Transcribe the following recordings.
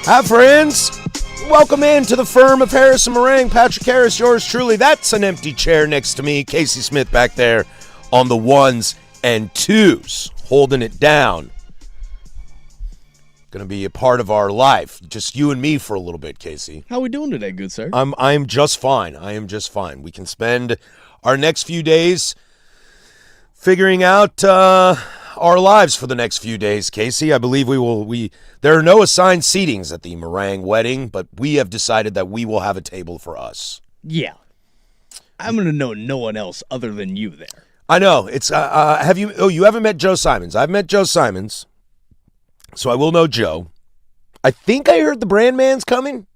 Hi, friends. Welcome in to the firm of Harris and Marang. Patrick Harris, yours truly. That's an empty chair next to me. Casey Smith back there on the ones and twos, holding it down. Going to be a part of our life. Just you and me for a little bit, Casey. How are we doing today, good sir? I'm just fine. I am just fine. We can spend our next few days figuring out our lives for the next few days, Casey. I believe there are no assigned seatings at the Marang wedding, but we have decided that we will have a table for us. Yeah. I'm going to know no one else other than you there. I know. It's you haven't met Joe Simons. I've met Joe Simons, so I will know Joe. I think I heard the brand man's coming.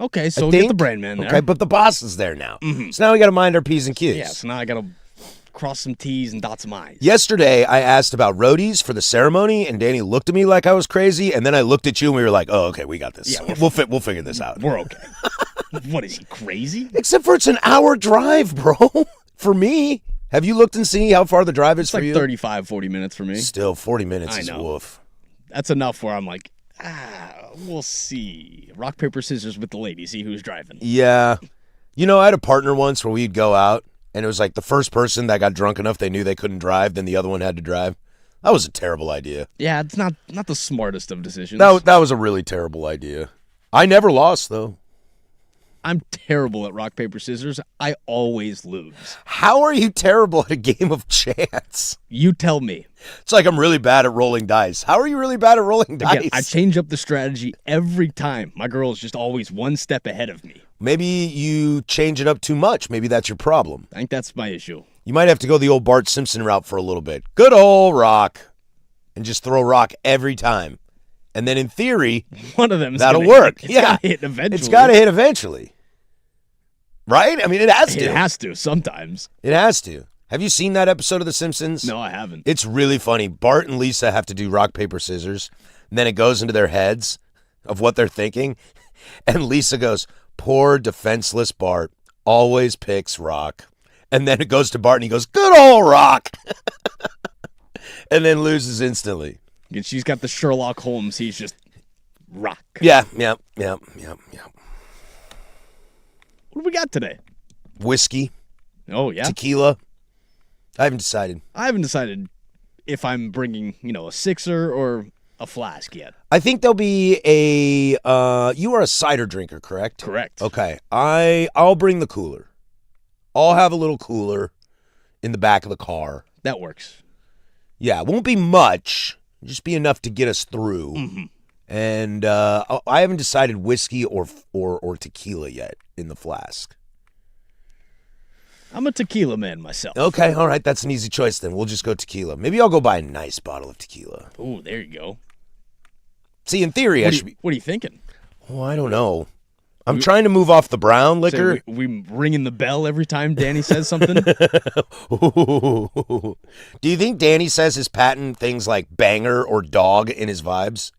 Okay, so we'll get the brand man there. Okay, but the boss is there now. Mm-hmm. So now we got to mind our P's and Q's. Yeah, so now I got to cross some T's and dot some I's. Yesterday, I asked about roadies for the ceremony, and Danny looked at me like I was crazy, and then I looked at you, and we were like, oh, okay, we got this. Yeah, we'll figure this out. We're okay. What, is he crazy? Except for it's an hour drive, bro, for me. Have you looked and seen how far the drive is for you? It's like 35, 40 minutes for me. Still, 40 minutes is know. woof. That's enough where I'm like, we'll see. Rock, paper, scissors with the lady, see who's driving. Yeah. You know, I had a partner once where we'd go out, and it was like the first person that got drunk enough they knew they couldn't drive, then the other one had to drive. That was a terrible idea. Yeah, it's not the smartest of decisions. That was a really terrible idea. I never lost, though. I'm terrible at rock, paper, scissors. I always lose. How are you terrible at a game of chance? You tell me. It's like I'm really bad at rolling dice. How are you really bad at rolling dice? Again, I change up the strategy every time. My girl is just always one step ahead of me. Maybe you change it up too much. Maybe that's your problem. I think that's my issue. You might have to go the old Bart Simpson route for a little bit. Good old rock. And just throw rock every time. And then in theory, one of them that'll work. It's gotta hit eventually. It's got to hit eventually. Right? I mean, it has to. It has to, sometimes. It has to. Have you seen that episode of The Simpsons? No, I haven't. It's really funny. Bart and Lisa have to do rock, paper, scissors. And then it goes into their heads of what they're thinking. And Lisa goes, poor defenseless Bart always picks rock. And then it goes to Bart and he goes, good old rock. And then loses instantly. And she's got the Sherlock Holmes. He's just rock. Yeah. What do we got today? Whiskey. Oh, yeah? Tequila. I haven't decided. I haven't decided if I'm bringing, a sixer or a flask yet. I think there'll be you are a cider drinker, correct? Correct. Okay. I'll bring the cooler. I'll have a little cooler in the back of the car. That works. Yeah, it won't be much. Just be enough to get us through. Mm-hmm. And I haven't decided whiskey or tequila yet in the flask. I'm a tequila man myself. Okay, all right. That's an easy choice then. We'll just go tequila. Maybe I'll go buy a nice bottle of tequila. Oh, there you go. See, in theory, What are you thinking? Oh, I don't know. I'm trying to move off the brown liquor. So we ringing the bell every time Danny says something? Do you think Danny says his patent things like banger or dog in his vows?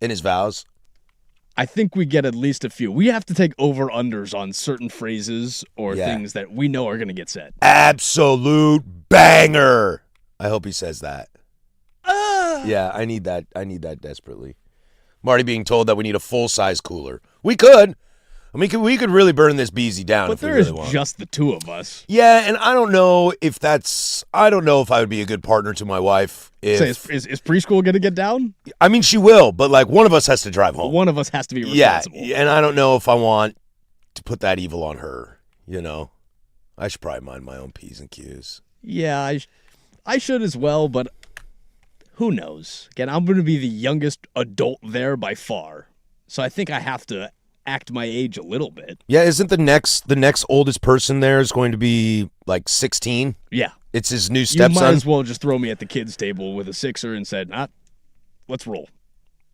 I think we get at least a few. We have to take over-unders on certain phrases or things that we know are going to get said. Absolute banger. I hope he says that. Yeah, I need that. I need that desperately. I'm already being told that we need a full-size cooler. We could. I mean, we could really burn this beezy down if we really want. But there is just the two of us. Yeah, and I don't know if I would be a good partner to my wife. Is preschool going to get down? I mean, she will, but like one of us has to drive home. One of us has to be responsible. Yeah, and I don't know if I want to put that evil on her, I should probably mind my own P's and Q's. Yeah, I should as well, but who knows? Again, I'm going to be the youngest adult there by far, so I think I have to act my age a little bit. Yeah, isn't the next oldest person there is going to be like 16? Yeah. It's his new stepson. You might as well just throw me at the kids' table with a sixer and said, let's roll.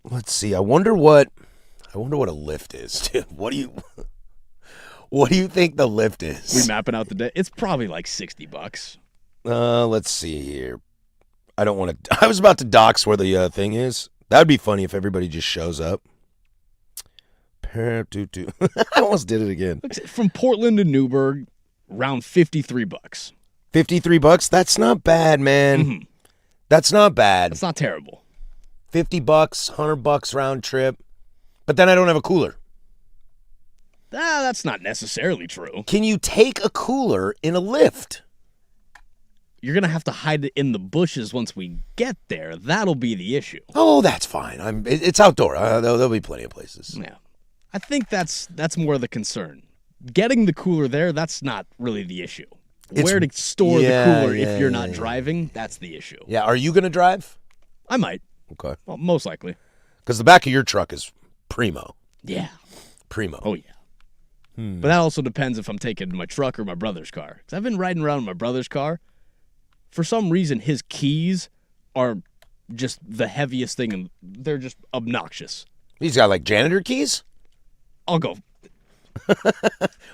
Let's see. I wonder what a lift is, dude. What do you think the lift is? We mapping out the day. It's probably like $60. Let's see here. I was about to dox where the thing is. That would be funny if everybody just shows up. I almost did it again. From Portland to Newburgh, around $53. $53? That's not bad, man. Mm-hmm. That's not bad. It's not terrible. $50, $100 round trip. But then I don't have a cooler. That's not necessarily true. Can you take a cooler in a lift? You're going to have to hide it in the bushes once we get there. That'll be the issue. Oh, that's fine. It's outdoor. There'll be plenty of places. Yeah. I think that's more the concern. Getting the cooler there, that's not really the issue. Where to store the cooler if you're not driving, that's the issue. Yeah, are you going to drive? I might. Okay. Well, most likely. Because the back of your truck is primo. Yeah. Primo. Oh, yeah. But that also depends if I'm taking my truck or my brother's car. Because I've been riding around in my brother's car. For some reason, his keys are just the heaviest thing, and they're just obnoxious. He's got like janitor keys? I'll go.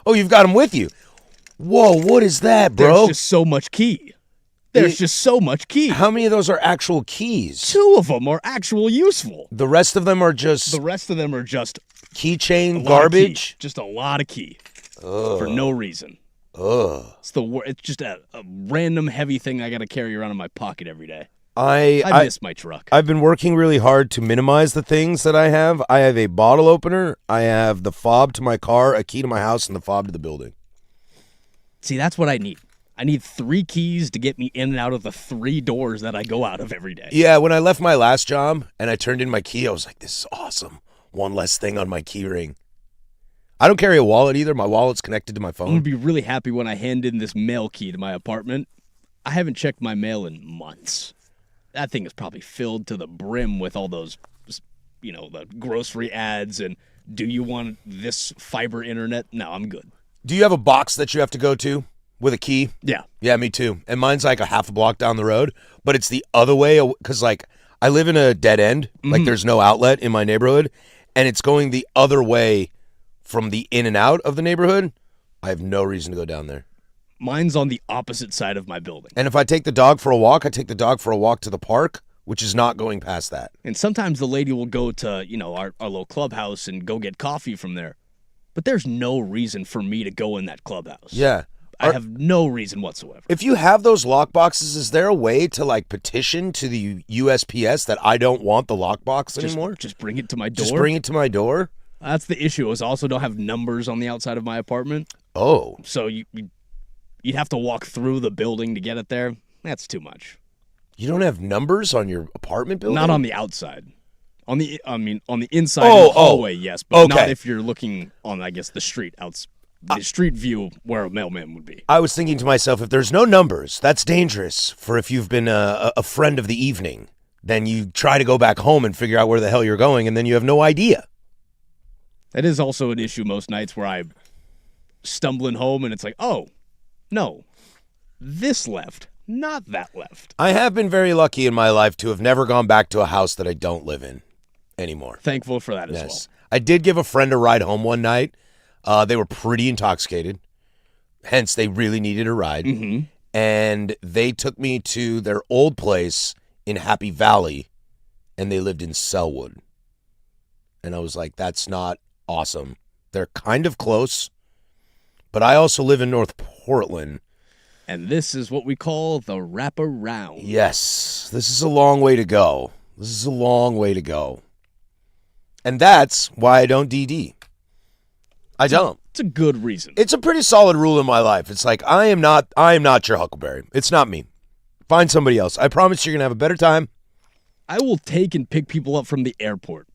Oh, you've got them with you. Whoa, what is that, bro? There's just so much key. There's just so much key. How many of those are actual keys? 2 of them are actual useful. The rest of them are just The rest of them are just keychain garbage? Just a lot of key. For no reason. Ugh. It's just a random heavy thing I got to carry around in my pocket every day. I miss my truck. I've been working really hard to minimize the things that I have. I have a bottle opener. I have the fob to my car, a key to my house, and the fob to the building. See, that's what I need. I need 3 keys to get me in and out of the 3 doors that I go out of every day. Yeah, when I left my last job and I turned in my key, I was like, this is awesome. One less thing on my key ring. I don't carry a wallet either. My wallet's connected to my I'm phone. going to be really happy when I hand in this mail key to my apartment. I haven't checked my mail in months. That thing is probably filled to the brim with all those, the grocery ads and do you want this fiber internet? No, I'm good. Do you have a box that you have to go to with a key? Yeah. Yeah, me too. And mine's like a half a block down the road, but it's the other way because like I live in a dead end. Like there's no outlet in my neighborhood, and it's going the other way from the in and out of the neighborhood. I have no reason to go down there. Mine's on the opposite side of my building. And if I take the dog for a walk, I take the dog for a walk to the park, which is not going past that. And sometimes the lady will go to, our little clubhouse and go get coffee from there. But there's no reason for me to go in that clubhouse. Yeah. I have no reason whatsoever. If you have those lock boxes, is there a way to like petition to the USPS that I don't want the lock box anymore? Just bring it to my door? Just bring it to my door? That's the issue, is I also don't have numbers on the outside of my apartment. Oh. So you'd have to walk through the building to get it there. That's too much. You don't have numbers on your apartment building? Not on the outside. On the inside of the hallway, yes, but not if you're looking on, I guess, the street the street view where a mailman would be. I was thinking to myself, if there's no numbers, that's dangerous for if you've been a friend of the evening. Then you try to go back home and figure out where the hell you're going, and then you have no idea. That is also an issue most nights where I'm stumbling home and it's like, oh, no, this left, not that left. I have been very lucky in my life to have never gone back to a house that I don't live in anymore. Thankful for that as well. I did give a friend a ride home one night. They were pretty intoxicated. Hence, they really needed a ride. Mm-hmm. And they took me to their old place in Happy Valley, and they lived in Selwood. And I was like, that's not awesome. They're kind of close, but I also live in North Portland. And this is what we call the wraparound. Yes, this is a long way to go. This is a long way to go. And that's why I don't DD. I don't. It's a good reason. It's a pretty solid rule in my life. It's like, I am not your Huckleberry. It's not me. Find somebody else. I promise you're going to have a better time. I will take and pick people up from the airport.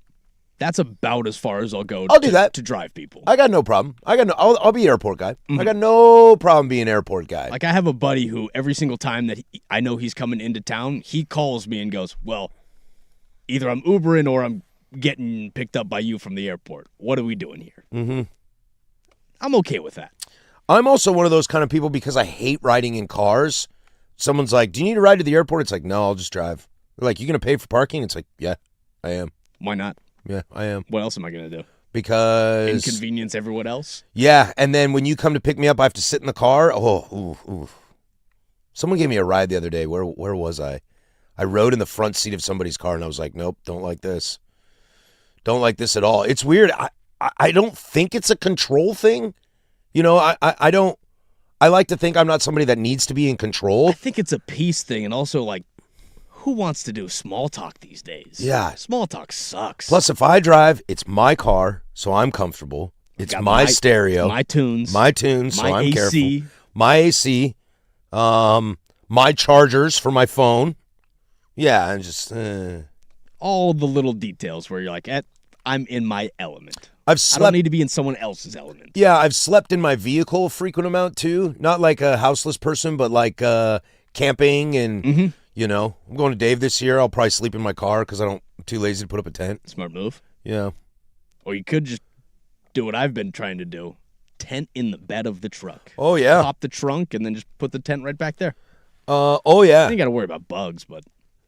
That's about as far as I'll go. I'll do that to drive people. I got no problem. I'll be airport guy. Mm-hmm. I got no problem being airport guy. Like I have a buddy who every single time that I know he's coming into town, he calls me and goes, well, either I'm Ubering or I'm getting picked up by you from the airport. What are we doing here? Mm-hmm. I'm okay with that. I'm also one of those kind of people because I hate riding in cars. Someone's like, do you need a ride to the airport? It's like, no, I'll just drive. They're like, you going to pay for parking? It's like, yeah, I am. Why not? Yeah, I am. What else am I going to do? Because inconvenience everyone else? Yeah, and then when you come to pick me up, I have to sit in the car. Ooh. Someone gave me a ride the other day. Where was I? I rode in the front seat of somebody's car, and I was like, nope, don't like this. Don't like this at all. It's weird. I don't think it's a control thing. You know, I don't. I like to think I'm not somebody that needs to be in control. I think it's a peace thing, and also like, Who wants to do small talk these days? Yeah. Small talk sucks. Plus, if I drive, it's my car, so I'm comfortable. It's got my stereo. my tunes. My tunes, so My I'm AC. careful. My AC. My chargers for my phone. Yeah, and just... All the little details where you're like, I'm in my element. I've I slept... don't need to be in someone else's element. Yeah, I've slept in my vehicle a frequent amount, too. Not like a houseless person, but like camping and, you know. I'm going to Dave this year. I'll probably sleep in my car because I'm too lazy to put up a tent. Smart move. Yeah. Or you could just do what I've been trying to do. Tent in the bed of the truck. Oh, yeah. Pop the trunk and then just put the tent right back there. Oh, yeah. You got to worry about bugs, but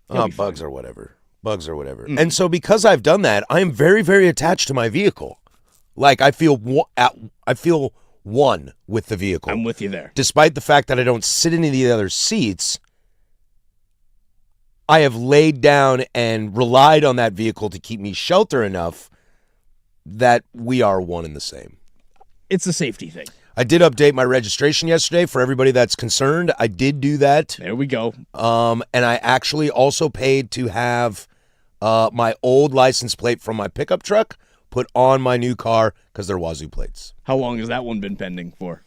Bugs or whatever. Bugs or whatever. And so because I've done that, I am very, very attached to my vehicle. Like I feel one with the vehicle. I'm with you there. Despite the fact that I don't sit in any of the other seats, I have laid down and relied on that vehicle to keep me shelter enough that we are one and the same. It's a safety thing. I did update my registration yesterday for everybody that's concerned. I did do that. There we go. And I actually also paid to have my old license plate from my pickup truck put on my new car because they're Wazoo plates. How long has that one been pending for?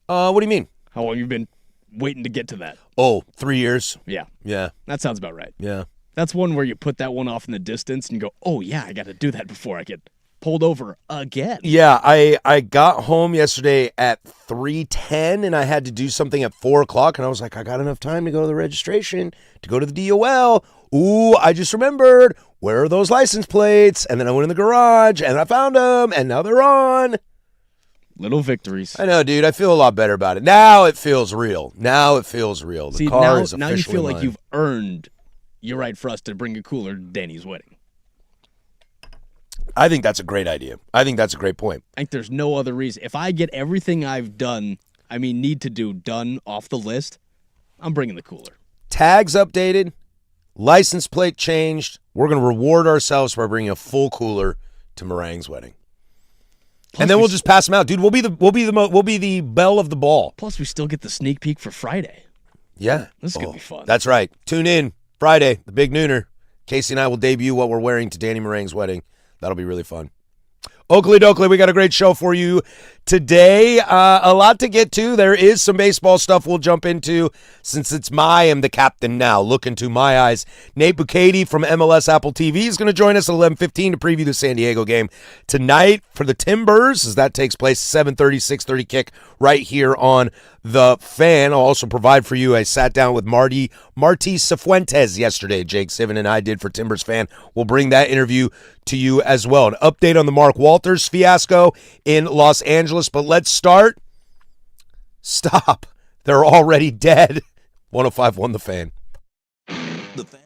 What do you mean? How long you been waiting to get to that? Oh, 3 years. Yeah. Yeah. That sounds about right. Yeah. That's one where you put that one off in the distance and you go, oh, yeah, I got to do that before I get pulled over again. Yeah, I got home yesterday at 3:10 and I had to do something at 4 o'clock and I was like, I got enough time to go to the registration, to go to the DOL. Ooh, I just remembered, where are those license plates? And then I went in the garage and I found them and now they're on. Little victories. I know, dude. I feel a lot better about it. Now it feels real. The See, car is now you officially feel like mine. you've earned your right for us to bring a cooler to Danny's wedding. I think that's a great idea. I think that's a great point. I think there's no other reason. If I get everything I've done, need to do done off the list, I'm bringing the cooler. Tags updated, license plate changed. We're going to reward ourselves by bringing a full cooler to Marang's wedding. And then we'll just pass them out, dude. We'll be the belle of the ball. Plus, we still get the sneak peek for Friday. Yeah, This is gonna be fun. That's right. Tune in Friday, the big nooner. Casey and I will debut what we're wearing to Danny Marang's wedding. That'll be really fun. Oakley Dokley, we got a great show for you today. A lot to get to. There is some baseball stuff we'll jump into since I am the captain now. Look into my eyes. Nate Bukaty from MLS Apple TV is going to join us at 11:15 to preview the San Diego game tonight for the Timbers, as that takes place 7:30, 6:30 kick right here on The Fan. I'll also provide for you. I sat down with Marty Cifuentes yesterday. Jake Sivan and I did for Timbers Fan. We'll bring that interview to you as well. An update on the Mark Walters fiasco in Los Angeles. But let's start. Stop. They're already dead. 105.1 The Fan. The Fan.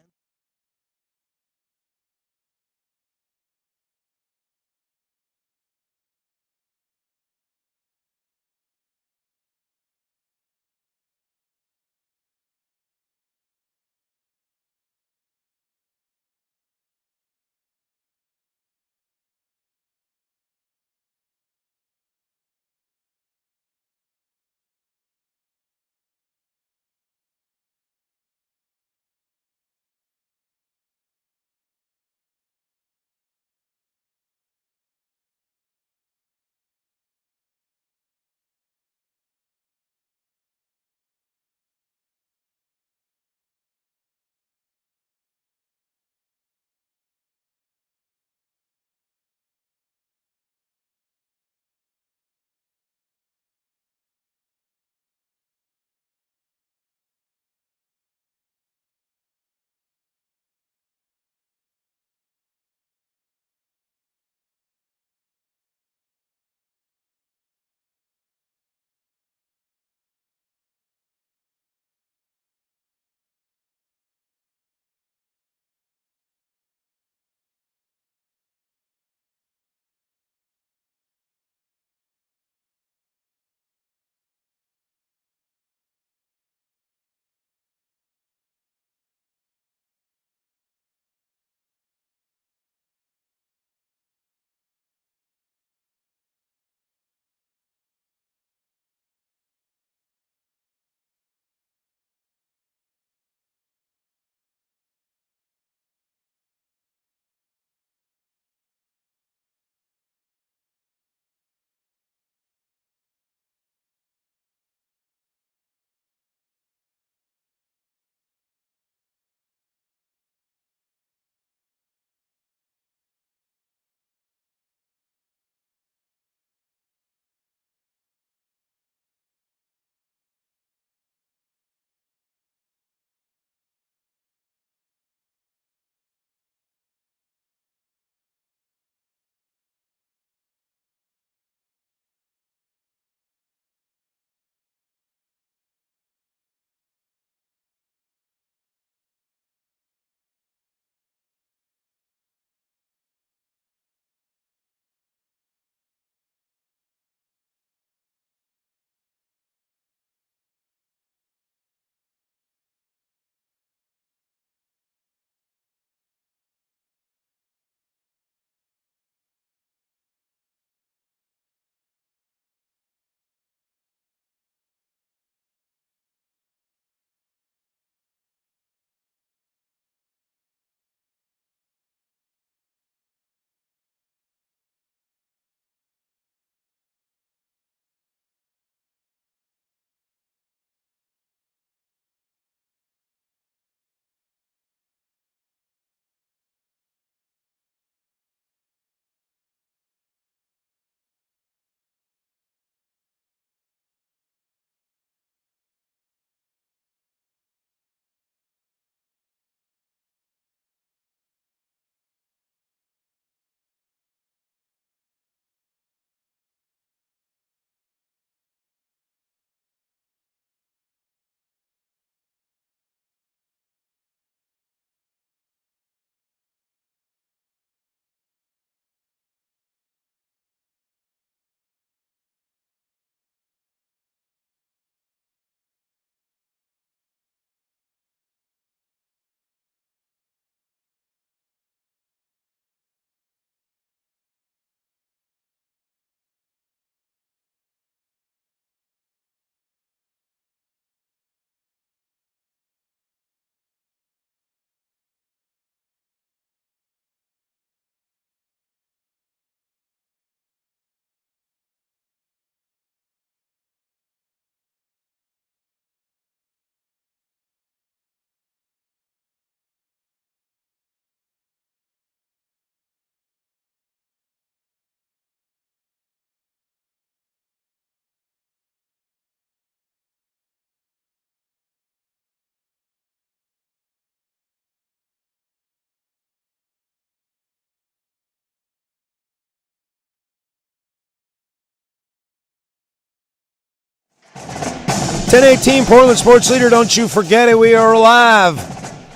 10:18, Portland Sports Leader. Don't you forget it. We are live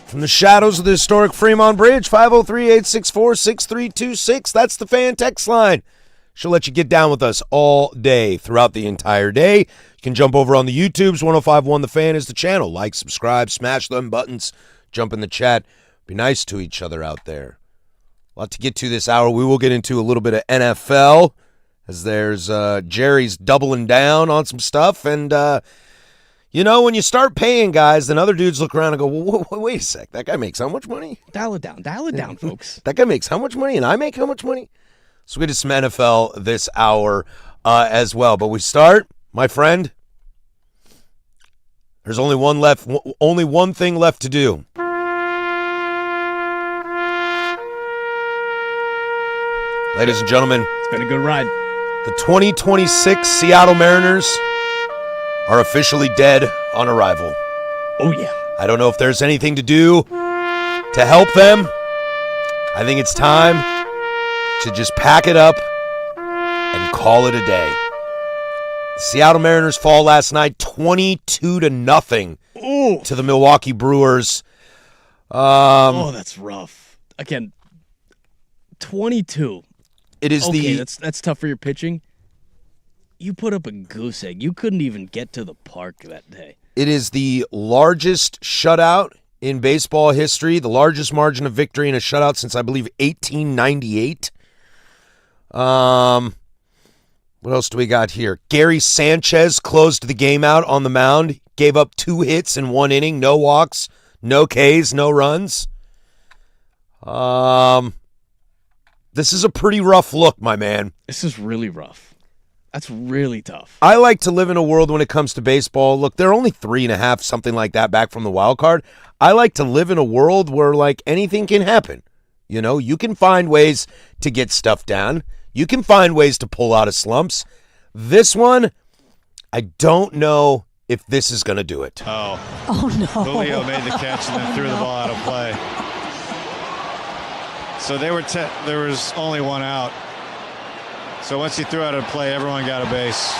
from the shadows of the historic Fremont Bridge. 503-864-6326. That's the fan text line. She'll let you get down with us all day, throughout the entire day. You can jump over on the YouTubes. 105.1 The Fan is the channel. Like, subscribe, smash them buttons. Jump in the chat. Be nice to each other out there. A lot to get to this hour. We will get into a little bit of NFL, as there's Jerry's doubling down on some stuff. And, when you start paying guys, then other dudes look around and go, well, wait a sec. That guy makes how much money? Dial it down, folks. That guy makes how much money, and I make how much money? So we did some NFL this hour as well. But we start, my friend, there's only one thing left to do. Ladies and gentlemen, It's been a good ride. the 2026 Seattle Mariners are officially dead on arrival. Oh, yeah. I don't know if there's anything to do to help them. I think it's time to just pack it up and call it a day. The Seattle Mariners fall last night 22-0 to the Milwaukee Brewers. That's rough. Again, 22. It is that's tough for your pitching. You put up a goose egg. You couldn't even get to the park that day. It is the largest shutout in baseball history, the largest margin of victory in a shutout since, I believe, 1898. What else do we got here? Gary Sanchez closed the game out on the mound, gave up 2 hits in 1 inning, no walks, no Ks, no runs. This is a pretty rough look, my man. This is really rough. That's really tough. I like to live in a world when it comes to baseball. Look, they're only 3.5, something like that, back from the wild card. I like to live in a world where, anything can happen. You can find ways to get stuff down. You can find ways to pull out of slumps. This one, I don't know if this is going to do it. Oh no. Julio made the catch and then threw the ball out of play. So there was only one out. So once he threw out of play, everyone got a base.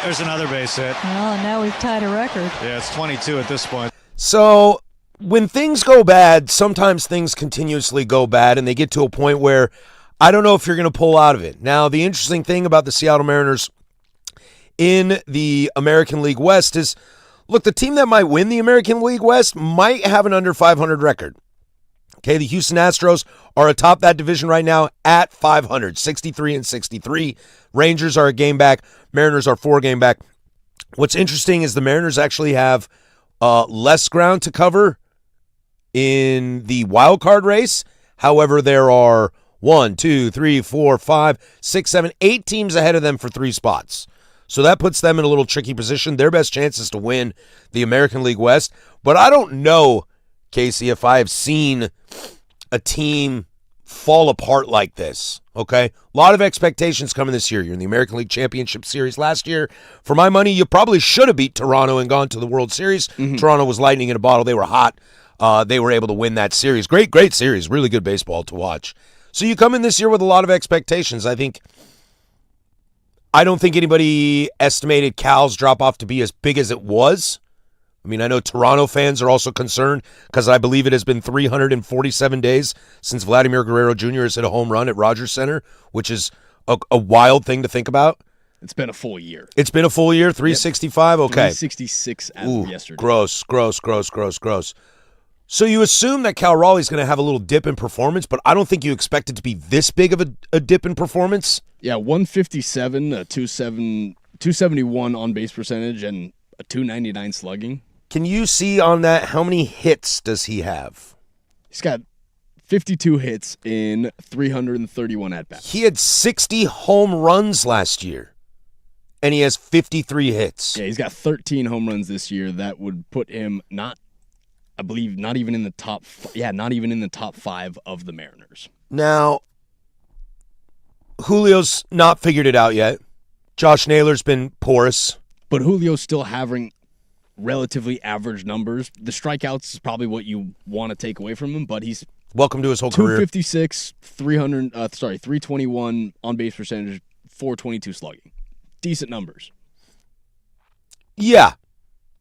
There's another base hit. Well, now we've tied a record. Yeah, it's 22 at this point. So when things go bad, sometimes things continuously go bad, and they get to a point where I don't know if you're going to pull out of it. Now, the interesting thing about the Seattle Mariners in the American League West is, look, the team that might win the American League West might have an under 500 record. Okay, the Houston Astros are atop that division right now at 500, 63-63. Rangers are a game back. Mariners are 4 game back. What's interesting is the Mariners actually have less ground to cover in the wild card race. However, there are 1, 2, 3, 4, 5, 6, 7, 8 teams ahead of them for 3 spots. So that puts them in a little tricky position. Their best chance is to win the American League West. But I don't know, Casey, if I have seen a team fall apart like this, okay? A lot of expectations coming this year. You're in the American League Championship Series last year. For my money, you probably should have beat Toronto and gone to the World Series. Mm-hmm. Toronto was lightning in a bottle. They were hot. They were able to win that series. Great series. Really good baseball to watch. So you come in this year with a lot of expectations. I don't think anybody estimated Cal's drop-off to be as big as it was. I mean, I know Toronto fans are also concerned because I believe it has been 347 days since Vladimir Guerrero Jr. has hit a home run at Rogers Center, which is a wild thing to think about. It's been a full year. It's been a full year, 365? Yep. Okay. 366 as of yesterday. Gross. So you assume that Cal Raleigh's going to have a little dip in performance, but I don't think you expect it to be this big of a dip in performance. Yeah, 157, 271 on base percentage, and a 299 slugging. Can you see on that how many hits does he have? He's got 52 hits in 331 at-bats. He had 60 home runs last year, and he has 53 hits. Yeah, he's got 13 home runs this year. That would put him not even in the top. Not even in the top 5 of the Mariners. Now, Julio's not figured it out yet. Josh Naylor's been porous. But Julio's still having relatively average numbers. The strikeouts is probably what you want to take away from him, but he's welcome to his whole career. 256, 321 on base percentage, 422 slugging. Decent numbers. Yeah,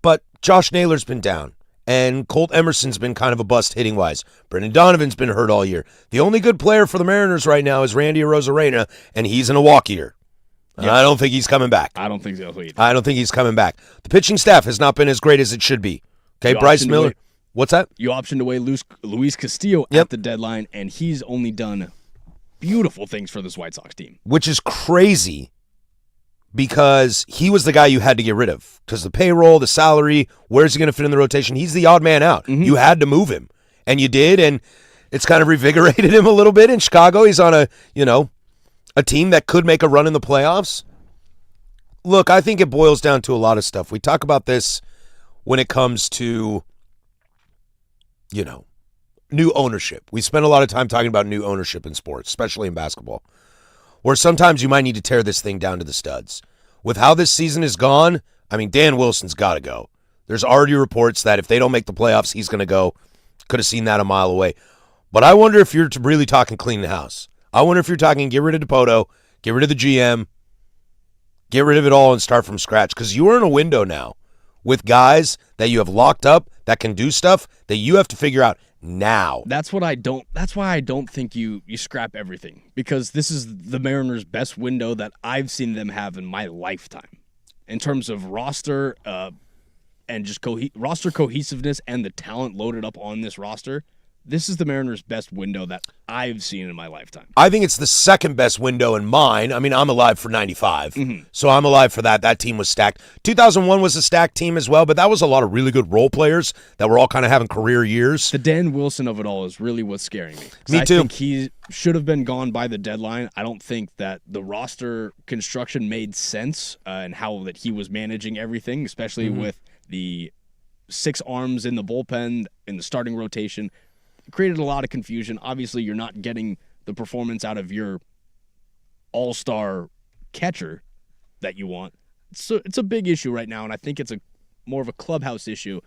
but Josh Naylor's been down, and Colt Emerson's been kind of a bust hitting-wise. Brendan Donovan's been hurt all year. The only good player for the Mariners right now is Randy Arozarena, and he's in a walk year. And I don't think he's coming back. I don't think so either. I don't think he's coming back. The pitching staff has not been as great as it should be. Okay, You Bryce optioned Miller. away- What's that? You optioned away Luis Castillo Yep. at the deadline, and he's only done beautiful things for this White Sox team. Which is crazy because he was the guy you had to get rid of. Because the payroll, the salary, where's he going to fit in the rotation? He's the odd man out. You had to move him, and you did, and it's kind of revigorated him a little bit in Chicago. He's on a team that could make a run in the playoffs. Look, I think it boils down to a lot of stuff. We talk about this when it comes to, new ownership. We spend a lot of time talking about new ownership in sports, especially in basketball, where sometimes you might need to tear this thing down to the studs. With how this season is gone, I mean, Dan Wilson's got to go. There's already reports that if they don't make the playoffs, he's going to go. Could have seen that a mile away. But I wonder if you're really talking clean the house. I wonder if you're talking get rid of DePoto, get rid of the GM, get rid of it all and start from scratch. Because you are in a window now with guys that you have locked up that can do stuff that you have to figure out now. That's why I don't think you scrap everything, because this is the Mariners' best window that I've seen them have in my lifetime in terms of roster and just roster cohesiveness and the talent loaded up on this roster. This is the Mariners' best window that I've seen in my lifetime. I think it's the second best window in mine. I mean, I'm alive for 95, so I'm alive for that. That team was stacked. 2001 was a stacked team as well, but that was a lot of really good role players that were all kind of having career years. The Dan Wilson of it all is really what's scaring me. Me too. I think he should have been gone by the deadline. I don't think that the roster construction made sense and how that he was managing everything, especially with the 6 arms in the bullpen, in the starting rotation. Created a lot of confusion. Obviously, you're not getting the performance out of your all-star catcher that you want. So it's a big issue right now, and I think it's more of a clubhouse issue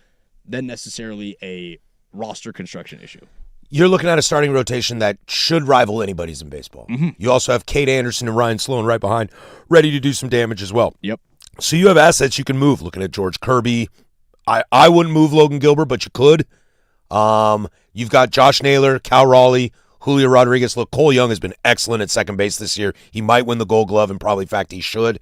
than necessarily a roster construction issue. You're looking at a starting rotation that should rival anybody's in baseball. You also have Kate Anderson and Ryan Sloan right behind, ready to do some damage as well. Yep. So you have assets you can move. Looking at George Kirby, I wouldn't move Logan Gilbert, but you could. You've got Josh Naylor, Cal Raleigh, Julio Rodriguez. Look, Cole Young has been excellent at second base this year. He might win the Gold Glove, and probably, in fact, he should.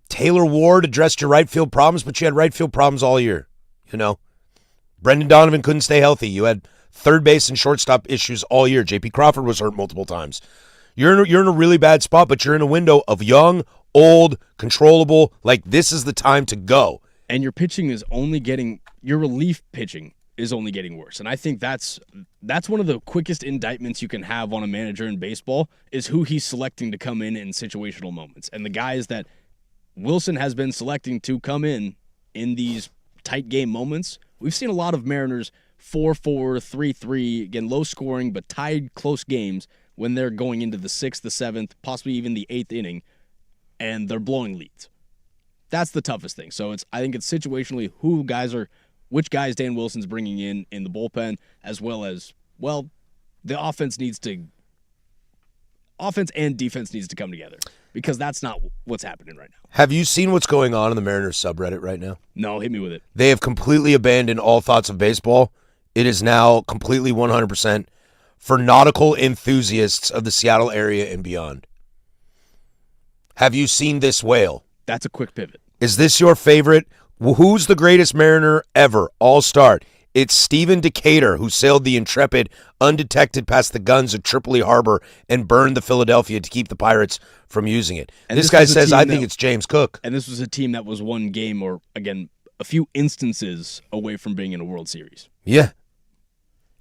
Taylor Ward addressed your right field problems, but you had right field problems all year. Brendan Donovan couldn't stay healthy. You had third base and shortstop issues all year. J.P. Crawford was hurt multiple times. You're in a really bad spot, but you're in a window of young, old, controllable. Like, this is the time to go. And your pitching is only getting your relief pitching is only getting worse. And I think that's one of the quickest indictments you can have on a manager in baseball is who he's selecting to come in situational moments. And the guys that Wilson has been selecting to come in these tight game moments, we've seen a lot of Mariners 4-4, 3-3, again, low scoring, but tied close games when they're going into the 6th, the 7th, possibly even the 8th inning, and they're blowing leads. That's the toughest thing. So I think it's situationally which guys Dan Wilson's bringing in the bullpen, as well as, the offense and defense needs to come together, because that's not what's happening right now. Have you seen what's going on in the Mariners subreddit right now? No, hit me with it. They have completely abandoned all thoughts of baseball. It is now completely 100% for nautical enthusiasts of the Seattle area and beyond. Have you seen this whale? That's a quick pivot. Is this your favorite? Who's the greatest Mariner ever? All-star. It's Stephen Decatur, who sailed the Intrepid undetected past the guns of Tripoli Harbor and burned the Philadelphia to keep the Pirates from using it. And this guy says, I think it's James Cook. And this was a team that was one game or, again, a few instances away from being in a World Series. Yeah.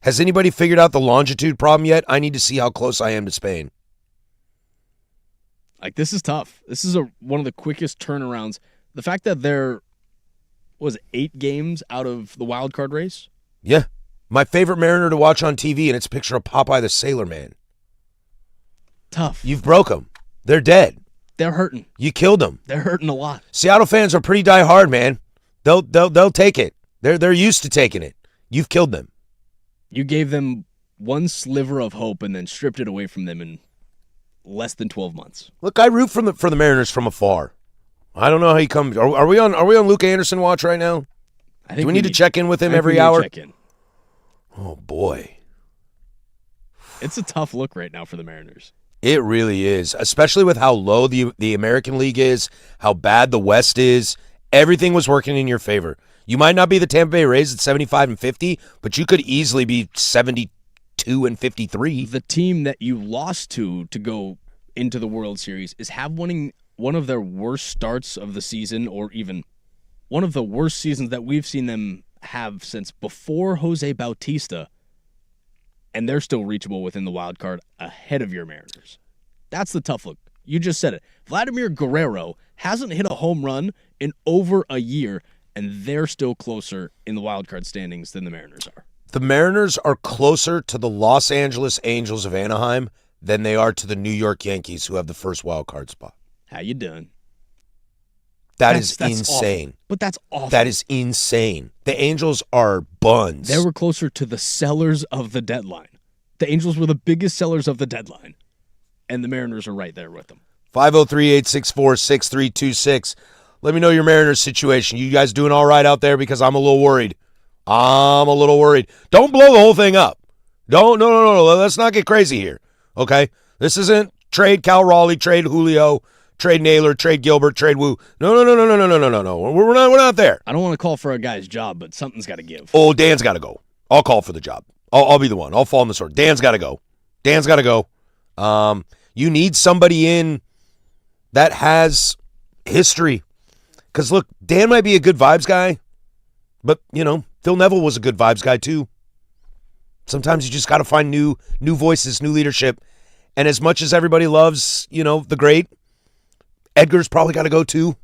Has anybody figured out the longitude problem yet? I need to see how close I am to Spain. Like, this is tough. This is one of the quickest turnarounds. The fact that there was 8 games out of the wild card race. Yeah. My favorite Mariner to watch on TV, and it's a picture of Popeye the Sailor Man. Tough. You've broke them. They're dead. They're hurting. You killed them. They're hurting a lot. Seattle fans are pretty die-hard, man. They'll take it. They're used to taking it. You've killed them. You gave them one sliver of hope and then stripped it away from them in less than 12 months. Look, I root for the Mariners from afar. I don't know how he comes. Are we on Luke Anderson watch right now? I think Do we need to check in with him every hour? Check in. Oh boy, it's a tough look right now for the Mariners. It really is, especially with how low the American League is, how bad the West is. Everything was working in your favor. You might not be the Tampa Bay Rays at 75-50, but you could easily be 72-53. The team that you lost to go into the World Series is having one of their worst starts of the season, or even one of the worst seasons that we've seen them have since before Jose Bautista, and they're still reachable within the wild card ahead of your Mariners. That's the tough look. You just said it. Vladimir Guerrero hasn't hit a home run in over a year, and they're still closer in the wild card standings than the Mariners are. The Mariners are closer to the Los Angeles Angels of Anaheim than they are to the New York Yankees, who have the first wild card spot. How you doing? That's insane. Awful. But that's awful. That is insane. The Angels are buns. They were closer to the sellers of the deadline. The Angels were the biggest sellers of the deadline, and the Mariners are right there with them. 503-864-6326. Let me know your Mariners situation. You guys doing all right out there? Because I'm a little worried. Don't blow the whole thing up. No. Let's not get crazy here. Okay? This isn't trade Cal Raleigh, trade Julio, trade Naylor, trade Gilbert, trade Wu. No. We're not there. I don't want to call for a guy's job, but something's got to give. Oh, Dan's got to go. I'll call for the job. I'll be the one. I'll fall in the sword. Dan's got to go. You need somebody in that has history. Because, look, Dan might be a good vibes guy, but, Phil Neville was a good vibes guy, too. Sometimes you just got to find new voices, new leadership. And as much as everybody loves, the great, Edgar's probably got to go, too.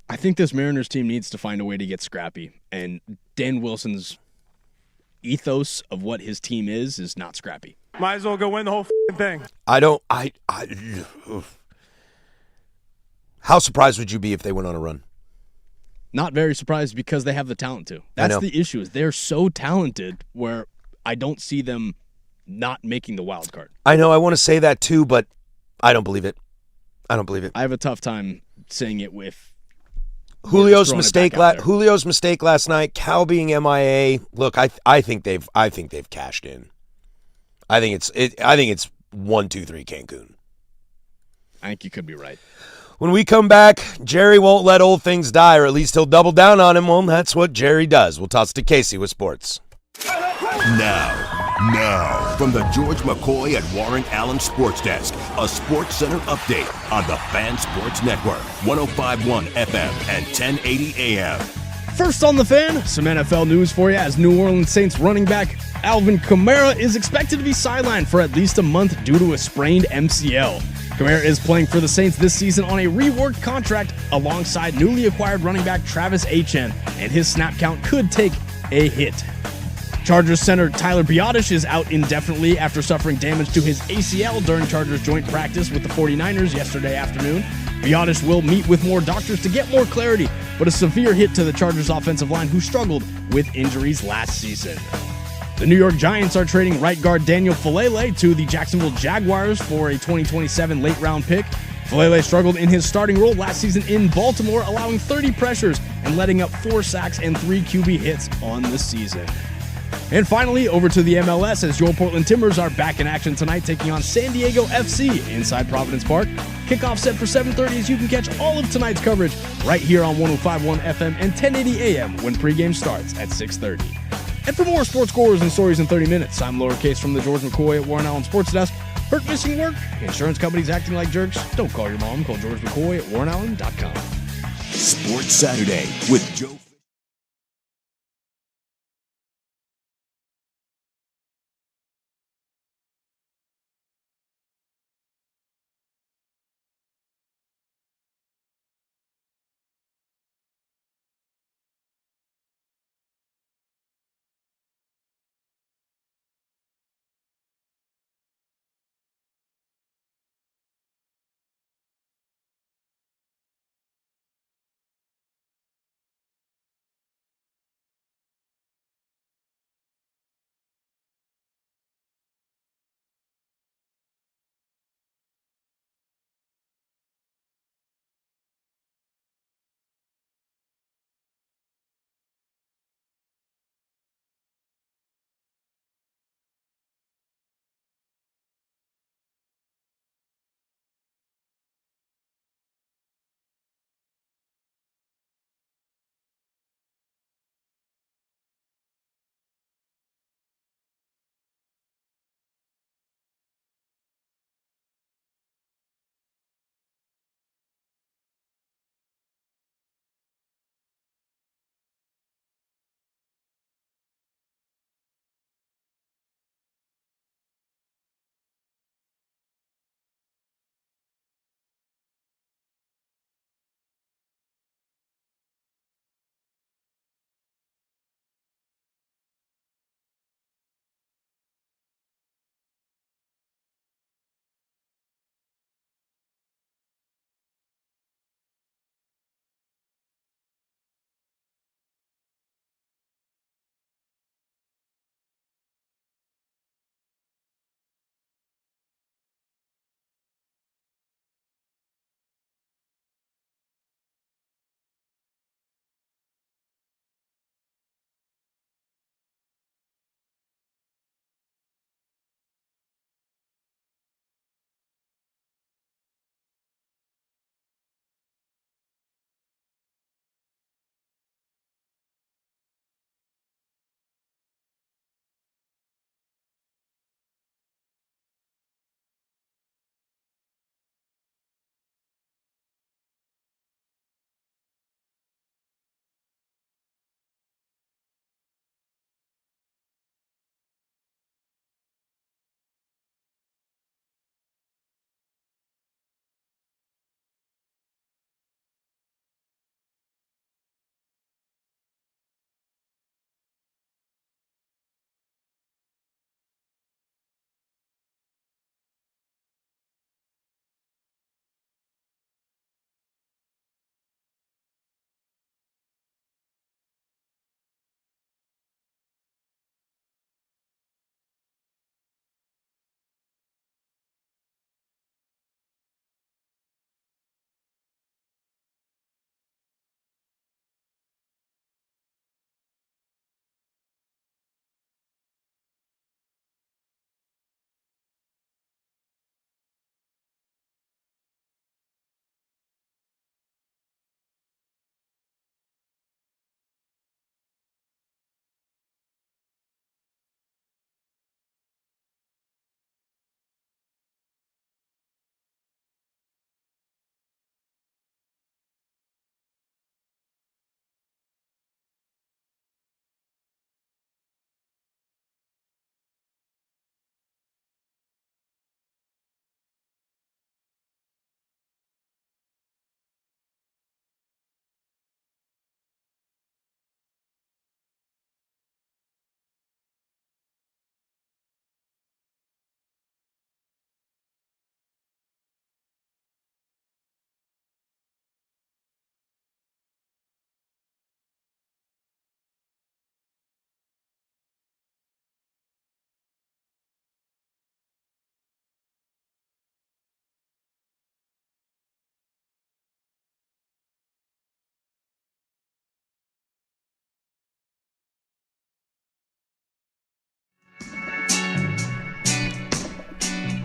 I think this Mariners team needs to find a way to get scrappy. And Dan Wilson's ethos of what his team is not scrappy. Might as well go win the whole thing. How surprised would you be if they went on a run? Not very surprised, because they have the talent to. That's the issue, is they're so talented where I don't see them not making the wild card. I know, I want to say that too, but I don't believe it. I have a tough time saying it with Julio's mistake last night, Cal being MIA. Look, I think they've cashed in. I think it's 1-2-3 Cancun. I think you could be right. When we come back, Jerry won't let old things die, or at least he'll double down on him. Well, that's what Jerry does. We'll toss to Casey with sports. Now, from the George McCoy at Warren Allen Sports Desk, a Sports Center update on the Fan Sports Network, 105.1 FM and 1080 AM. First on the Fan, some NFL news for you, as New Orleans Saints running back Alvin Kamara is expected to be sidelined for at least a month due to a sprained MCL. Kamara is playing for the Saints this season on a reworked contract alongside newly acquired running back Travis Etienne, and his snap count could take a hit. Chargers center Tyler Biadasz is out indefinitely after suffering damage to his ACL during Chargers joint practice with the 49ers yesterday afternoon. Biadasz will meet with more doctors to get more clarity, but a severe hit to the Chargers offensive line, who struggled with injuries last season. The New York Giants are trading right guard Daniel Falele to the Jacksonville Jaguars for a 2027 late-round pick. Falele struggled in his starting role last season in Baltimore, allowing 30 pressures and letting up 4 sacks and 3 QB hits on the season. And finally, over to the MLS, as your Portland Timbers are back in action tonight, taking on San Diego FC inside Providence Park. Kickoff set for 7:30, as you can catch all of tonight's coverage right here on 105.1 FM and 1080 AM when pregame starts at 6:30. And for more sports scores and stories in 30 minutes, I'm lowercase from the George McCoy at Warren Allen Sports Desk. Hurt, missing work? Insurance companies acting like jerks? Don't call your mom. Call George McCoy at warrenallen.com. Sports Saturday with Joe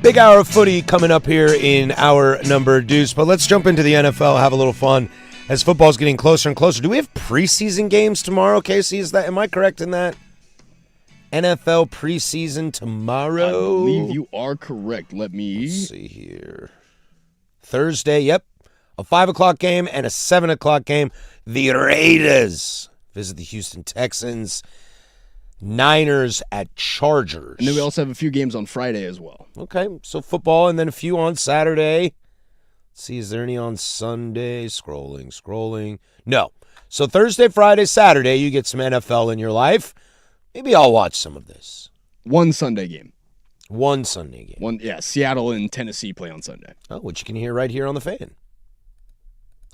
Big hour of footy coming up here in hour number deuce. But let's jump into the NFL, have a little fun as football's getting closer and closer. Do we have preseason games tomorrow, Casey? Am I correct in that? NFL preseason tomorrow? I believe you are correct. Let's see here. Thursday, yep. A 5 o'clock game and a 7 o'clock game. The Raiders visit the Houston Texans. Niners at Chargers. And then we also have a few games on Friday as well. Okay, so football and then a few on Saturday. Let's see, is there any on Sunday? Scrolling. No. So Thursday, Friday, Saturday, you get some NFL in your life. Maybe I'll watch some of this. One Sunday game. Seattle and Tennessee play on Sunday. Oh, which you can hear right here on the Fan.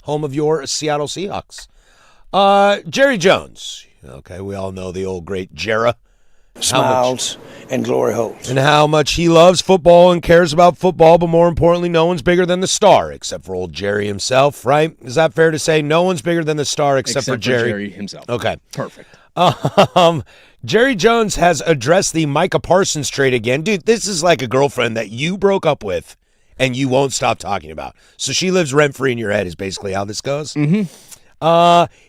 Home of your Seattle Seahawks. Jerry Jones. Okay, we all know the old great Jera. Smiles and glory holes. And how much he loves football and cares about football, but more importantly, no one's bigger than the star, except for old Jerry himself, right? Is that fair to say? No one's bigger than the star except for Jerry himself. Okay. Perfect. Jerry Jones has addressed the Micah Parsons trade again. Dude, this is like a girlfriend that you broke up with and you won't stop talking about. So she lives rent-free in your head is basically how this goes. Mm-hmm.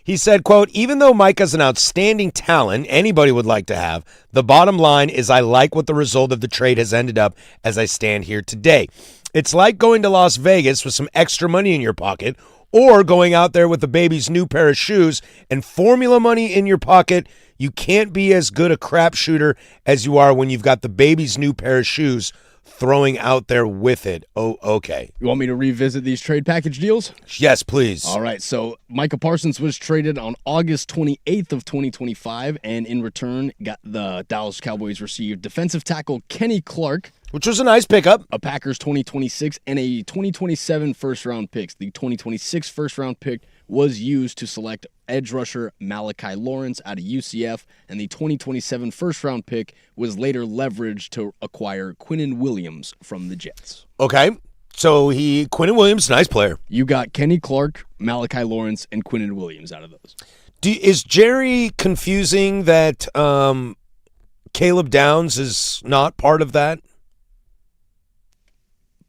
He said, quote, even though Micah's an outstanding talent anybody would like to have, the bottom line is I like what the result of the trade has ended up as I stand here today. It's like going to Las Vegas with some extra money in your pocket or going out there with the baby's new pair of shoes and formula money in your pocket. You can't be as good a crap shooter as you are when you've got the baby's new pair of shoes throwing out there with it. Oh, okay. You want me to revisit these trade package deals? Yes, please. All right, so Micah Parsons was traded on August 28th of 2025, and in return, the Dallas Cowboys received defensive tackle Kenny Clark, which was a nice pickup. A Packers 2026 and a 2027 first-round picks. The 2026 first-round pick was used to select edge rusher Malachi Lawrence out of UCF, and the 2027 first-round pick was later leveraged to acquire Quinnen Williams from the Jets. Okay, so Quinnen Williams, nice player. You got Kenny Clark, Malachi Lawrence, and Quinnen Williams out of those. Is Jerry confusing that Caleb Downs is not part of that?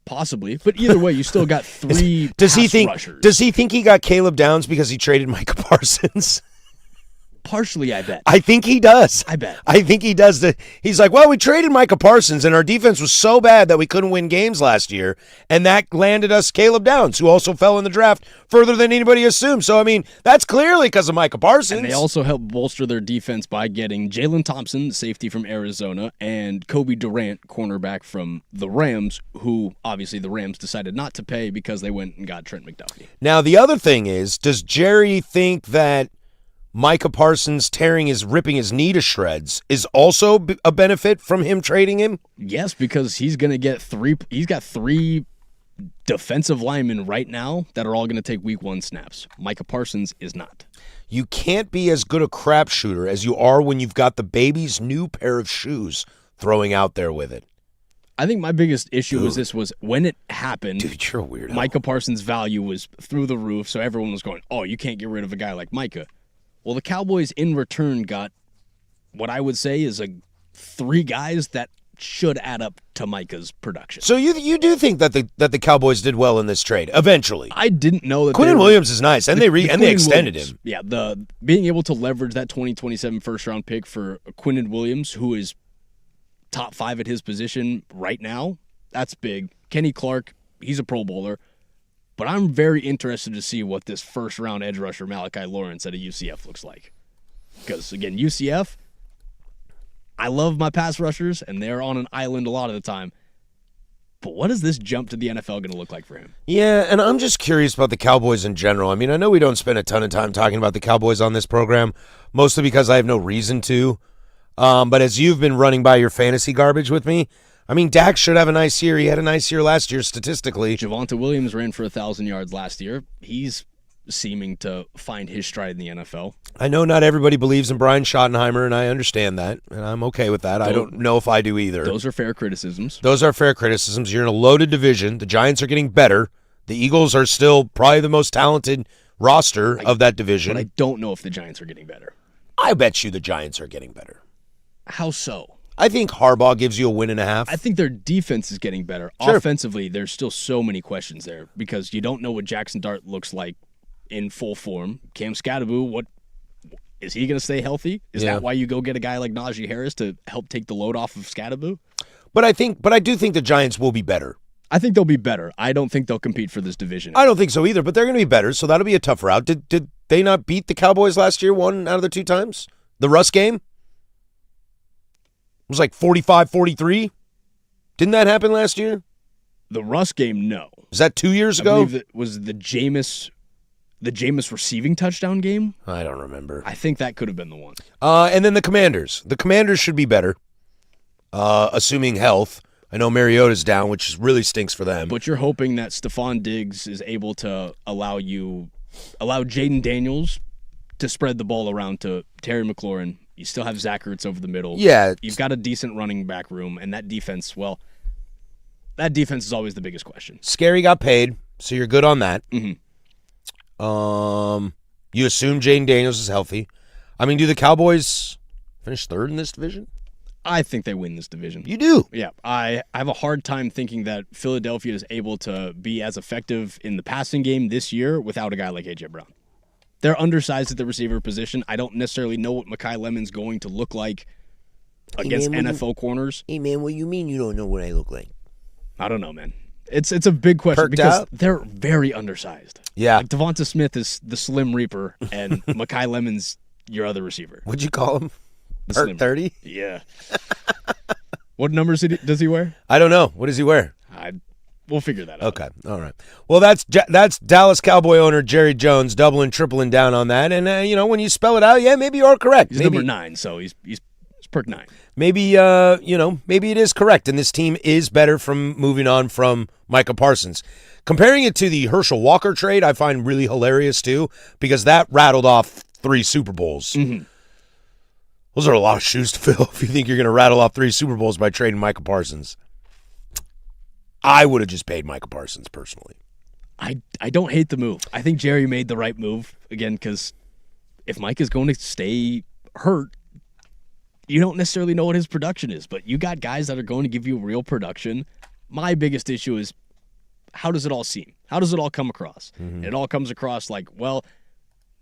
Possibly, but either way, you still got three rushers. Does he think he got Caleb Downs because he traded Micah Parsons? Partially, I bet. I think he does. I bet. I think he does. He's like, well, we traded Micah Parsons, and our defense was so bad that we couldn't win games last year, and that landed us Caleb Downs, who also fell in the draft further than anybody assumed. So, I mean, that's clearly because of Micah Parsons. And they also helped bolster their defense by getting Jalen Thompson, safety from Arizona, and Kobe Durant, cornerback from the Rams, who obviously the Rams decided not to pay because they went and got Trent McDuffie. Now, the other thing is, does Jerry think that Micah Parsons ripping his knee to shreds is also a benefit from him trading him? Yes, because he's going to get he's got three defensive linemen right now that are all going to take week one snaps. Micah Parsons is not. You can't be as good a crap shooter as you are when you've got the baby's new pair of shoes throwing out there with it. I think my biggest issue was when it happened. Dude, you're a weirdo. Micah Parsons' value was through the roof, so everyone was going, oh, you can't get rid of a guy like Micah. Well, the Cowboys in return got what I would say is three guys that should add up to Micah's production. So you do think that the Cowboys did well in this trade eventually? I didn't know that. Quinnen Williams is nice, and they extended him. Yeah, being able to leverage that 2027 first round pick for Quinnen Williams, who is top 5 at his position right now, that's big. Kenny Clark, he's a Pro Bowler. But I'm very interested to see what this first-round edge rusher Malachi Lawrence at a UCF looks like. Because, again, UCF, I love my pass rushers, and they're on an island a lot of the time. But what is this jump to the NFL going to look like for him? Yeah, and I'm just curious about the Cowboys in general. I mean, I know we don't spend a ton of time talking about the Cowboys on this program, mostly because I have no reason to. But as you've been running by your fantasy garbage with me, I mean, Dak should have a nice year. He had a nice year last year statistically. Javonte Williams ran for 1,000 yards last year. He's seeming to find his stride in the NFL. I know not everybody believes in Brian Schottenheimer, and I understand that, and I'm okay with that. I don't know if I do either. Those are fair criticisms. You're in a loaded division. The Giants are getting better. The Eagles are still probably the most talented roster of that division. But I don't know if the Giants are getting better. I bet you the Giants are getting better. How so? I think Harbaugh gives you a win and a half. I think their defense is getting better. Sure. Offensively, there's still so many questions there because you don't know what Jackson Dart looks like in full form. Cam Scatterbu, what is he going to stay healthy? Is that why you go get a guy like Najee Harris to help take the load off of Scatterbu? But I do think the Giants will be better. I think they'll be better. I don't think they'll compete for this division. I don't think so either, but they're going to be better, so that'll be a tough route. Did they not beat the Cowboys last year, one out of the 2 times? The Russ game? It was like 45-43. Didn't that happen last year? The Russ game, no. Was that 2 years I ago? believe it was the Jameis receiving touchdown game. I don't remember. I think that could have been the one. And then the Commanders. The Commanders should be better, assuming health. I know Mariota's down, which really stinks for them. But you're hoping that Stephon Diggs is able to allow Jaden Daniels to spread the ball around to Terry McLaurin. You still have Zach Ertz over the middle. Yeah. You've got a decent running back room, and that defense, that defense is always the biggest question. Scary got paid, so you're good on that. Mm-hmm. You assume Jaden Daniels is healthy. I mean, do the Cowboys finish 3rd in this division? I think they win this division. You do? Yeah. I have a hard time thinking that Philadelphia is able to be as effective in the passing game this year without a guy like A.J. Brown. They're undersized at the receiver position. I don't necessarily know what Mekhi Lemon's going to look like against NFL corners. Hey, man, what do you mean you don't know what I look like? I don't know, man. It's a big question because out? they're very undersized. Yeah. Like Devonta Smith is the Slim Reaper, and Mekhi Lemon's your other receiver. What'd you call him? The Perk Slim 30? Yeah. What numbers does he wear? I don't know. What does he wear? We'll figure that out. Okay. All right. Well, that's Dallas Cowboy owner Jerry Jones doubling, tripling down on that. And, when you spell it out, yeah, maybe you are correct. He's maybe, number 9, so he's perk 9. Maybe, maybe it is correct. And this team is better from moving on from Micah Parsons. Comparing it to the Herschel Walker trade, I find really hilarious, too, because that rattled off 3 Super Bowls. Mm-hmm. Those are a lot of shoes to fill if you think you're going to rattle off 3 Super Bowls by trading Micah Parsons. I would have just paid Micah Parsons personally. I don't hate the move. I think Jerry made the right move, again, because if Mike is going to stay hurt, you don't necessarily know what his production is, but you got guys that are going to give you real production. My biggest issue is, how does it all seem? How does it all come across? Mm-hmm. It all comes across like, well,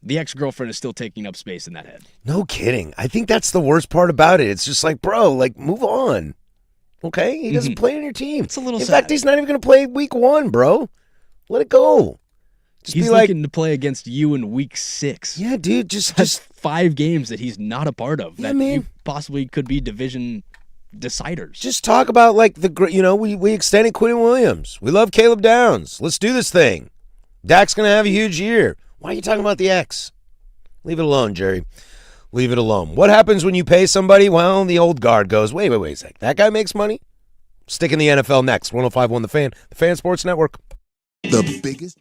the ex-girlfriend is still taking up space in that head. No kidding. I think that's the worst part about it. It's just like, bro, move on. Okay? He doesn't play on your team. It's a little In sad. fact, he's not even going to play week 1, bro. Let it go. He's looking to play against you in week 6. Yeah, dude, That's 5 games that he's not a part of that man. you possibly could be division deciders. Just talk about, we extended Quinn Williams. We love Caleb Downs. Let's do this thing. Dak's going to have a huge year. Why are you talking about the X? Leave it alone, Jerry. Leave it alone. What happens when you pay somebody? Well, the old guard goes, wait a sec. That guy makes money? Stick in the NFL next. 105.1 The Fan Sports Network. The biggest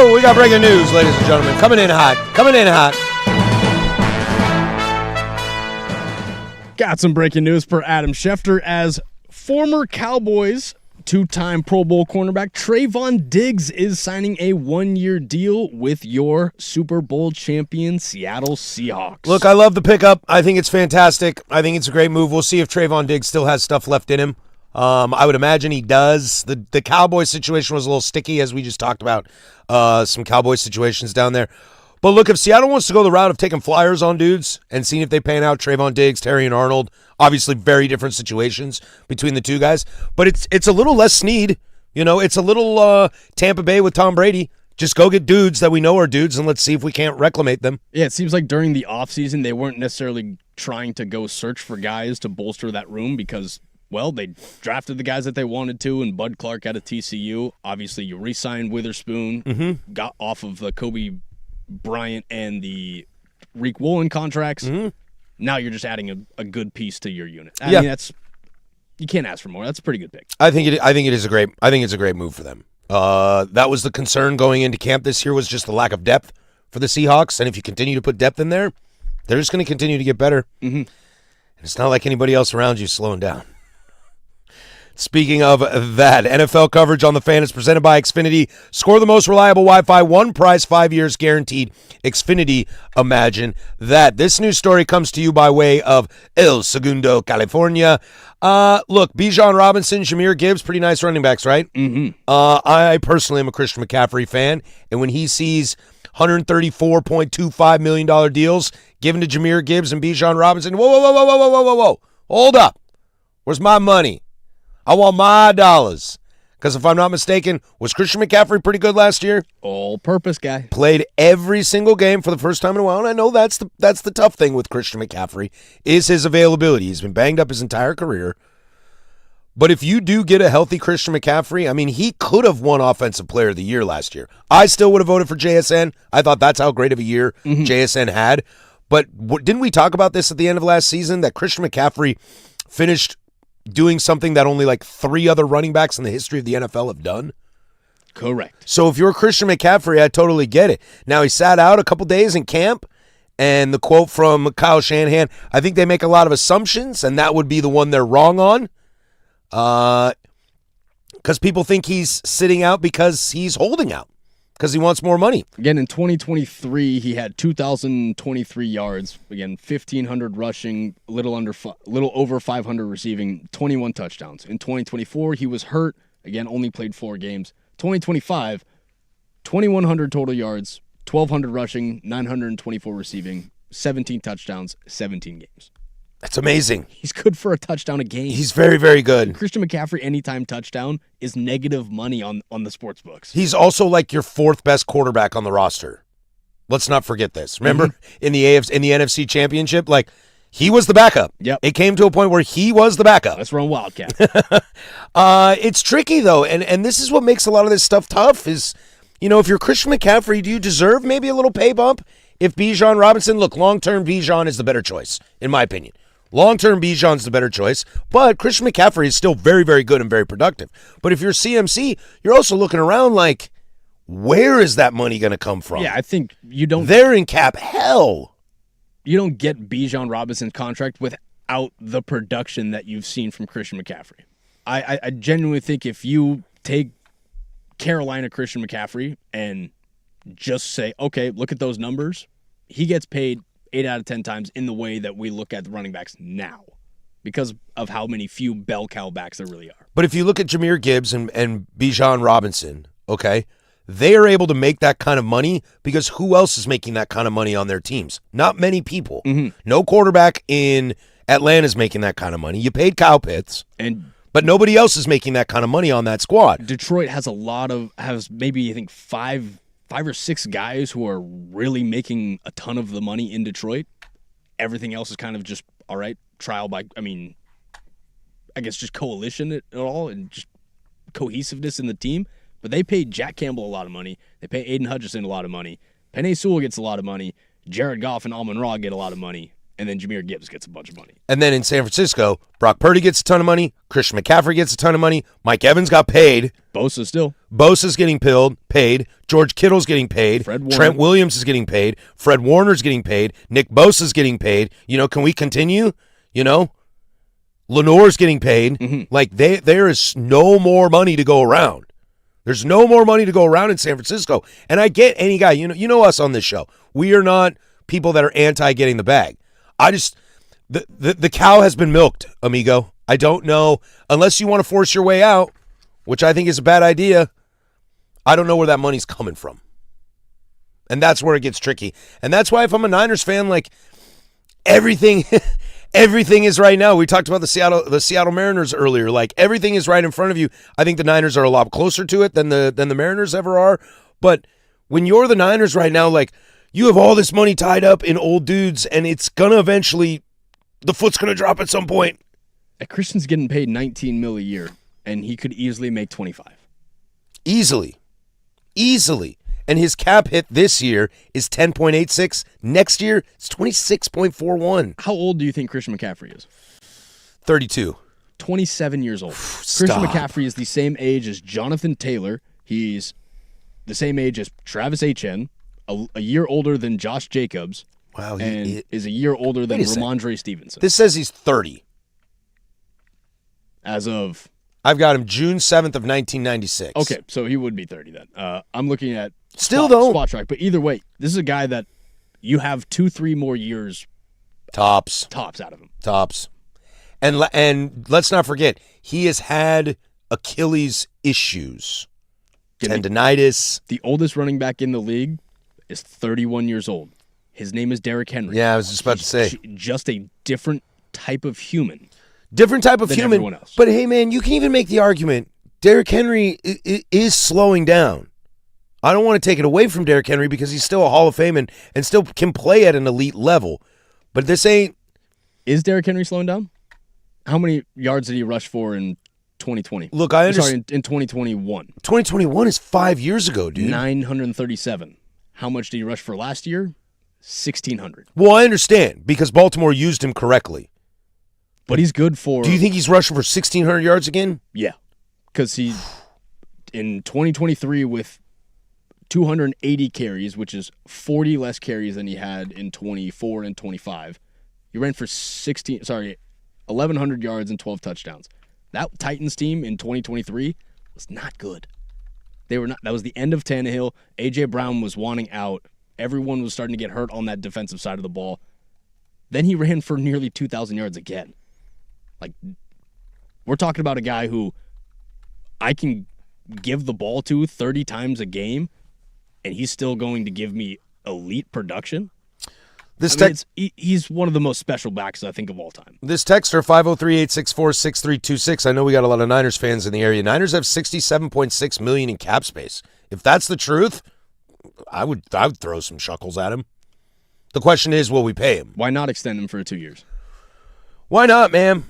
Oh, we got breaking news, ladies and gentlemen. Coming in hot. Got some breaking news for Adam Schefter as former Cowboys two-time Pro Bowl cornerback Trayvon Diggs is signing a one-year deal with your Super Bowl champion Seattle Seahawks. Look, I love the pickup. I think it's fantastic. I think it's a great move. We'll see if Trayvon Diggs still has stuff left in him. I would imagine he does. The Cowboys situation was a little sticky, as we just talked about. Some Cowboys situations down there. But look, if Seattle wants to go the route of taking flyers on dudes and seeing if they pan out, Trayvon Diggs, Terry and Arnold, obviously very different situations between the two guys. But it's a little less Snead. You know, it's a little Tampa Bay with Tom Brady. Just go get dudes that we know are dudes, and let's see if we can't reclimate them. Yeah, it seems like during the offseason, they weren't necessarily trying to go search for guys to bolster that room because, well, they drafted the guys that they wanted to, and Bud Clark out of TCU. Obviously, you re-signed Witherspoon, got off of the Kobe Bryant and the Reek Woolen contracts. Now you're just adding a good piece to your unit. I mean, you can't ask for more. That's a pretty good pick. I think it's a great move for them. That was the concern going into camp this year, was just the lack of depth for the Seahawks. And if you continue to put depth in there, they're just going to continue to get better. And it's not like anybody else around you slowing down. Speaking of that, NFL coverage on the Fan is presented by Xfinity. Score the most reliable Wi-Fi, one price, 5 years guaranteed. Xfinity, imagine that. This news story comes to you by way of El Segundo, California. Look, Bijan Robinson, Jahmyr Gibbs, pretty nice running backs, right? I personally am a Christian McCaffrey fan, and when he sees $134.25 million deals given to Jahmyr Gibbs and Bijan Robinson, whoa. Hold up. Where's my money? I want my dollars. Because if I'm not mistaken, was Christian McCaffrey pretty good last year? All-purpose guy. Played every single game for the first time in a while, and I know that's the tough thing with Christian McCaffrey is his availability. He's been banged up his entire career. But if you do get a healthy Christian McCaffrey, I mean, he could have won Offensive Player of the Year last year. I still would have voted for JSN. I thought that's how great of a year JSN had. But didn't we talk about this at the end of last season, that Christian McCaffrey finished doing something that only like 3 other running backs in the history of the NFL have done? Correct. So if you're Christian McCaffrey, I totally get it. Now, he sat out a couple days in camp, and the quote from Kyle Shanahan, I think they make a lot of assumptions, and that would be the one they're wrong on. Because people think he's sitting out because he's holding out, because he wants more money. Again, in 2023, he had 2,023 yards. Again, 1,500 rushing, little over 500 receiving, 21 touchdowns. In 2024, he was hurt. Again, only played 4 games. 2025, 2,100 total yards, 1,200 rushing, 924 receiving, 17 touchdowns, 17 games. That's amazing. He's good for a touchdown a game. He's very, very good. Christian McCaffrey, anytime touchdown, is negative money on the sports books. He's also like your 4th best quarterback on the roster. Let's not forget this. Remember in the NFC Championship, like, he was the backup. Yep. It came to a point where he was the backup. Let's run Wildcat. It's tricky, though, and this is what makes a lot of this stuff tough is, you know, if you're Christian McCaffrey, do you deserve maybe a little pay bump? If Bijan Robinson, look, long-term Bijan is the better choice, in my opinion. Long-term Bijan's the better choice, but Christian McCaffrey is still very, very good and very productive. But if you're CMC, you're also looking around like, where is that money going to come from? Yeah, I think you don't. They're in cap hell. You don't get Bijan Robinson's contract without the production that you've seen from Christian McCaffrey. I genuinely think if you take Carolina Christian McCaffrey and just say, okay, look at those numbers, he gets paid 8 out of 10 times in the way that we look at the running backs now because of how many few bell cow backs there really are. But if you look at Jahmyr Gibbs and Bijan Robinson, okay, they are able to make that kind of money because who else is making that kind of money on their teams? Not many people. No quarterback in Atlanta is making that kind of money. You paid Kyle Pitts, but nobody else is making that kind of money on that squad. Detroit has maybe, I think, five or 6 guys who are really making a ton of the money in Detroit. Everything else is kind of just, all right, trial by, I guess just coalition at all and just cohesiveness in the team. But they paid Jack Campbell a lot of money. They pay Aiden Hutchinson a lot of money. Penei Sewell gets a lot of money. Jared Goff and Amon-Ra get a lot of money. And then Jahmyr Gibbs gets a bunch of money. And then in San Francisco, Brock Purdy gets a ton of money. Christian McCaffrey gets a ton of money. Mike Evans got paid. Bosa still. Bosa's getting paid. George Kittle's getting paid. Trent Williams is getting paid. Fred Warner's getting paid. Nick Bosa's getting paid. Can we continue? Lenore's getting paid. Mm-hmm. Like, there is no more money to go around. There's no more money to go around in San Francisco. And I get any guy. You know us on this show. We are not people that are anti getting the bag. The cow has been milked, amigo. I don't know. Unless you want to force your way out, which I think is a bad idea, I don't know where that money's coming from. And that's where it gets tricky. And that's why if I'm a Niners fan, like, everything is right now. We talked about the Seattle Mariners earlier. Like, everything is right in front of you. I think the Niners are a lot closer to it than the Mariners ever are. But when you're the Niners right now, like, you have all this money tied up in old dudes, and it's gonna eventually, the foot's gonna drop at some point. Christian's getting paid $19 million a year, and he could easily make 25. Easily. And his cap hit this year is 10.86. Next year, it's 26.41. How old do you think Christian McCaffrey is? 32. 27 years old. Christian McCaffrey is the same age as Jonathan Taylor. He's the same age as Travis Etienne, a year older than Josh Jacobs, and is a year older than Ramondre Stevenson. This says he's 30. As of... I've got him June 7th of 1996. Okay, so he would be 30 then. I'm looking at spot track, but either way, this is a guy that you have 2-3 more years tops out of him. Tops. And let's not forget, he has had Achilles issues. Tendinitis. The oldest running back in the league is 31 years old. His name is Derrick Henry. Yeah, I was just about to say. Just a different type of human. Different type of human. Everyone else. But hey, man, you can even make the argument Derrick Henry is slowing down. I don't want to take it away from Derrick Henry because he's still a Hall of Fame and still can play at an elite level. But this ain't... Is Derrick Henry slowing down? How many yards did he rush for in 2020? Look, I understand. Sorry, in 2021. 2021 is 5 years ago, dude. 937. How much did he rush for last year? 1,600. Well, I understand because Baltimore used him correctly. But he's good for... Do you think he's rushing for 1,600 yards again? Yeah. Because he, in 2023 with 280 carries, which is 40 less carries than he had in 24 and 25, he ran for 1,100 yards and 12 touchdowns. That Titans team in 2023 was not good. They were not. That was the end of Tannehill. A.J. Brown was wanting out. Everyone was starting to get hurt on that defensive side of the ball. Then he ran for nearly 2,000 yards again. Like, we're talking about a guy who I can give the ball to 30 times a game, and he's still going to give me elite production. He's one of the most special backs, I think, of all time. This texter, 503-864-6326. I know we got a lot of Niners fans in the area. Niners have $67.6 million in cap space. If that's the truth, I would throw some shuckles at him. The question is, will we pay him? Why not extend him for 2 years? Why not, man?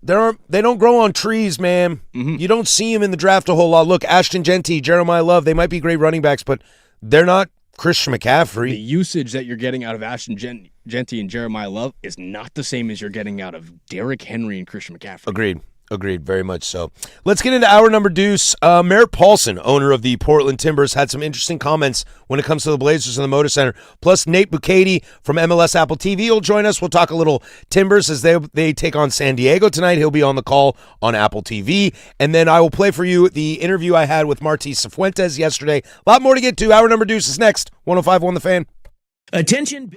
They don't grow on trees, man. Mm-hmm. You don't see him in the draft a whole lot. Look, Ashton Genty, Jeremiah Love, they might be great running backs, but they're not Christian McCaffrey. The usage that you're getting out of Ashton Genty and Jeremiah Love is not the same as you're getting out of Derrick Henry and Christian McCaffrey. Agreed, very much so. Let's get into our number deuce. Merritt Paulson, owner of the Portland Timbers, had some interesting comments when it comes to the Blazers and the Moda Center. Plus, Nate Bukaty from MLS Apple TV will join us. We'll talk a little Timbers as they take on San Diego tonight. He'll be on the call on Apple TV. And then I will play for you the interview I had with Martí Cifuentes yesterday. A lot more to get to. Our number deuce is next. 105.1 The Fan. Attention.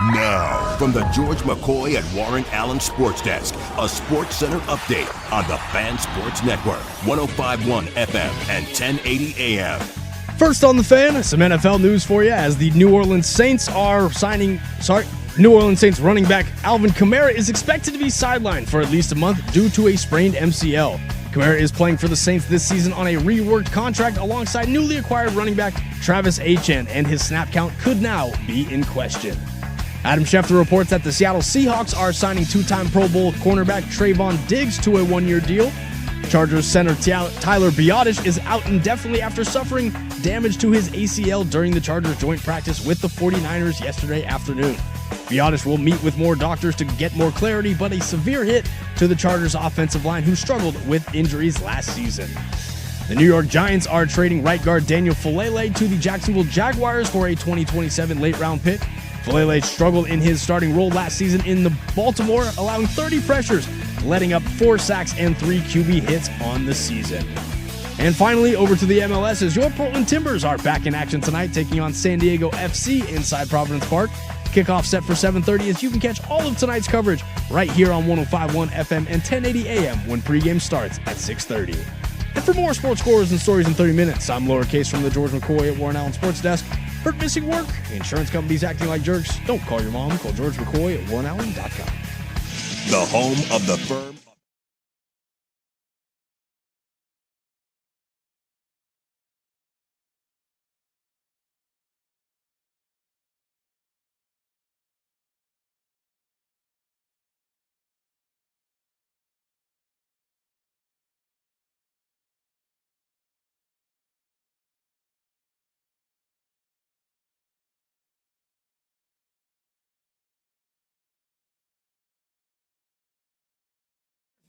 Now, from the George McCoy at Warren Allen Sports Desk, a Sports Center update on the Fan Sports Network, 105.1 FM and 1080 AM. First on the Fan, some NFL news for you as the New Orleans Saints New Orleans Saints running back Alvin Kamara is expected to be sidelined for at least a month due to a sprained MCL. Kamara is playing for the Saints this season on a reworked contract alongside newly acquired running back Travis Etienne, and his snap count could now be in question. Adam Schefter reports that the Seattle Seahawks are signing two-time Pro Bowl cornerback Trayvon Diggs to a one-year deal. Chargers center Tyler Biadasz is out indefinitely after suffering damage to his ACL during the Chargers joint practice with the 49ers yesterday afternoon. Biadasz will meet with more doctors to get more clarity, but a severe hit to the Chargers offensive line, who struggled with injuries last season. The New York Giants are trading right guard Daniel Falele to the Jacksonville Jaguars for a 2027 late-round pick. Falele struggled in his starting role last season in the Baltimore, allowing 30 pressures, letting up 4 sacks and 3 QB hits on the season. And finally, over to the MLS, as your Portland Timbers are back in action tonight, taking on San Diego FC inside Providence Park. Kickoff set for 7:30, as you can catch all of tonight's coverage right here on 105.1 FM and 1080 AM when pregame starts at 6:30. And for more sports scores and stories in 30 minutes, I'm lowercase from the George McCoy at Warren Allen Sports Desk. Hurt missing work? Insurance companies acting like jerks? Don't call your mom. Call George McCoy at warrenallen.com. The home of the firm.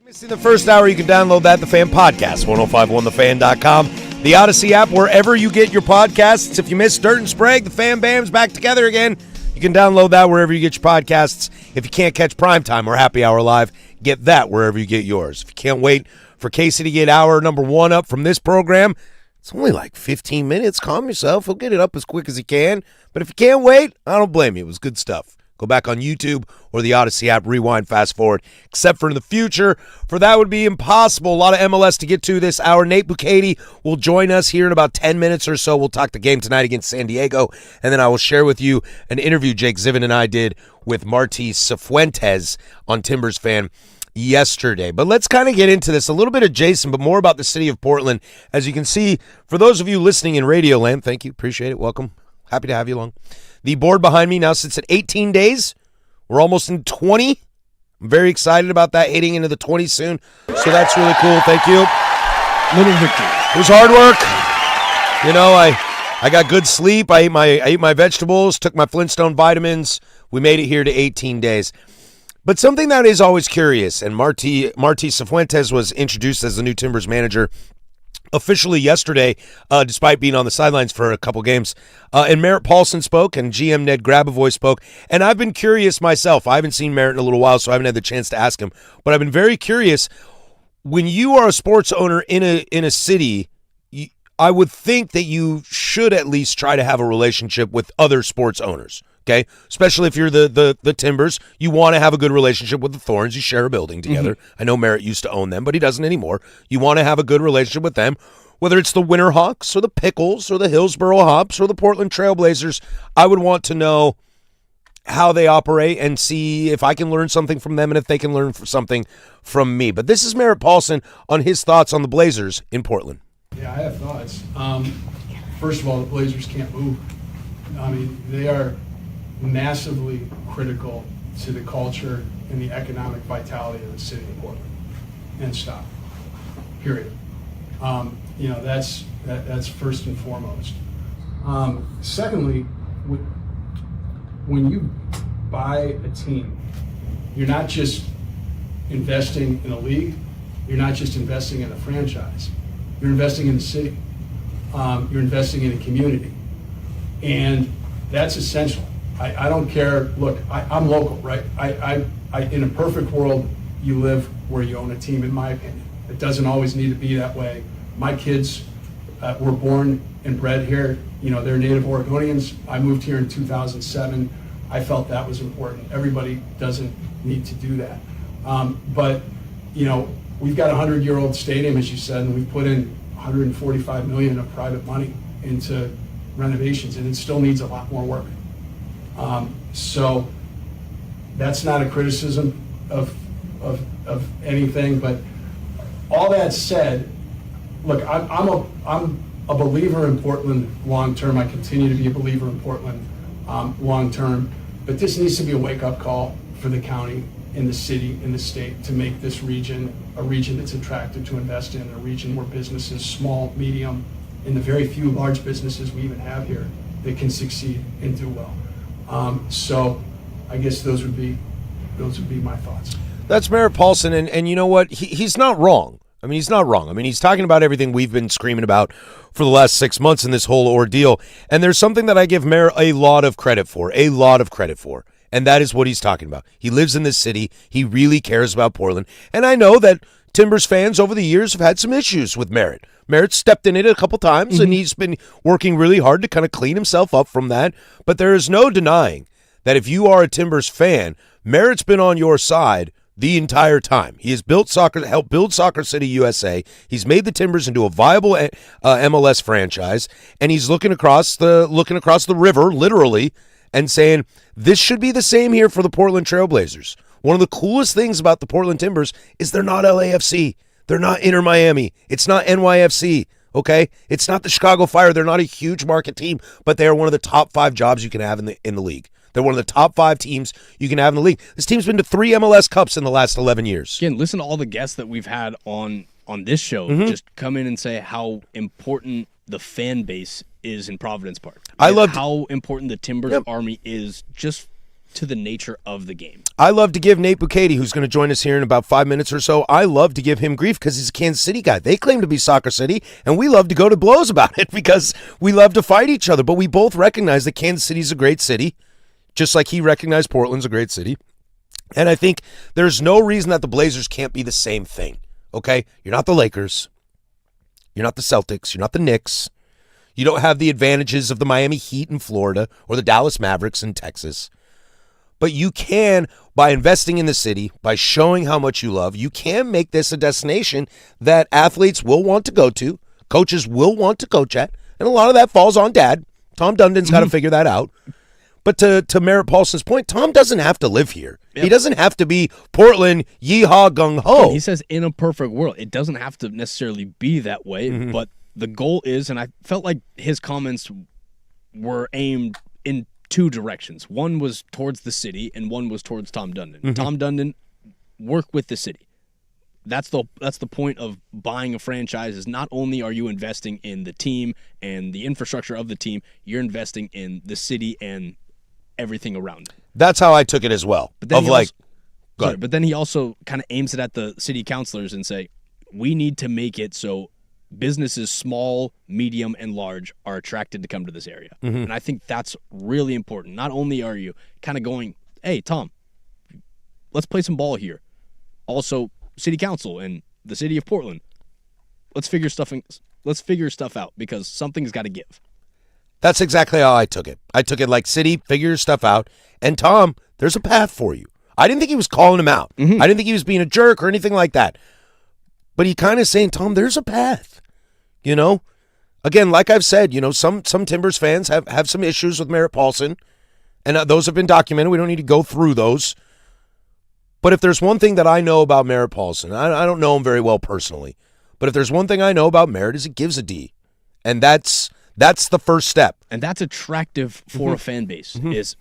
Missing the first hour, you can download that, the Fan Podcast, 1051thefan.com, the Odyssey app, wherever you get your podcasts. If you missed Dirt and Sprague, the Fan Bam's back together again. You can download that wherever you get your podcasts. If you can't catch Primetime or Happy Hour Live, get that wherever you get yours. If you can't wait for Casey to get hour number 1 up from this program, it's only like 15 minutes. Calm yourself. He'll get it up as quick as he can. But if you can't wait, I don't blame you. It was good stuff. Go back on YouTube or the Odyssey app, rewind, fast forward, except for in the future, for that would be impossible. A lot of MLS to get to this hour. Nate Bukaty will join us here in about 10 minutes or so. We'll talk the game tonight against San Diego, and then I will share with you an interview Jake Zivin and I did with Marty Cifuentes on Timbers Fan yesterday. But let's kind of get into this. A little bit of Jason, but more about the city of Portland. As you can see, for those of you listening in Radio Land, thank you, appreciate it, welcome. Happy to have you along. The board behind me now sits at 18 days. We're almost in 20. I'm very excited about that, hitting into the 20s soon. So that's really cool. Thank you. Little victory. It was hard work. You know, I got good sleep. I ate my vegetables, took my Flintstone vitamins. We made it here to 18 days. But something that is always curious, and Marty Cifuentes was introduced as the new Timbers manager officially yesterday, despite being on the sidelines for a couple games. And Merritt Paulson spoke, and GM Ned Grabavoy spoke. And I've been curious myself. I haven't seen Merritt in a little while, so I haven't had the chance to ask him. But I've been very curious. When you are a sports owner in a city, I would think that you should at least try to have a relationship with other sports owners. Okay, especially if you're the Timbers, you want to have a good relationship with the Thorns. You share a building together. I know Merritt used to own them, but he doesn't anymore. You want to have a good relationship with them, whether it's the Winterhawks or the Pickles or the Hillsboro Hops or the Portland Trailblazers. I would want to know how they operate and see if I can learn something from them and if they can learn something from me. But this is Merritt Paulson on his thoughts on the Blazers in Portland. Yeah, I have thoughts. First of all, the Blazers can't move. I mean, they are massively critical to the culture and the economic vitality of the city of Portland. And stop. Period. That's first and foremost. Secondly, when you buy a team, you're not just investing in a league. You're not just investing in a franchise. You're investing in the city. You're investing in a community. And that's essential. I don't care. Look, I'm local, right? I in a perfect world, you live where you own a team, in my opinion. It doesn't always need to be that way. My kids were born and bred here. You know, they're native Oregonians. I moved here in 2007. I felt that was important. Everybody doesn't need to do that. But, we've got a 100-year-old stadium, as you said, and we've put in $145 million of private money into renovations, and it still needs a lot more work. So that's not a criticism of anything, but all that said, look, I'm a believer in Portland long term. I continue to be a believer in Portland long term, but this needs to be a wake-up call for the county, in the city, in the state, to make this region a region that's attractive to invest in, a region where businesses, small, medium, and the very few large businesses we even have here, that can succeed and do well. So I guess those would be my thoughts. That's Merritt Paulson, and you know what? He's not wrong. I mean, he's not wrong. I mean, he's talking about everything we've been screaming about for the last 6 months in this whole ordeal. And there's something that I give Merritt a lot of credit for, and that is what he's talking about. He lives in this city. He really cares about Portland. And I know that Timbers fans over the years have had some issues with Merritt. Merritt stepped in it a couple times, and he's been working really hard to kind of clean himself up from that. But there is no denying that if you are a Timbers fan, Merritt's been on your side the entire time. He has helped build Soccer City USA. He's made the Timbers into a viable MLS franchise, and he's looking across the river, literally, and saying, this should be the same here for the Portland Trailblazers. One of the coolest things about the Portland Timbers is they're not LAFC. They're not Inter Miami. It's not NYFC, okay? It's not the Chicago Fire. They're not a huge market team, but they are one of the top 5 jobs you can have in the league. They're one of the top 5 teams you can have in the league. This team's been to 3 MLS Cups in the last 11 years. Again, listen to all the guests that we've had on this show just come in and say how important the fan base is in Providence Park. I love how important the Timbers Army is just to the nature of the game. I love to give Nate Bukaty, who's going to join us here in about 5 minutes or so, I love to give him grief because he's a Kansas City guy. They claim to be Soccer City, and we love to go to blows about it because we love to fight each other. But we both recognize that Kansas City's a great city, just like he recognized Portland's a great city. And I think there's no reason that the Blazers can't be the same thing, okay? You're not the Lakers. You're not the Celtics. You're not the Knicks. You don't have the advantages of the Miami Heat in Florida or the Dallas Mavericks in Texas. But you can, by investing in the city, by showing how much you love, you can make this a destination that athletes will want to go to, coaches will want to coach at, and a lot of that falls on Dad. Tom Dundon's got to figure that out. But to Merritt Paulson's point, Tom doesn't have to live here. Yep. He doesn't have to be Portland, yeehaw, gung-ho. He says in a perfect world. It doesn't have to necessarily be that way, but the goal is, and I felt like his comments were aimed in 2 directions. One was towards the city, and one was towards Tom Dundon. Tom Dundon, work with the city. That's the point of buying a franchise. Is not only are you investing in the team and the infrastructure of the team, you're investing in the city and everything around it. That's how I took it as well. But then he also kind of aims it at the city councilors and say, we need to make it so businesses small, medium, and large are attracted to come to this area. And I think that's really important. Not only are you kind of going, hey, Tom, let's play some ball here. Also, city council and the city of Portland, let's figure stuff out because something's got to give. That's exactly how I took it. I took it like, city, figure your stuff out. And Tom, there's a path for you. I didn't think he was calling him out. I didn't think he was being a jerk or anything like that. But he kind of saying, Tom, there's a path. You know? Again, like I've said, some Timbers fans have some issues with Merritt Paulson. And those have been documented. We don't need to go through those. But if there's one thing that I know about Merritt Paulson, I don't know him very well personally. But if there's one thing I know about Merritt is he gives a D. And that's the first step. And that's attractive for a fan base, is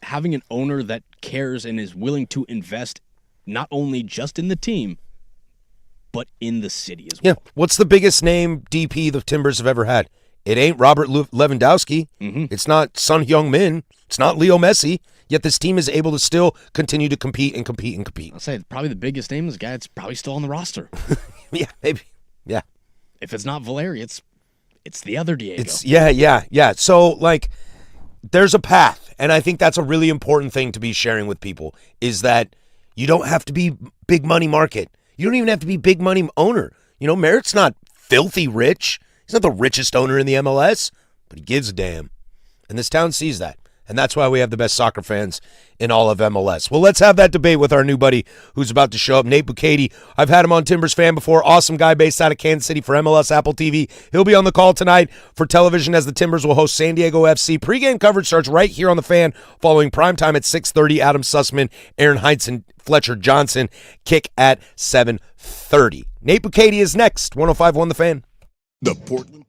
having an owner that cares and is willing to invest not only just in the team, but in the city as well. Yeah. What's the biggest name DP the Timbers have ever had? It ain't Robert Lewandowski. It's not Son Heung-min. It's not Leo Messi. Yet this team is able to still continue to compete and compete and compete. I'll say probably the biggest name is a guy that's probably still on the roster. Yeah, maybe. Yeah. If it's not Valeri, it's the other Diego. Yeah. So, there's a path, and I think that's a really important thing to be sharing with people, is that you don't have to be big money market. You don't even have to be big money owner. Merritt's not filthy rich. He's not the richest owner in the MLS, but he gives a damn. And this town sees that. And that's why we have the best soccer fans in all of MLS. Well, let's have that debate with our new buddy who's about to show up, Nate Bukaty. I've had him on Timbers Fan before. Awesome guy based out of Kansas City for MLS Apple TV. He'll be on the call tonight for television as the Timbers will host San Diego FC. Pre-game coverage starts right here on the Fan following primetime at 6:30. Adam Sussman, Aaron Heintz, and Fletcher Johnson kick at 7:30. Nate Bukaty is next. 105.1 The Fan. The Portland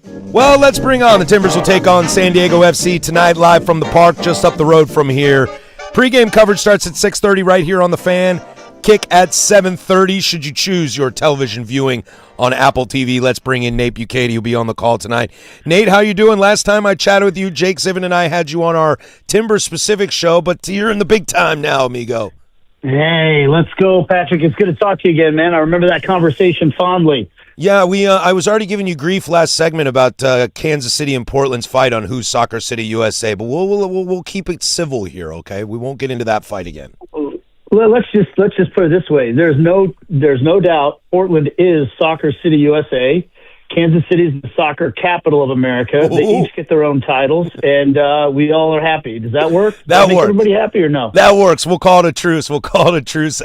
Well, let's bring on the Timbers will take on San Diego FC tonight live from the park just up the road from here. Pre-game coverage starts at 6:30 right here on the Fan. Kick at 7:30 should you choose your television viewing on Apple TV. Let's bring in Nate Bukaty, who'll be on the call tonight. Nate, how you doing? Last time I chatted with you, Jake Zivin and I had you on our Timbers-specific show, but you're in the big time now, amigo. Hey, let's go, Patrick. It's good to talk to you again, man. I remember that conversation fondly. Yeah, I was already giving you grief last segment about Kansas City and Portland's fight on who's Soccer City USA, but we'll keep it civil here, okay? We won't get into that fight again. Well, let's just put it this way. There's no doubt Portland is Soccer City USA. Kansas City is the soccer capital of America. They each get their own titles, and we all are happy. Does that work? That make works. Everybody happy or no? That works. We'll call it a truce.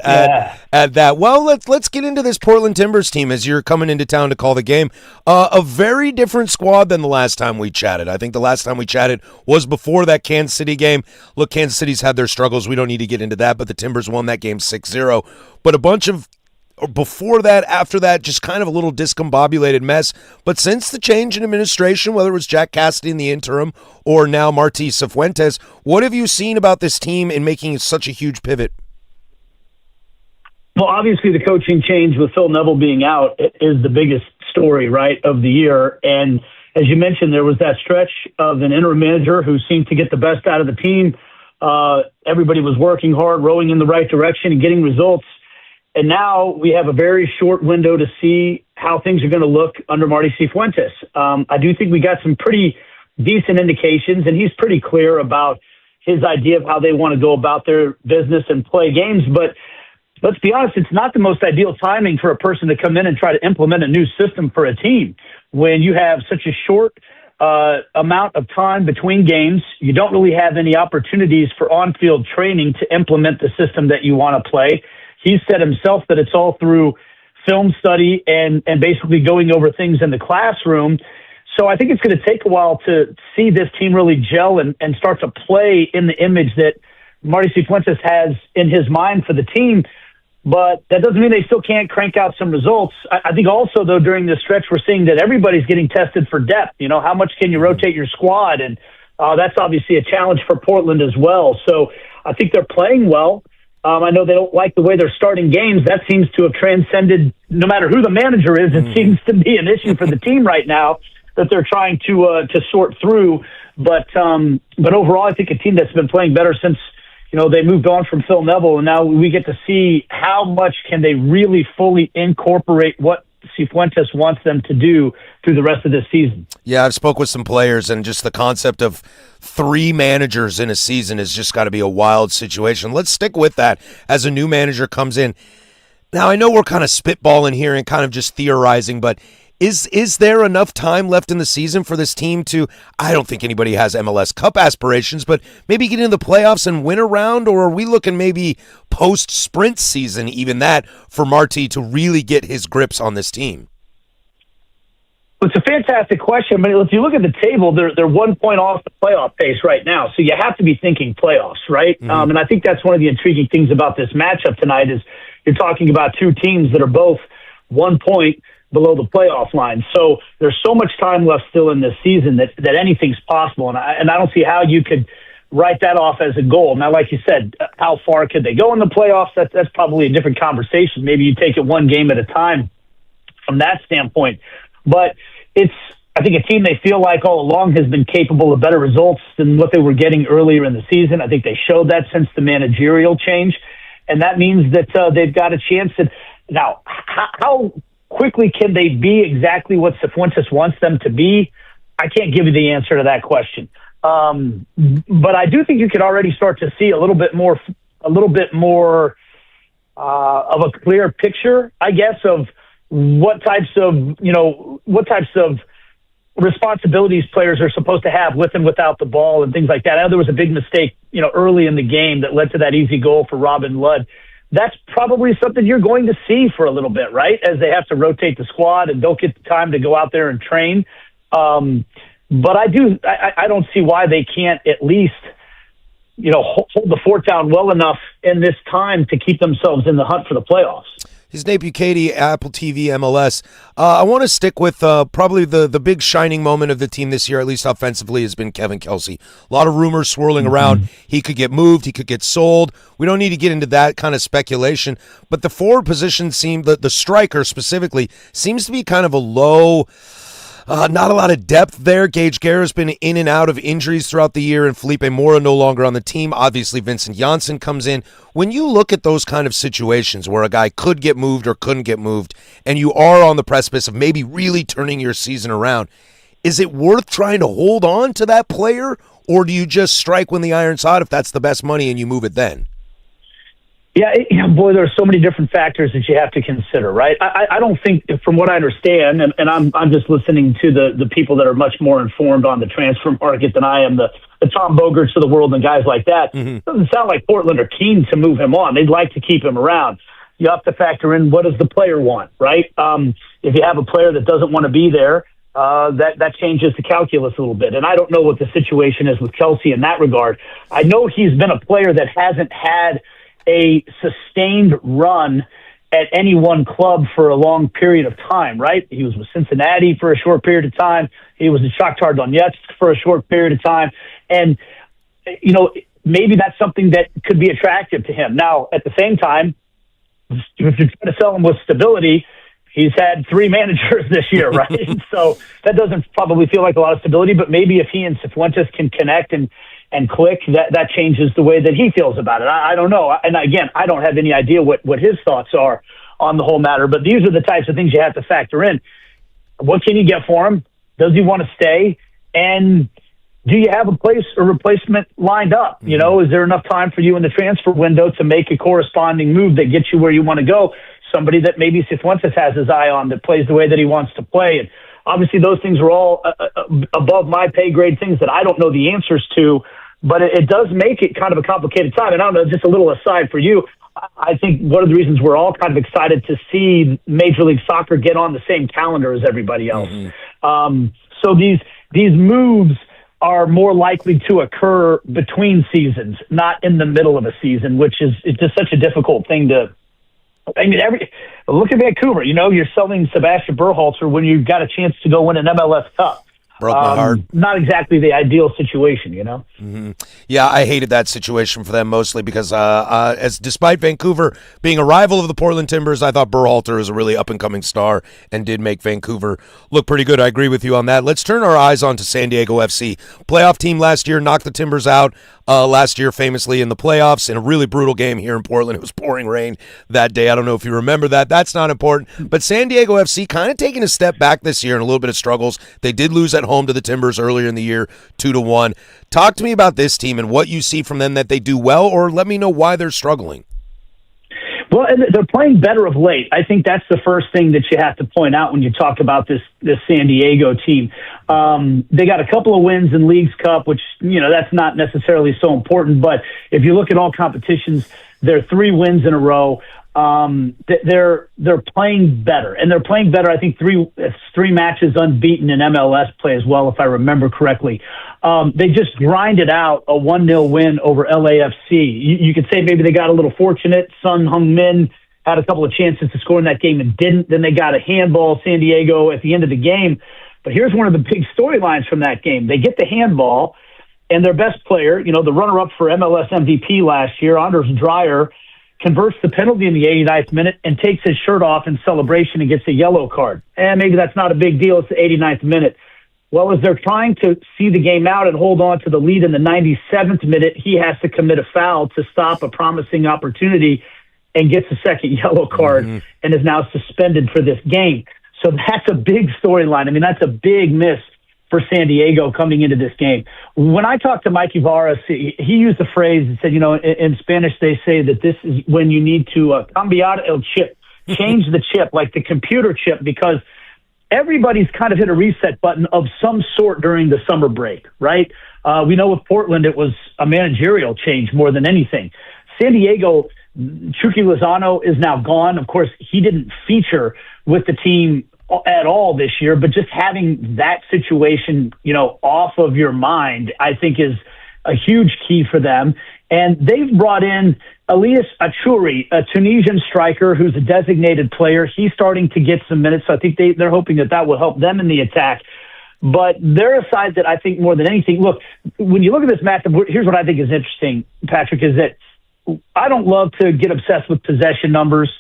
At that. Well, let's get into this Portland Timbers team as you're coming into town to call the game. A very different squad than the last time we chatted. I think the last time we chatted was before that Kansas City game. Look, Kansas City's had their struggles. We don't need to get into that, but the Timbers won that game 6-0. But a bunch of before that, after that, just kind of a little discombobulated mess. But since the change in administration, whether it was Jack Cassidy in the interim or now Martí Cifuentes, what have you seen about this team in making such a huge pivot? Well, obviously the coaching change with Phil Neville being out is the biggest story, right, of the year. And as you mentioned, there was that stretch of an interim manager who seemed to get the best out of the team. Everybody was working hard, rowing in the right direction and getting results. And now we have a very short window to see how things are going to look under Martí Cifuentes. I do think we got some pretty decent indications, and he's pretty clear about his idea of how they want to go about their business and play games. But let's be honest, it's not the most ideal timing for a person to come in and try to implement a new system for a team when you have such a short amount of time between games. You don't really have any opportunities for on-field training to implement the system that you want to play. He said himself that it's all through film study and basically going over things in the classroom. So I think it's going to take a while to see this team really gel and start to play in the image that Martí Cifuentes has in his mind for the team. But that doesn't mean they still can't crank out some results. I think also, though, during this stretch, we're seeing that everybody's getting tested for depth. You know, how much can you rotate your squad? And that's obviously a challenge for Portland as well. So I think they're playing well. I know they don't like the way they're starting games. That seems to have transcended, no matter who the manager is, it seems to be an issue for the team right now that they're trying to sort through. But overall, I think a team that's been playing better since, they moved on from Phil Neville, and now we get to see how much can they really fully incorporate what Cifuentes wants them to do through the rest of this season. Yeah, I've spoke with some players, and just the concept of 3 managers in a season has just got to be a wild situation. Let's stick with that as a new manager comes in. Now, I know we're kind of spitballing here and kind of just theorizing, but is there enough time left in the season for this team to, I don't think anybody has MLS Cup aspirations, but maybe get into the playoffs and win a round, or are we looking maybe post-sprint season, even that, for Martí to really get his grips on this team? It's a fantastic question. But if you look at the table, they're 1 point off the playoff pace right now. So you have to be thinking playoffs, right? Mm-hmm. And I think that's one of the intriguing things about this matchup tonight is you're talking about 2 teams that are both 1 point below the playoff line. So there's so much time left still in this season that anything's possible. And I don't see how you could write that off as a goal. Now, like you said, how far could they go in the playoffs? That's probably a different conversation. Maybe you take it one game at a time from that standpoint. But it's, I think, a team they feel like all along has been capable of better results than what they were getting earlier in the season. I think they showed that since the managerial change. And that means that they've got a chance. Now, how quickly can they be exactly what Cifuentes wants them to be? I can't give you the answer to that question. But I do think you could already start to see a little bit more of a clear picture, I guess, of what types of responsibilities players are supposed to have with and without the ball and things like that. I know there was a big mistake, early in the game that led to that easy goal for Robin Ludd. That's probably something you're going to see for a little bit, right? As they have to rotate the squad and don't get the time to go out there and train. But I don't see why they can't at least, hold the fort down well enough in this time to keep themselves in the hunt for the playoffs. He's Nate Bukaty, Apple TV, MLS. I want to stick with probably the big shining moment of the team this year, at least offensively, has been Kevin Kelsey. A lot of rumors swirling around. He could get moved. He could get sold. We don't need to get into that kind of speculation. But the forward position the striker specifically, seems to be kind of a low... not a lot of depth there. Gage Guerra's been in and out of injuries throughout the year, and Felipe Mora no longer on the team. Obviously, Vincent Janssen comes in. When you look at those kind of situations where a guy could get moved or couldn't get moved, and you are on the precipice of maybe really turning your season around, is it worth trying to hold on to that player, or do you just strike when the iron's hot if that's the best money and you move it then? Yeah, boy, there are so many different factors that you have to consider, right? I don't think, from what I understand, and I'm just listening to the people that are much more informed on the transfer market than I am, the Tom Bogerts of the world and guys like that. It doesn't sound like Portland are keen to move him on. They'd like to keep him around. You have to factor in, what does the player want, right? If you have a player that doesn't want to be there, that changes the calculus a little bit. And I don't know what the situation is with Kelsey in that regard. I know he's been a player that hasn't had a sustained run at any one club for a long period of time, right? He was with Cincinnati for a short period of time. He was at Shakhtar Donetsk for a short period of time. And, maybe that's something that could be attractive to him. Now, at the same time, if you're trying to sell him with stability, he's had 3 managers this year, right? So that doesn't probably feel like a lot of stability, but maybe if he and Cifuentes can connect and click, that changes the way that he feels about it. I don't know. And again, I don't have any idea what his thoughts are on the whole matter, but these are the types of things you have to factor in. What can you get for him? Does he want to stay? And do you have a replacement lined up? Is there enough time for you in the transfer window to make a corresponding move that gets you where you want to go? Somebody that maybe Cifuentes has his eye on, that plays the way that he wants to play. And obviously those things are all above my pay grade, things that I don't know the answers to, but it does make it kind of a complicated time. And I don't know, just a little aside for you, I think one of the reasons we're all kind of excited to see Major League Soccer get on the same calendar as everybody else. So these moves are more likely to occur between seasons, not in the middle of a season, which is just such a difficult thing to. Look at Vancouver. You're selling Sebastian Berhalter when you've got a chance to go win an MLS Cup. Broke my heart. Not exactly the ideal situation, Yeah, I hated that situation for them mostly because as despite Vancouver being a rival of the Portland Timbers, I thought Berhalter was a really up-and-coming star and did make Vancouver look pretty good. I agree with you on that. Let's turn our eyes on to San Diego FC. Playoff team last year, knocked the Timbers out last year famously in the playoffs in a really brutal game here in Portland. It was pouring rain that day. I don't know if you remember that. That's not important. But San Diego FC kind of taking a step back this year and a little bit of struggles. They did lose at home to the Timbers earlier in the year, 2-1. Talk to me about this team and what you see from them that they do well, or let me know why they're struggling. Well, and they're playing better of late. I think that's the first thing that you have to point out when you talk about this San Diego team. They got a couple of wins in Leagues Cup, which, that's not necessarily so important. But if you look at all competitions, they're 3 wins in a row. They're playing better, and they're playing better. I think three matches unbeaten in MLS play as well, if I remember correctly. They just grinded out a 1-0 win over LAFC. You could say maybe they got a little fortunate. Son Heung-min had a couple of chances to score in that game and didn't. Then they got a handball, San Diego, at the end of the game. But here's one of the big storylines from that game. They get the handball, and their best player, the runner-up for MLS MVP last year, Anders Dreyer, converts the penalty in the 89th minute and takes his shirt off in celebration and gets a yellow card. And maybe that's not a big deal. It's the 89th minute. Well, as they're trying to see the game out and hold on to the lead in the 97th minute, he has to commit a foul to stop a promising opportunity and gets a second yellow card and is now suspended for this game. So that's a big storyline. That's a big miss for San Diego coming into this game. When I talked to Mike Ibarra, he used the phrase, he said, in Spanish they say that this is when you need to cambiar el chip, change the chip, like the computer chip, because everybody's kind of hit a reset button of some sort during the summer break, right? We know with Portland it was a managerial change more than anything. San Diego, Chucky Lozano is now gone. Of course, he didn't feature with the team at all this year, but just having that situation, off of your mind, I think is a huge key for them. And they've brought in Elias Achouri, a Tunisian striker who's a designated player. He's starting to get some minutes, so I think they're hoping that will help them in the attack. But they're a side that I think more than anything, look, when you look at this matchup, here's what I think is interesting, Patrick, is that I don't love to get obsessed with possession numbers.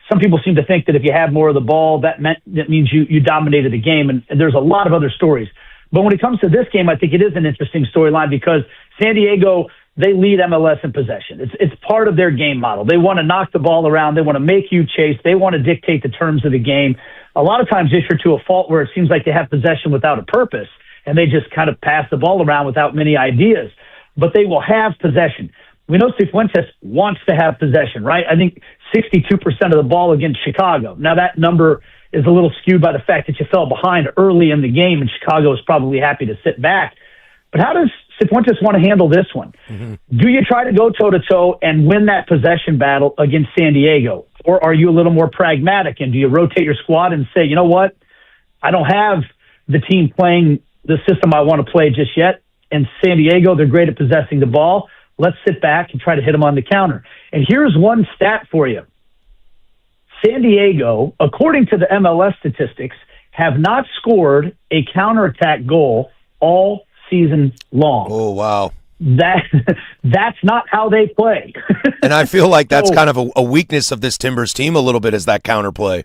Some people seem to think that if you have more of the ball, that means you dominated the game, and there's a lot of other stories. But when it comes to this game, I think it is an interesting storyline because San Diego, they lead MLS in possession. It's part of their game model. They want to knock the ball around. They want to make you chase. They want to dictate the terms of the game. A lot of times this year to a fault where it seems like they have possession without a purpose, and they just kind of pass the ball around without many ideas. But they will have possession. We know Cifuentes wants to have possession, right? I think 62% of the ball against Chicago. Now, that number is a little skewed by the fact that you fell behind early in the game, and Chicago is probably happy to sit back. But how does Cifuentes want to handle this one? Mm-hmm. Do you try to go toe-to-toe and win that possession battle against San Diego? Or are you a little more pragmatic, and do you rotate your squad and say, you know what, I don't have the team playing the system I want to play just yet, and San Diego, they're great at possessing the ball. Let's sit back and try to hit them on the counter. And here's one stat for you. San Diego, according to the MLS statistics, have not scored a counterattack goal all season long. Oh, wow. That's not how they play. And I feel like that's kind of a weakness of this Timbers team a little bit, is that counterplay.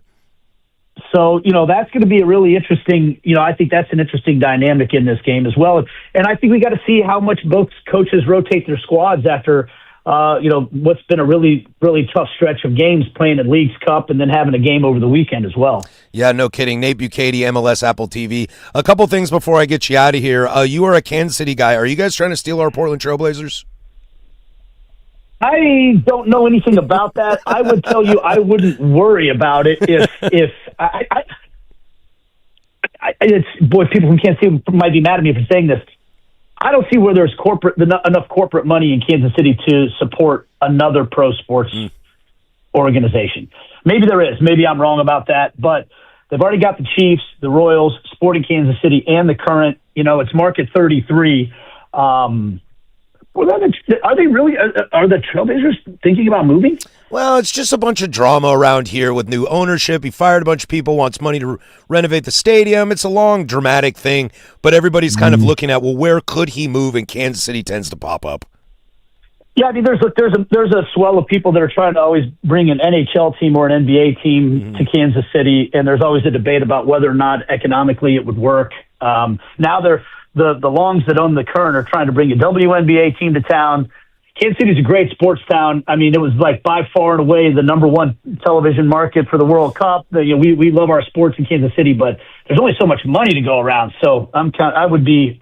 So, that's going to be a really interesting, I think that's an interesting dynamic in this game as well. And I think we got to see how much both coaches rotate their squads after, what's been a really, really tough stretch of games playing at Leagues Cup and then having a game over the weekend as well. Yeah, no kidding. Nate Bukaty, MLS Apple TV. A couple things before I get you out of here. You are a Kansas City guy. Are you guys trying to steal our Portland Trailblazers? I don't know anything about that. I would tell you I wouldn't worry about it if people from Kansas City might be mad at me for saying this. I don't see where there's enough corporate money in Kansas City to support another pro sports organization. Maybe there is. Maybe I'm wrong about that. But they've already got the Chiefs, the Royals, Sporting Kansas City, and the Current. It's market 33. Are they really? Are the Trailblazers thinking about moving? Well, it's just a bunch of drama around here with new ownership. He fired a bunch of people, wants money to renovate the stadium. It's a long, dramatic thing, but everybody's kind of looking at, well, where could he move? And Kansas City tends to pop up. Yeah, I mean, there's a swell of people that are trying to always bring an NHL team or an NBA team to Kansas City, and there's always a debate about whether or not economically it would work. Now the Longs that own the Current are trying to bring a WNBA team to town. Kansas City's a great sports town. I mean, it was like by far and away the number one television market for the World Cup. We love our sports in Kansas City, but there's only so much money to go around. So I would be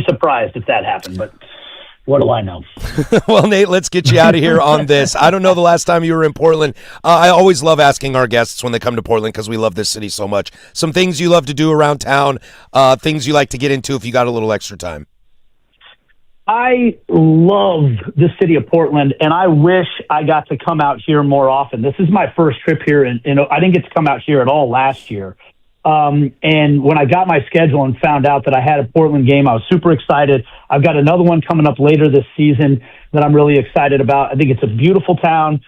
surprised if that happened, but what do I know? Well, Nate, let's get you out of here on this. I don't know the last time you were in Portland. I always love asking our guests when they come to Portland because we love this city so much. Some things you love to do around town, things you like to get into if you got a little extra time. I love the city of Portland, and I wish I got to come out here more often. This is my first trip here, and I didn't get to come out here at all last year. And when I got my schedule and found out that I had a Portland game, I was super excited. I've got another one coming up later this season that I'm really excited about. I think it's a beautiful town.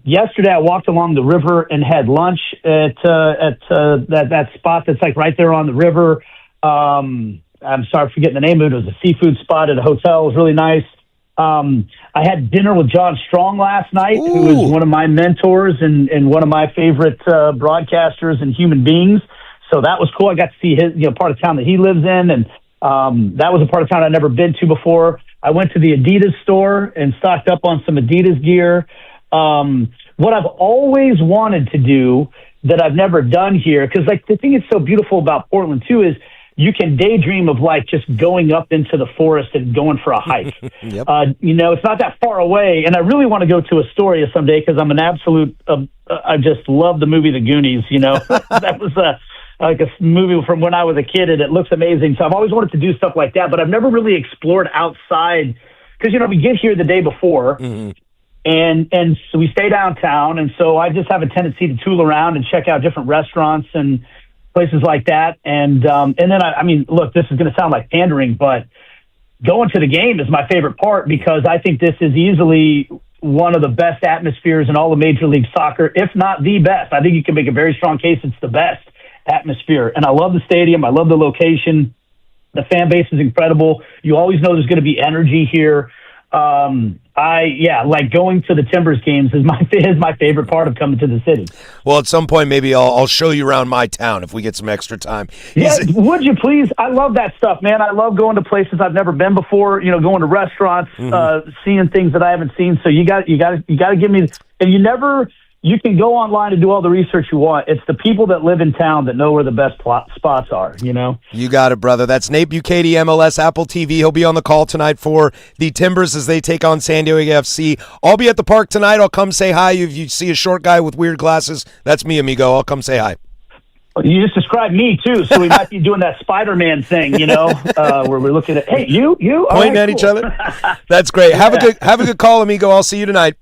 Yesterday I walked along the river and had lunch at that spot that's like right there on the river. I'm sorry for forgetting the name of it. It was a seafood spot at a hotel. It was really nice. I had dinner with John Strong last night, who is one of my mentors and one of my favorite broadcasters and human beings. So that was cool. I got to see his, part of town that he lives in, and that was a part of town I'd never been to before. I went to the Adidas store and stocked up on some Adidas gear. What I've always wanted to do that I've never done here, because the thing that's so beautiful about Portland too is you can daydream of just going up into the forest and going for a hike. Yep. It's not that far away, and I really want to go to Astoria someday because I'm an absolute. I just love the movie The Goonies. That was a movie from when I was a kid, and it looks amazing. So I've always wanted to do stuff like that, but I've never really explored outside because we get here the day before. Mm-hmm. And so we stay downtown, and so I just have a tendency to tool around and check out different restaurants and places like that. And then, look, this is going to sound like pandering, but going to the game is my favorite part because I think this is easily one of the best atmospheres in all of Major League Soccer, if not the best. I think you can make a very strong case it's the best atmosphere. And I love the stadium. I love the location. The fan base is incredible. You always know there's going to be energy here. Like going to the Timbers games is my favorite part of coming to the city. Well, at some point, maybe I'll show you around my town if we get some extra time. Yeah, would you please? I love that stuff, man. I love going to places I've never been before. Going to restaurants, seeing things that I haven't seen. So you got to give me. And you can go online and do all the research you want. It's the people that live in town that know where the best spots are, You got it, brother. That's Nate Bukaty, MLS, Apple TV. He'll be on the call tonight for the Timbers as they take on San Diego FC. I'll be at the park tonight. I'll come say hi. If you see a short guy with weird glasses, that's me, amigo. I'll come say hi. You just described me, too, so we might be doing that Spider-Man thing, where we're looking at, hey, you? Pointing at each other. That's great. Have a good call, amigo. I'll see you tonight.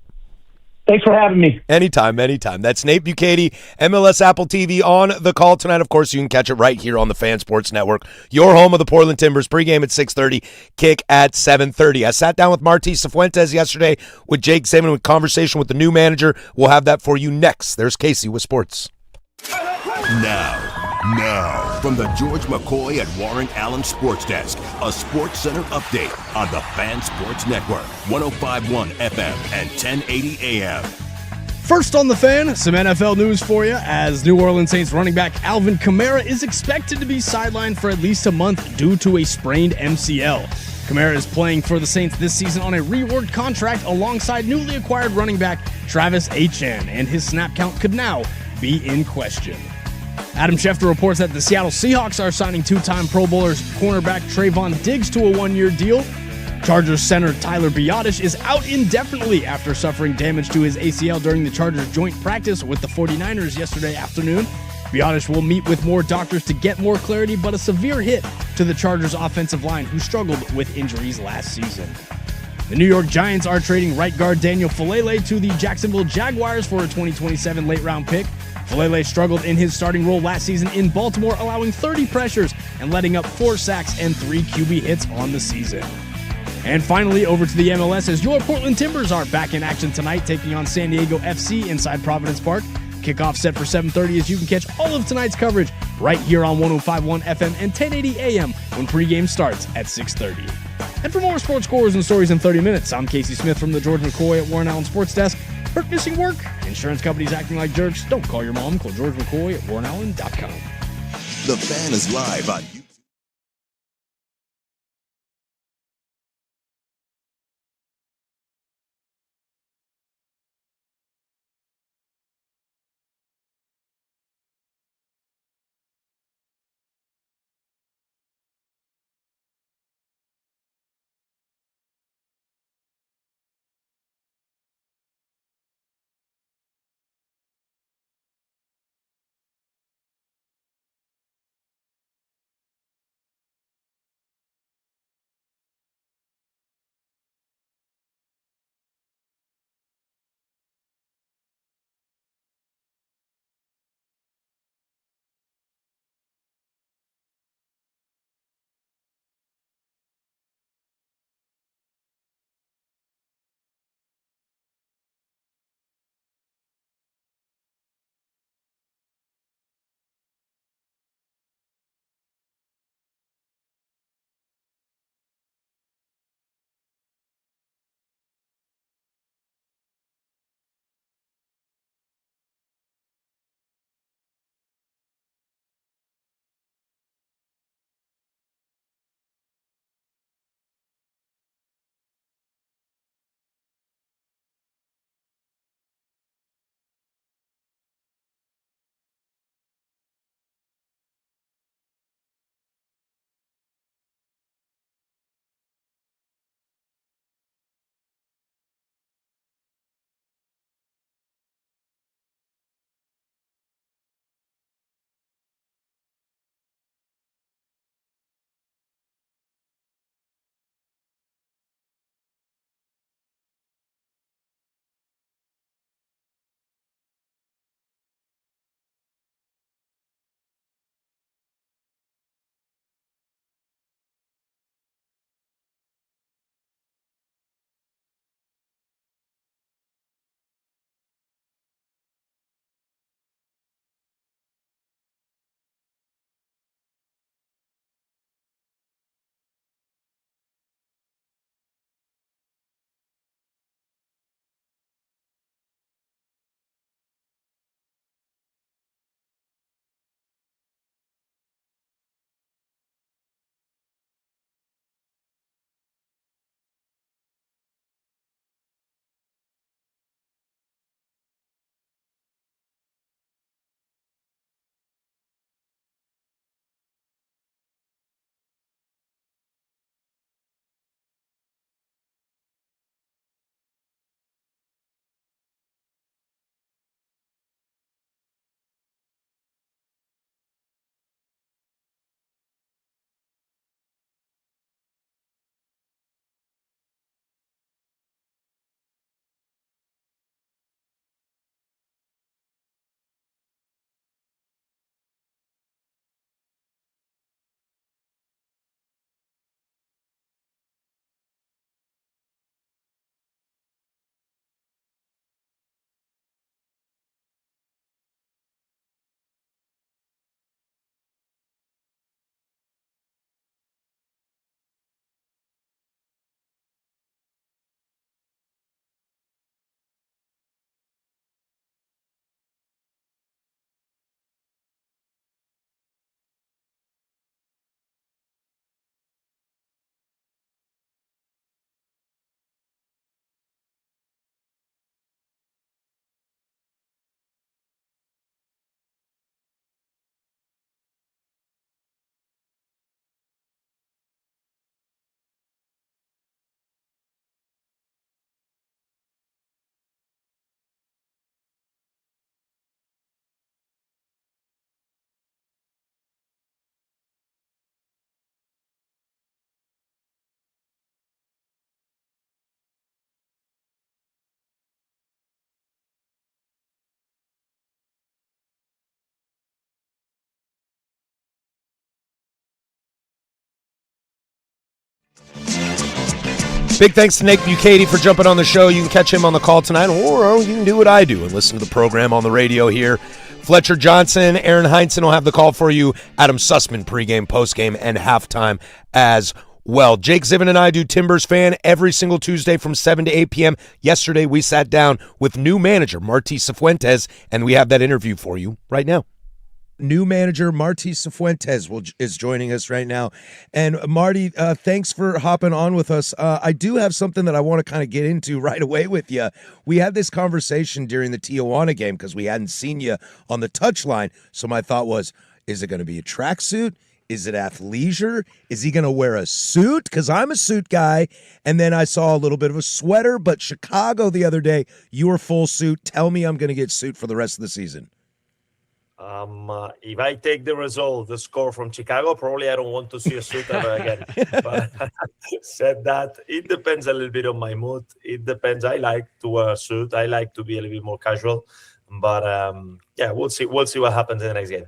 Thanks for having me. Anytime. That's Nate Bukaty, MLS Apple TV on the call tonight. Of course, you can catch it right here on the Fan Sports Network. Your home of the Portland Timbers. Pregame at 6:30, kick at 7:30. I sat down with Martí Cifuentes yesterday with Jake Saban with conversation with the new manager. We'll have that for you next. There's Casey with sports. Now, from the George McCoy at Warren Allen Sports Desk, a Sports Center update on the Fan Sports Network, 105.1 FM and 1080 AM. First on the Fan, some NFL news for you as New Orleans Saints running back Alvin Kamara is expected to be sidelined for at least a month due to a sprained MCL. Kamara is playing for the Saints this season on a reworked contract alongside newly acquired running back Travis Etienne, and his snap count could now be in question. Adam Schefter reports that the Seattle Seahawks are signing two-time Pro Bowlers cornerback Trayvon Diggs to a one-year deal. Chargers center Tyler Biadasz is out indefinitely after suffering damage to his ACL during the Chargers joint practice with the 49ers yesterday afternoon. Biadasz will meet with more doctors to get more clarity, but a severe hit to the Chargers offensive line, who struggled with injuries last season. The New York Giants are trading right guard Daniel Falele to the Jacksonville Jaguars for a 2027 late-round pick. Falele struggled in his starting role last season in Baltimore, allowing 30 pressures and letting up 4 sacks and 3 QB hits on the season. And finally, over to the MLS as your Portland Timbers are back in action tonight, taking on San Diego FC inside Providence Park. Kickoff set for 7:30 as you can catch all of tonight's coverage right here on 105.1 FM and 1080 AM when pregame starts at 6:30. And for more sports scores and stories in 30 minutes, I'm Casey Smith from the George McCoy at Warren Allen Sports Desk. Hurt missing work? Insurance companies acting like jerks? Don't call your mom. Call George McCoy at WarrenAllen.com. The Fan is live on YouTube. Big thanks to Nate Bucati for jumping on the show. You can catch him on the call tonight, or you can do what I do and listen to the program on the radio here. Fletcher Johnson, Aaron Heinsohn will have the call for you. Adam Sussman pregame, postgame, and halftime as well. Jake Zivin and I do Timbers Fan every single Tuesday from 7 to 8 p.m. Yesterday, we sat down with new manager Martí Cifuentes, and we have that interview for you right now. New manager Martí Cifuentes is joining us right now. And Marty, thanks for hopping on with us. I do have something that I want to kind of get into right away with you. We had this conversation during the Tijuana game because we hadn't seen you on the touchline. So my thought was, is it going to be a tracksuit? Is it athleisure? Is he going to wear a suit? Because I'm a suit guy. And then I saw a little bit of a sweater. But Chicago the other day, you were full suit. Tell me I'm going to get suit for the rest of the season. If I take the score from Chicago, probably I don't want to see a suit ever again. But said that, it depends a little bit on my mood. It depends. I like to wear a suit. I like to be a little bit more casual. But we'll see. We'll see what happens in the next game.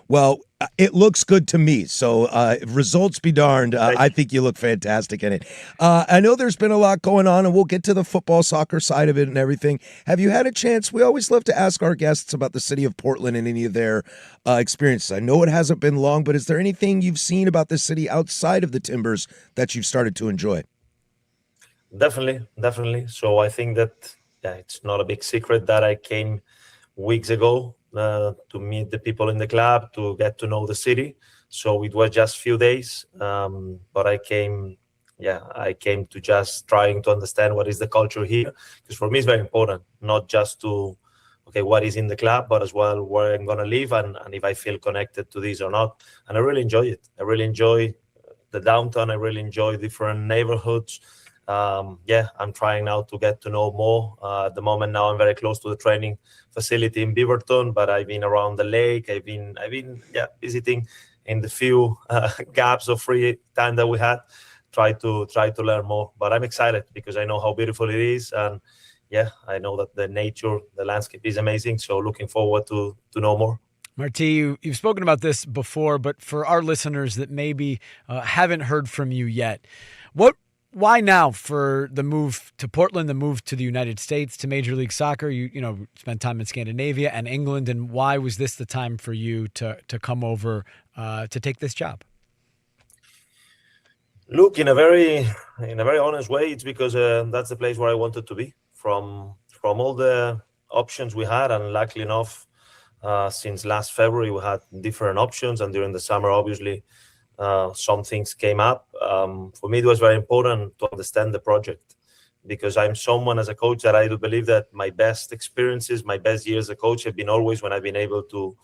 Well, it looks good to me. So results be darned. I think you look fantastic in it. I know there's been a lot going on, and we'll get to the football, soccer side of it and everything. Have you had a chance? We always love to ask our guests about the city of Portland and any of their experiences. I know it hasn't been long, but is there anything you've seen about the city outside of the Timbers that you've started to enjoy? Definitely. So I think that it's not a big secret that I came weeks ago to meet the people in the club, to get to know the city. So it was just few days, but I came to just trying to understand what is the culture here, because for me it's very important, not just to what is in the club, but as well where I'm gonna live and if I feel connected to this or not. And I really enjoy it. I really enjoy the downtown. I really enjoy different neighborhoods. I'm trying now to get to know more. At the moment now I'm very close to the training facility in Beaverton, but I've been around the lake. I've been visiting in the few gaps of free time that we had. Try to learn more. But I'm excited because I know how beautiful it is, and I know that the nature, the landscape is amazing. So looking forward to know more. Martí, you've spoken about this before, but for our listeners that maybe haven't heard from you yet, why now for the move to Portland, the move to the United States, to Major League Soccer? You spent time in Scandinavia and England, and why was this the time for you to come over to take this job? Look, in a very honest way, it's because that's the place where I wanted to be. From all the options we had, and luckily enough, since last February we had different options, and during the summer, obviously, some things came up. For me, it was very important to understand the project, because I'm someone as a coach that I do believe that my best experiences, my best years as a coach have been always when I've been able to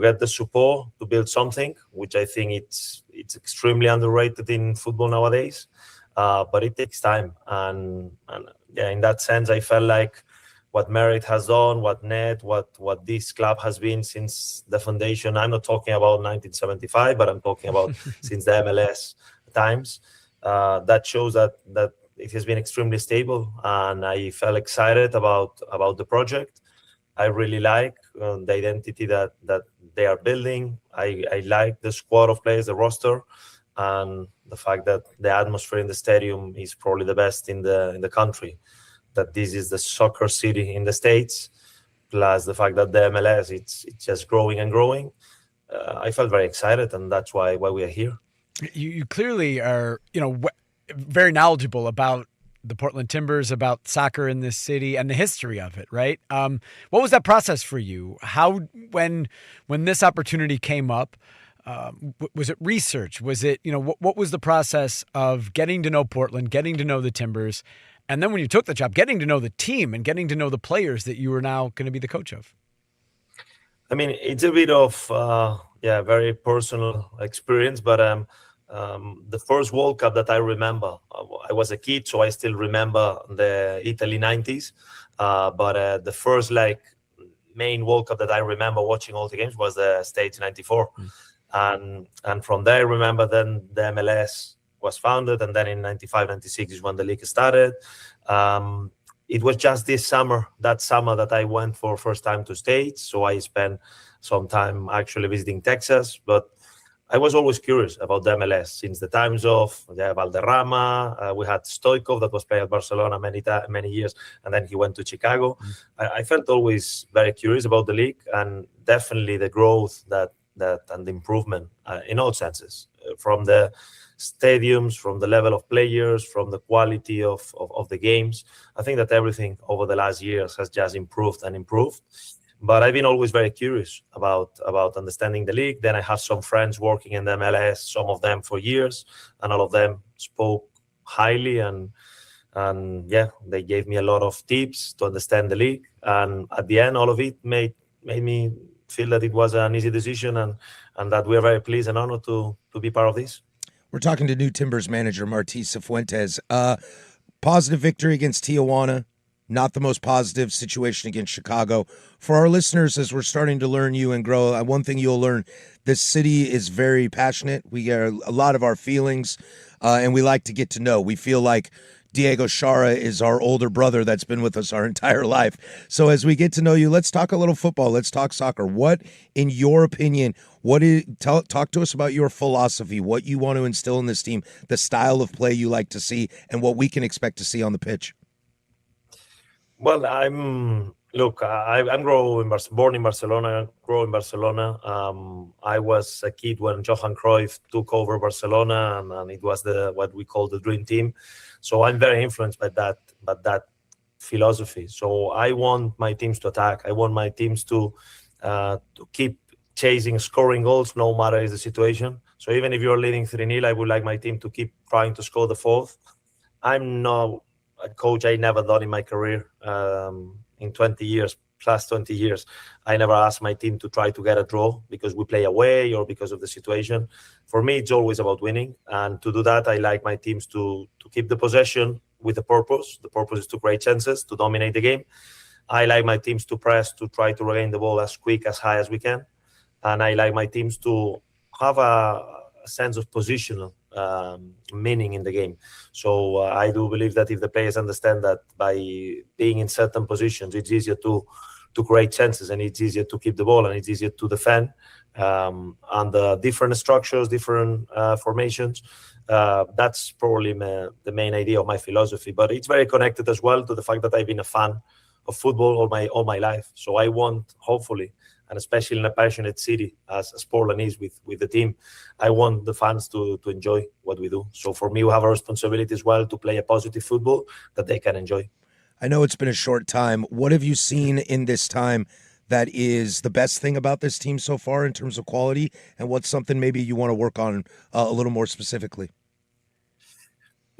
get the support to build something, which I think it's extremely underrated in football nowadays. But it takes time, and in that sense, I felt like what Merit has done, what this club has been since the foundation. I'm not talking about 1975, but I'm talking about since the MLS times. That shows that it has been extremely stable, and I felt excited about the project. I really like the identity that they are building. I like the squad of players, the roster, and the fact that the atmosphere in the stadium is probably the best in the country. That this is the soccer city in the States, plus the fact that the MLS it's just growing and growing. I felt very excited, and that's why we are here. You clearly are, very knowledgeable about the Portland Timbers, about soccer in this city and the history of it, right? What was that process for you? How, when this opportunity came up, was it research? Was it, what was the process of getting to know Portland, getting to know the Timbers, and then when you took the job, getting to know the team and getting to know the players that you were now going to be the coach of? I mean, it's a bit of, very personal experience, but the first World Cup that I remember, I was a kid, so I still remember the Italy 90s. But the first main World Cup that I remember watching all the games was the States 94. And from there, I remember then the MLS was founded, and then in 95, 96 is when the league started. It was just that summer that I went for first time to States. So I spent some time actually visiting Texas, but I was always curious about the MLS since the times of Valderrama. We had Stoichkov that was playing at Barcelona many years, and then he went to Chicago. I felt always very curious about the league, and definitely the growth that and the improvement in all senses, from the stadiums, from the level of players, from the quality of the games. I think that everything over the last years has just improved and improved. But I've been always very curious about understanding the league. Then I have some friends working in the MLS, some of them for years, and all of them spoke highly, and yeah, they gave me a lot of tips to understand the league. And at the end, all of it made me feel that it was an easy decision, and that we're very pleased and honored to be part of this. We're talking to new Timbers manager Martí Cifuentes. Positive victory against Tijuana. Not the most positive situation against Chicago. For our listeners, as we're starting to learn you and grow, one thing you'll learn, this city is very passionate. We get a lot of our feelings, and we like to get to know. We feel like Diego Chara is our older brother that's been with us our entire life. So as we get to know you, let's talk a little football. Let's talk soccer. What, in your opinion, talk to us about your philosophy, what you want to instill in this team, the style of play you like to see, and what we can expect to see on the pitch. Well, I'm born in Barcelona, grew in Barcelona. I was a kid when Johan Cruyff took over Barcelona, and it was what we call the dream team. So I'm very influenced by that philosophy. So I want my teams to attack. I want my teams to keep chasing, scoring goals, no matter the situation. So even if you're leading 3-0, I would like my team to keep trying to score the fourth. I'm not a coach I never done in my career. In 20 years, plus 20 years, I never asked my team to try to get a draw because we play away or because of the situation. For me, it's always about winning. And to do that, I like my teams to keep the possession with a purpose. The purpose is to create chances, to dominate the game. I like my teams to press, to try to regain the ball as quick, as high as we can. And I like my teams to have a sense of positional meaning in the game. So I do believe that if the players understand that by being in certain positions, it's easier to create chances, and it's easier to keep the ball, and it's easier to defend under different structures, different formations. That's probably the main idea of my philosophy. But it's very connected as well to the fact that I've been a fan of football all my life. So I want, hopefully, and especially in a passionate city as Portland is with the team, I want the fans to enjoy what we do. So for me, we have a responsibility as well to play a positive football that they can enjoy. I know it's been a short time. What have you seen in this time that is the best thing about this team so far in terms of quality, and what's something maybe you want to work on a little more specifically?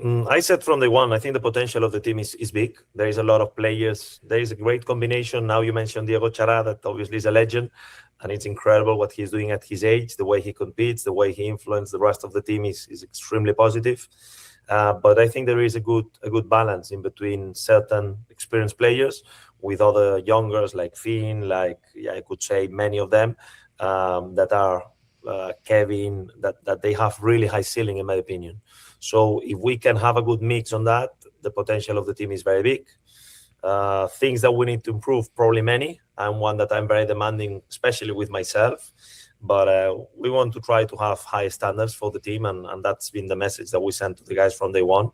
I said from day one, I think the potential of the team is big. There is a lot of players. There is a great combination. Now you mentioned Diego Chara, that obviously is a legend, and it's incredible what he's doing at his age, the way he competes, the way he influences the rest of the team is extremely positive. But I think there is a good balance in between certain experienced players with other youngers like Finn, I could say many of them that are Kevin, that they have really high ceiling, in my opinion. So if we can have a good mix on that, the potential of the team is very big. Things that we need to improve, probably many. I'm one that I'm very demanding, especially with myself. But we want to try to have high standards for the team, and that's been the message that we sent to the guys from day one.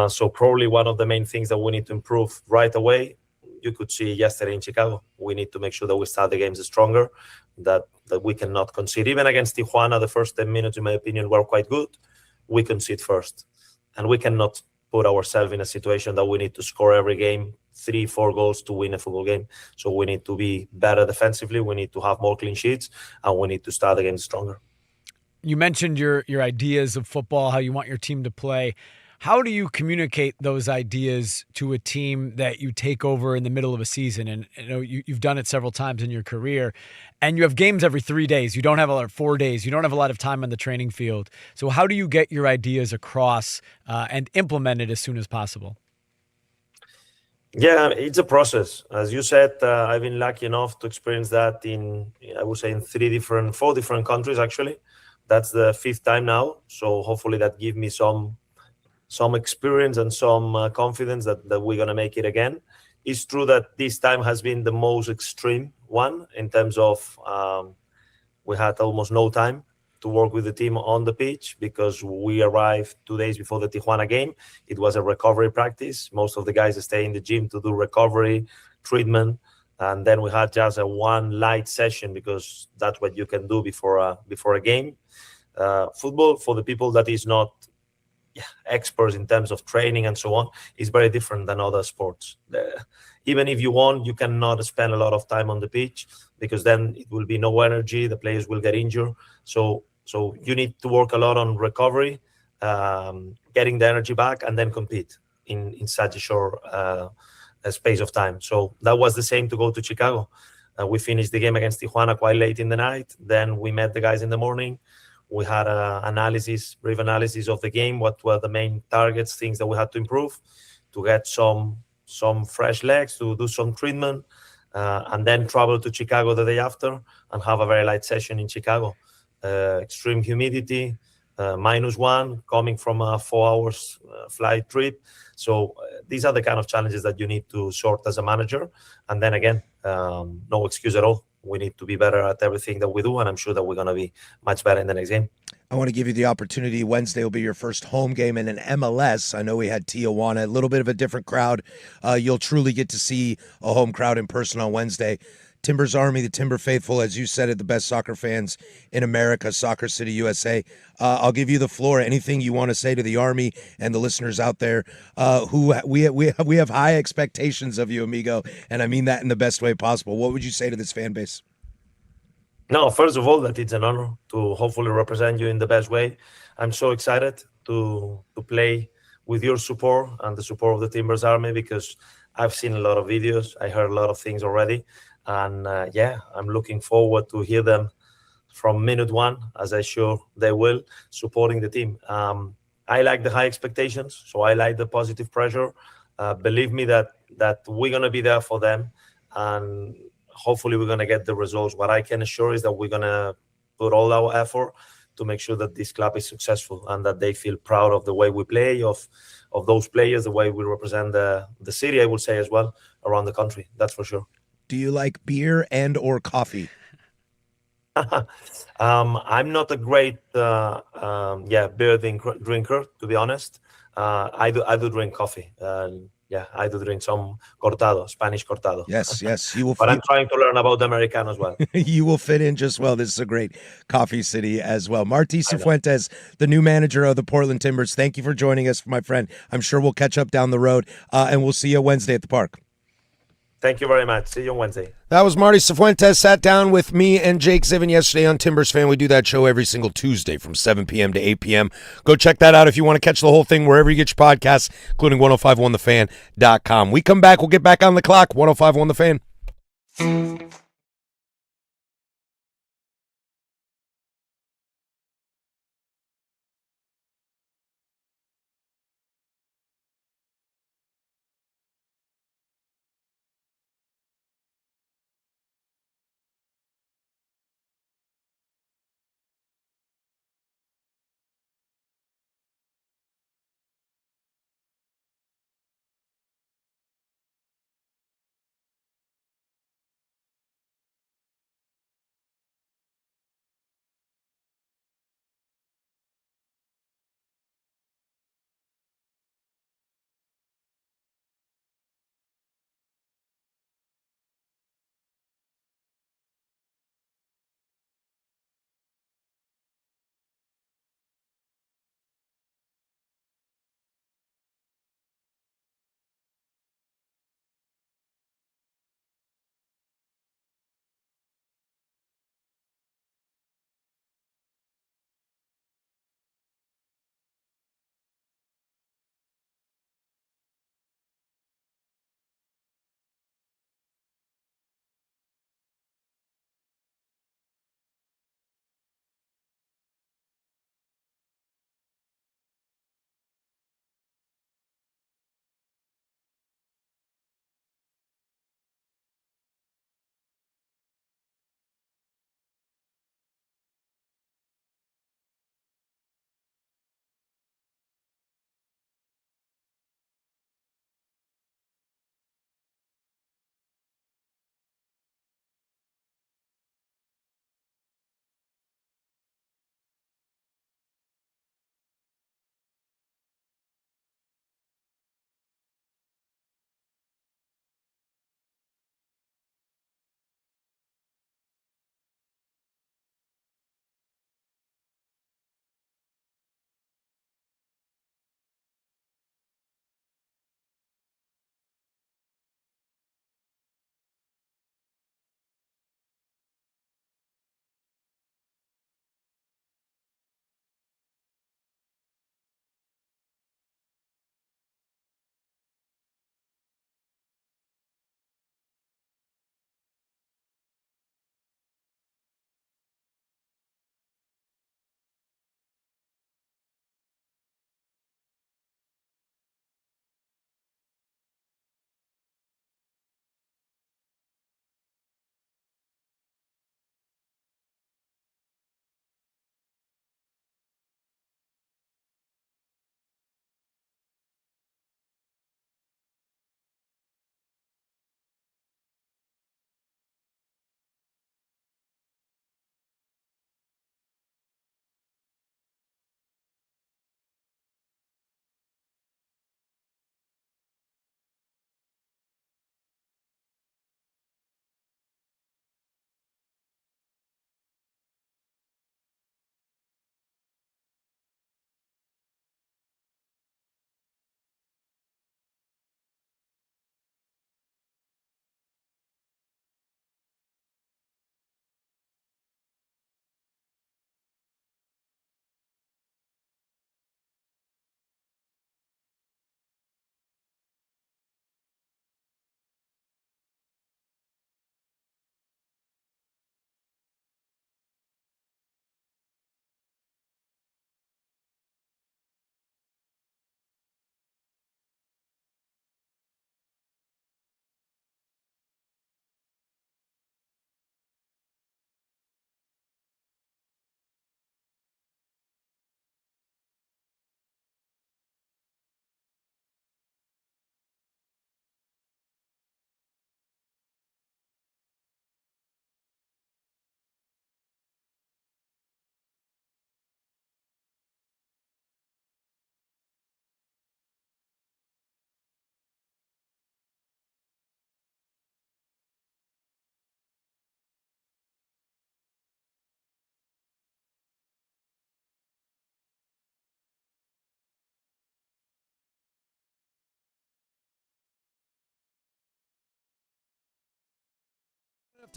So probably one of the main things that we need to improve right away, you could see yesterday in Chicago, we need to make sure that we start the games stronger, that we cannot concede. Even against Tijuana, the first 10 minutes, in my opinion, were quite good. We concede first, and we cannot put ourselves in a situation that we need to score every game 3-4 goals to win a football game. So we need to be better defensively, we need to have more clean sheets, and we need to start the game stronger. You mentioned your ideas of football, how you want your team to play. How do you communicate those ideas to a team that you take over in the middle of a season? And you know, you've done it several times in your career, and you have games every 3 days. You don't have 4 days. You don't have a lot of time on the training field. So how do you get your ideas across and implement it as soon as possible? Yeah, it's a process. As you said, I've been lucky enough to experience that in 4 different countries, actually. That's the 5th time now. So hopefully that gives me some experience and some confidence that we're going to make it again. It's true that this time has been the most extreme one in terms of we had almost no time. to work with the team on the pitch because we arrived 2 days before the Tijuana game. It was a recovery practice. Most of the guys stay in the gym to do recovery, treatment, and then we had just a one light session because that's what you can do before a game. Football, for the people that is not experts in terms of training and so on, is very different than other sports. Even if you want, you cannot spend a lot of time on the pitch because then it will be no energy. The players will get injured. So you need to work a lot on recovery, getting the energy back, and then compete in such a short space of time. So that was the same to go to Chicago. We finished the game against Tijuana quite late in the night. Then we met the guys in the morning. We had a brief analysis of the game, what were the main targets, things that we had to improve, to get some fresh legs, to do some treatment, and then travel to Chicago the day after and have a very light session in Chicago. Extreme humidity, -1, coming from a 4 hours flight trip. So these are the kind of challenges that you need to sort as a manager. And then again, no excuse at all. We need to be better at everything that we do, and I'm sure that we're going to be much better in the next game. I want to give you the opportunity. Wednesday will be your first home game in an MLS. I know we had Tijuana, a little bit of a different crowd. You'll truly get to see a home crowd in person on Wednesday. Timbers Army, the Timber Faithful, as you said it, the best soccer fans in America, Soccer City, USA. I'll give you the floor. Anything you want to say to the Army and the listeners out there who we have high expectations of you, amigo, and I mean that in the best way possible. What would you say to this fan base? No, first of all, that it's an honor to hopefully represent you in the best way. I'm so excited to play with your support and the support of the Timbers Army because I've seen a lot of videos. I heard a lot of things already. And I'm looking forward to hear them from minute one, as I'm sure they will, supporting the team. I like the high expectations, so I like the positive pressure. Believe me that we're going to be there for them, and hopefully we're going to get the results. What I can assure is that we're going to put all our effort to make sure that this club is successful and that they feel proud of the way we play, of those players, the way we represent the city, I would say as well, around the country. That's for sure. Do you like beer and or coffee? I'm not a great beer drinker, to be honest. I do drink coffee. I do drink some cortado, Spanish cortado. Yes, you will. But I'm trying to learn about the Americano as well. You will fit in just well. This is a great coffee city as well. Martí Cifuentes, the new manager of the Portland Timbers. Thank you for joining us, my friend. I'm sure we'll catch up down the road, and we'll see you Wednesday at the park. Thank you very much. See you on Wednesday. That was Martí Cifuentes. Sat down with me and Jake Zivin yesterday on Timbers Fan. We do that show every single Tuesday from 7 p.m. to 8 p.m. Go check that out if you want to catch the whole thing wherever you get your podcasts, including 1051thefan.com. We come back. We'll get back on the clock. 1051 The Fan.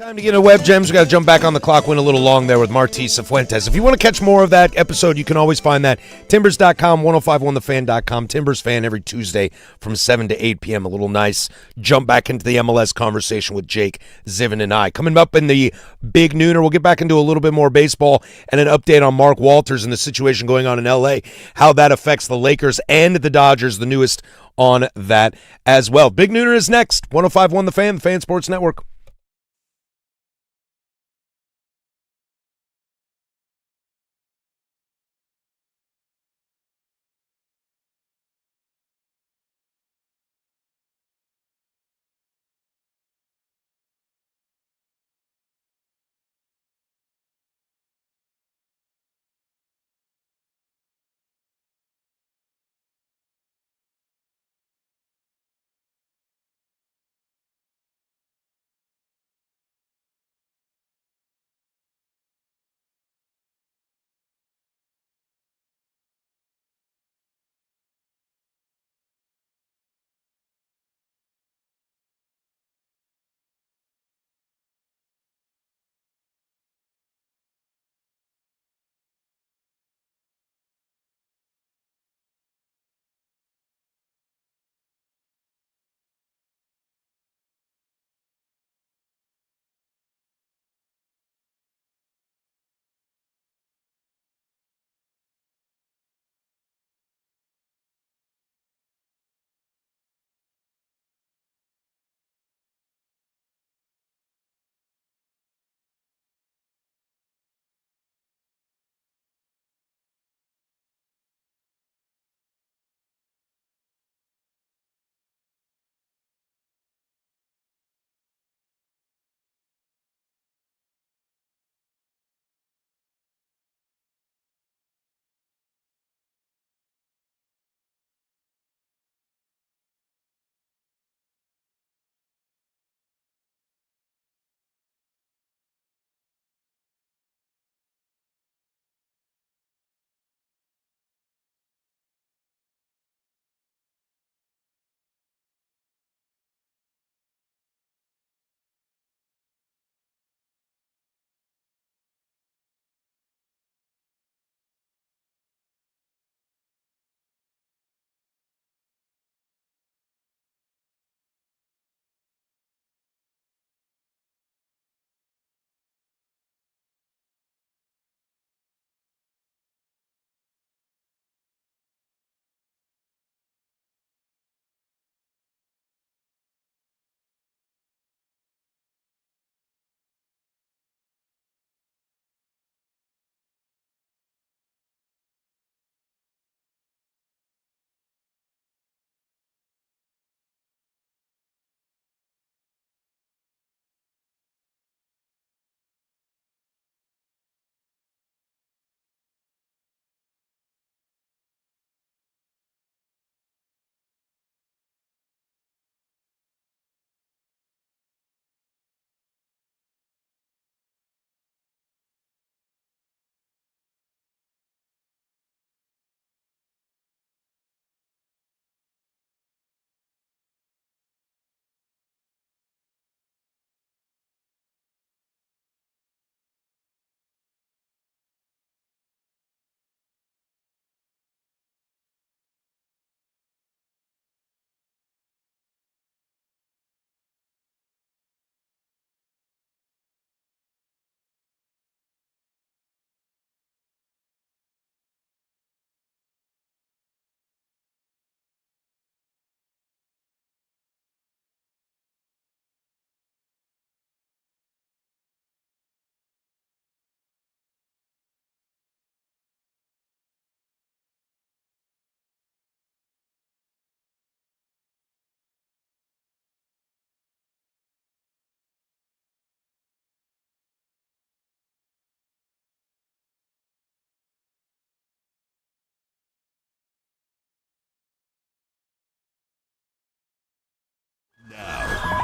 Time to get into Web Gems. We got to jump back on the clock. Went a little long there with Martí Cifuentes. If you want to catch more of that episode, you can always find that Timbers.com, 1051thefan.com. Timbers Fan every Tuesday from 7 to 8 p.m. A little nice jump back into the MLS conversation with Jake, Zivin, and I. Coming up in the Big Nooner, we'll get back into a little bit more baseball and an update on Mark Walters and the situation going on in L.A., how that affects the Lakers and the Dodgers, the newest on that as well. Big Nooner is next. 1051 The Fan Sports Network.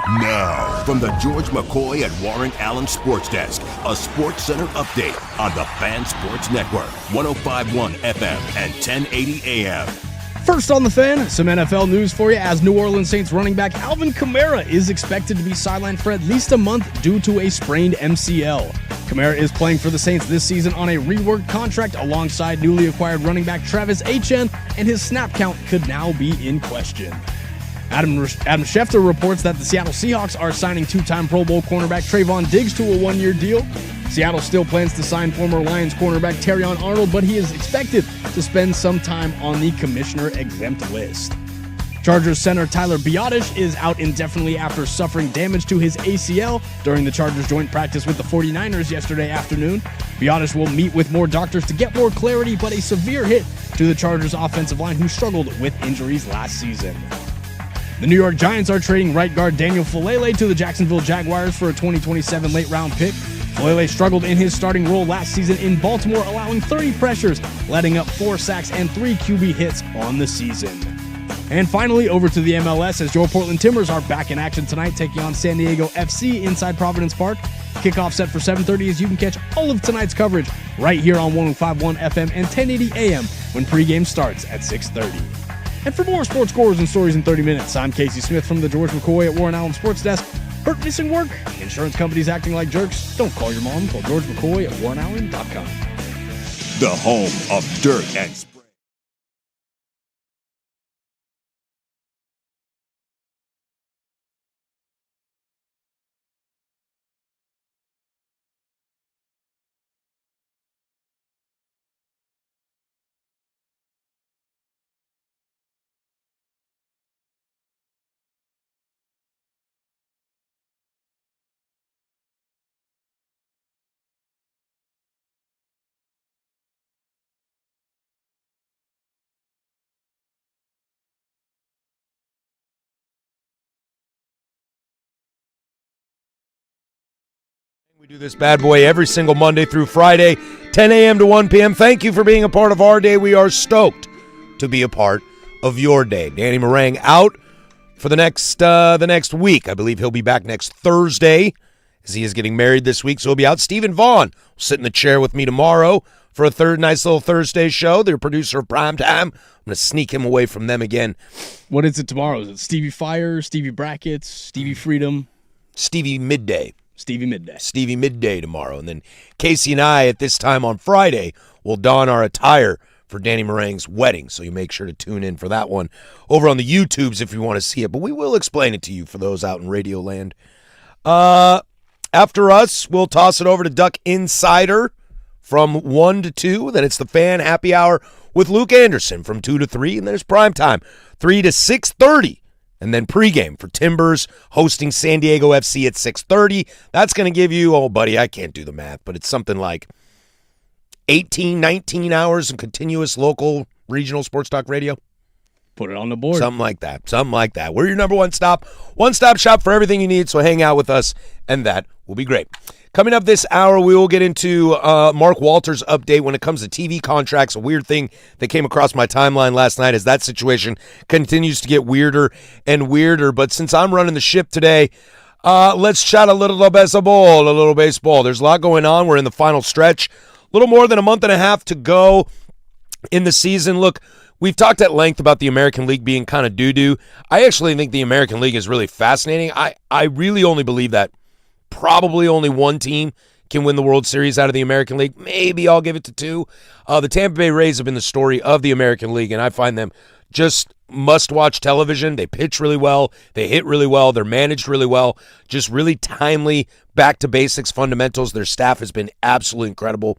Now, from the George McCoy at Warren Allen Sports Desk, a Sports Center update on the Fan Sports Network, 105.1 FM and 1080 AM. First on the Fan, some NFL news for you as New Orleans Saints running back Alvin Kamara is expected to be sidelined for at least a month due to a sprained MCL. Kamara is playing for the Saints this season on a reworked contract alongside newly acquired running back Travis Etienne, and his snap count could now be in question. Adam Schefter reports that the Seattle Seahawks are signing two-time Pro Bowl cornerback Trayvon Diggs to a one-year deal. Seattle still plans to sign former Lions cornerback Terrion Arnold, but he is expected to spend some time on the commissioner-exempt list. Chargers center Tyler Biadasz is out indefinitely after suffering damage to his ACL during the Chargers joint practice with the 49ers yesterday afternoon. Biadasz will meet with more doctors to get more clarity, but a severe hit to the Chargers offensive line, who struggled with injuries last season. The New York Giants are trading right guard Daniel Falele to the Jacksonville Jaguars for a 2027 late-round pick. Falele struggled in his starting role last season in Baltimore, allowing 30 pressures, letting up 4 sacks and 3 QB hits on the season. And finally, over to the MLS as your Portland Timbers are back in action tonight, taking on San Diego FC inside Providence Park. Kickoff set for 7:30 as you can catch all of tonight's coverage right here on 105.1 FM and 1080 AM when pregame starts at 6:30. And for more sports scores and stories in 30 minutes, I'm Casey Smith from the George McCoy at Warren Allen Sports Desk. Hurt, missing work? Insurance companies acting like jerks? Don't call your mom. Call George McCoy at WarrenAllen.com. The home of dirt and spray. We do this bad boy every single Monday through Friday, 10 a.m. to 1 p.m. Thank you for being a part of our day. We are stoked to be a part of your day. Danny Marang out for the next week. I believe he'll be back next Thursday, as he is getting married this week, so he'll be out. Stephen Vaughn will sit in the chair with me tomorrow for a nice little Thursday show. They're producer of Primetime. I'm going to sneak him away from them again. What is it tomorrow? Is it Stevie Fire, Stevie Brackets, Stevie Freedom? Stevie Midday. Stevie Midday tomorrow. And then Casey and I, at this time on Friday, will don our attire for Danny Marang's wedding. So you make sure to tune in for that one over on the YouTubes if you want to see it. But we will explain it to you for those out in Radio Land. After us, we'll toss it over to Duck Insider from 1 to 2. Then it's the Fan Happy Hour with Luke Anderson from 2 to 3. And then it's Primetime, 3 to 6:30. And then pregame for Timbers hosting San Diego FC at 6:30. That's going to give you, oh, buddy, I can't do the math, but it's something like 18, 19 hours of continuous local regional sports talk radio. Put it on the board. Something like that. We're your number one-stop shop for everything you need, so hang out with us, and that will be great. Coming up this hour, we will get into Mark Walter's update when it comes to TV contracts. A weird thing that came across my timeline last night as that situation continues to get weirder and weirder. But since I'm running the ship today, let's chat a little baseball. There's a lot going on. We're in the final stretch. A little more than a month and a half to go in the season. Look, we've talked at length about the American League being kind of doo-doo. I actually think the American League is really fascinating. I really only believe that probably only one team can win the World Series out of the American League. Maybe I'll give it to 2. The Tampa Bay Rays have been the story of the American League, and I find them just must-watch television. They pitch really well. They hit really well. They're managed really well. Just really timely, back-to-basics fundamentals. Their staff has been absolutely incredible.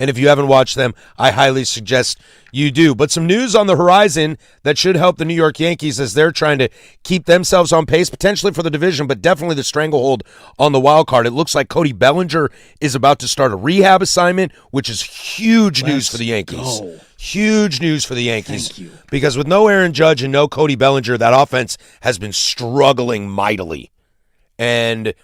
And if you haven't watched them, I highly suggest you do. But some news on the horizon that should help the New York Yankees as they're trying to keep themselves on pace, potentially for the division, but definitely the stranglehold on the wild card. It looks like Cody Bellinger is about to start a rehab assignment, which is huge news for the Yankees. Go. Huge news for the Yankees. Thank you. Because with no Aaron Judge and no Cody Bellinger, that offense has been struggling mightily. And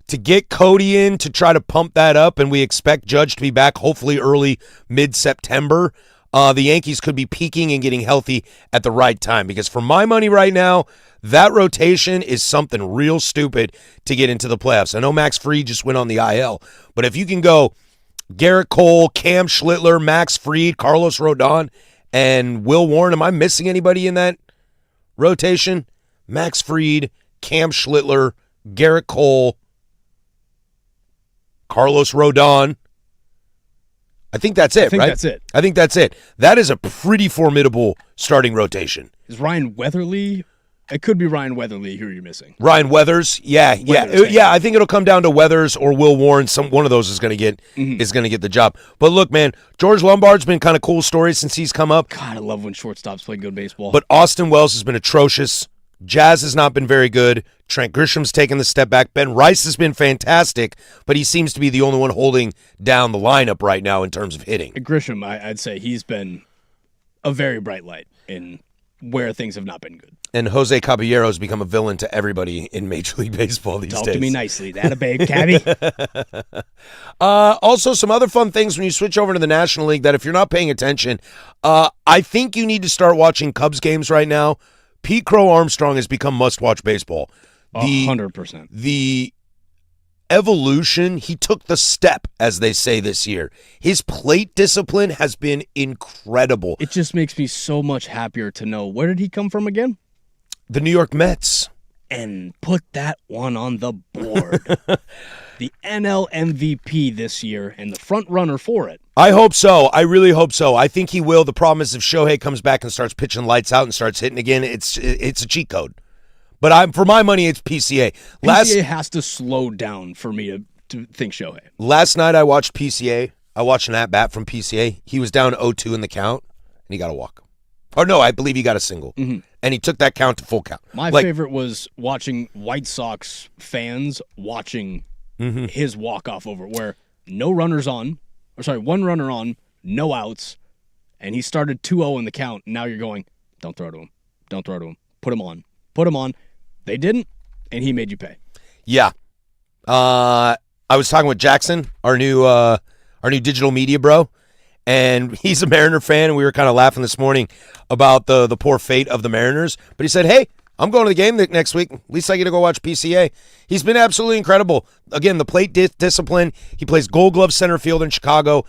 to get Cody in to try to pump that up, and we expect Judge to be back hopefully early mid-September, the Yankees could be peaking and getting healthy at the right time. Because for my money right now, that rotation is something real stupid to get into the playoffs. I know Max Fried just went on the IL, but if you can go Garrett Cole, Cam Schlittler, Max Fried, Carlos Rodon, and Will Warren. Am I missing anybody in that rotation? Max Fried, Cam Schlittler, Garrett Cole, Carlos Rodon. I think that's it, right? That's it. I think that's it. That is a pretty formidable starting rotation. Is Ryan Weatherly? It could be Ryan Weatherly who you're missing. Ryan Weathers, yeah. I think it'll come down to Weathers or Will Warren. One of those is going to get the job. But look, man, George Lombard's been kind of cool story since he's come up. God, I love when shortstops play good baseball. But Austin Wells has been atrocious. Jazz has not been very good. Trent Grisham's taken the step back. Ben Rice has been fantastic, but he seems to be the only one holding down the lineup right now in terms of hitting. Grisham, I'd say he's been a very bright light in where things have not been good. And Jose Caballero has become a villain to everybody in Major League Baseball these days. Talk to me nicely. That a babe, Cabby. Also, some other fun things when you switch over to the National League that if you're not paying attention, I think you need to start watching Cubs games right now. Pete Crow Armstrong has become must-watch baseball. 100%. The evolution, he took the step, as they say this year. His plate discipline has been incredible. It just makes me so much happier to know, where did he come from again? The New York Mets. And put that one on the board. The NL MVP this year and the front runner for it. I hope so. I really hope so. I think he will. The problem is if Shohei comes back and starts pitching lights out and starts hitting again, it's a cheat code. But for my money, it's PCA. PCA has to slow down for me to think Shohei. Last night I watched PCA. I watched an at-bat from PCA. He was down 0-2 in the count, and he got a walk. Or no, I believe he got a single. Mm-hmm. And he took that count to full count. My favorite was watching White Sox fans watching his walk-off over where one runner on, no outs, and he started 2-0 in the count. And now you're going, don't throw to him. Don't throw to him. Put him on. They didn't, and he made you pay. Yeah. I was talking with Jackson, our new digital media bro, and he's a Mariner fan, and we were kind of laughing this morning about the poor fate of the Mariners. But he said, hey, I'm going to the game next week. At least I get to go watch PCA. He's been absolutely incredible. Again, the plate discipline. He plays Gold Glove center field in Chicago.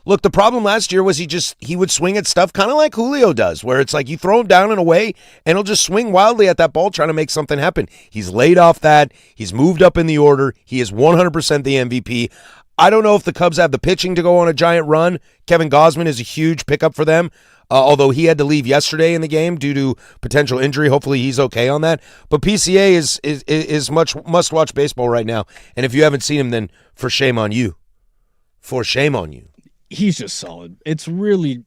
Look, the problem last year was he would swing at stuff kind of like Julio does, where it's like you throw him down and away, and he'll just swing wildly at that ball trying to make something happen. He's laid off that. He's moved up in the order. He is 100% the MVP. I don't know if the Cubs have the pitching to go on a giant run. Kevin Gausman is a huge pickup for them, although he had to leave yesterday in the game due to potential injury. Hopefully he's okay on that. But PCA is much must-watch baseball right now, and if you haven't seen him, then for shame on you. For shame on you. He's just solid. It's really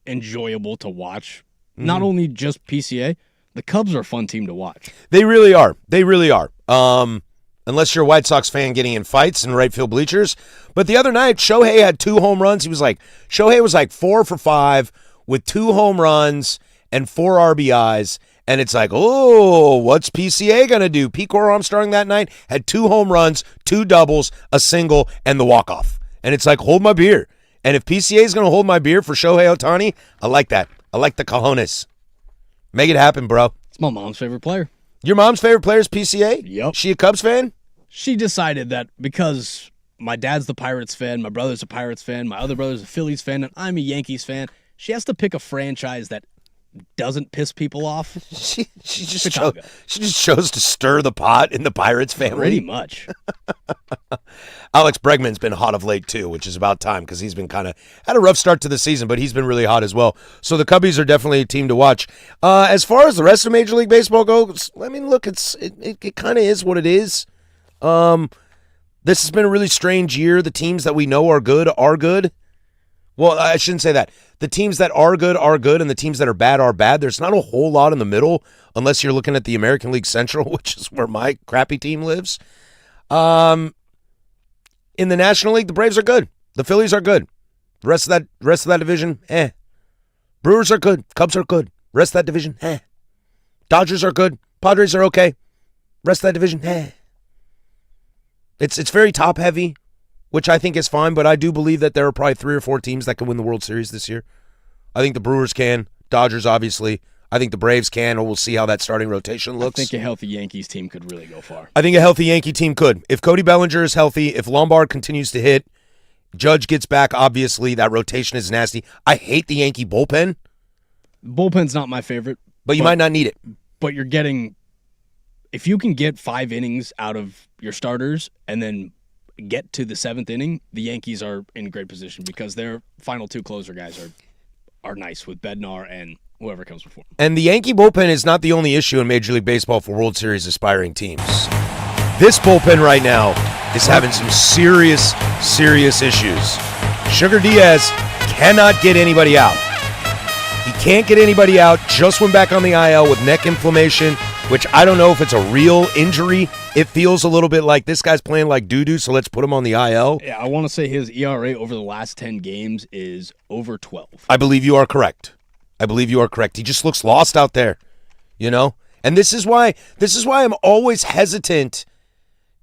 enjoyable to watch. Not only just PCA, the Cubs are a fun team to watch. They really are. Unless you're a White Sox fan getting in fights in right field bleachers. But the other night, Shohei had 2 home runs. Shohei was like 4 for 5 with 2 home runs and 4 RBIs. And it's like, oh, what's PCA going to do? Pete Crow Armstrong that night had 2 home runs, 2 doubles, a single, and the walk-off. And it's like, hold my beer. And if PCA is going to hold my beer for Shohei Ohtani, I like that. I like the cojones. Make it happen, bro. It's my mom's favorite player. Your mom's favorite player is PCA? Yep. She a Cubs fan? She decided that because my dad's the Pirates fan, my brother's a Pirates fan, my other brother's a Phillies fan, and I'm a Yankees fan, she has to pick a franchise that doesn't piss people off. She just chose to stir the pot in the Pirates family. Pretty much. Alex Bregman's been hot of late too, which is about time because he's been had a rough start to the season, but he's been really hot as well. So the Cubbies are definitely a team to watch. As far as the rest of Major League Baseball goes, I mean, look, it kind of is what it is. This has been a really strange year. The teams that we know are good are good. Well, I shouldn't say that. The teams that are good, and the teams that are bad. There's not a whole lot in the middle unless you're looking at the American League Central, which is where my crappy team lives. In the National League, the Braves are good. The Phillies are good. The rest of that division, Brewers are good. Cubs are good. Rest of that division, Dodgers are good. Padres are okay. Rest of that division, It's very top heavy, which I think is fine, but I do believe that there are probably 3 or 4 teams that can win the World Series this year. I think the Brewers can. Dodgers, obviously. I think the Braves can, or we'll see how that starting rotation looks. I think a healthy Yankees team could really go far. I think a healthy Yankee team could. If Cody Bellinger is healthy, if Lombard continues to hit, Judge gets back, obviously, that rotation is nasty. I hate the Yankee bullpen. Bullpen's not my favorite. But you might not need it. But you're getting, if you can get 5 innings out of your starters and then get to the 7th inning, the Yankees are in great position because their final 2 closer guys are nice with Bednar and whoever comes before them. And the Yankee bullpen is not the only issue in Major League Baseball for World Series aspiring teams. This bullpen right now is having some serious issues. Sugar Diaz cannot get anybody out. He can't get anybody out. Just went back on the IL with neck inflammation, which I don't know if it's a real injury. It feels a little bit like this guy's playing like doo-doo, so let's put him on the IL. Yeah, I want to say his ERA over the last 10 games is over 12. I believe you are correct. He just looks lost out there, you know? And this is why I'm always hesitant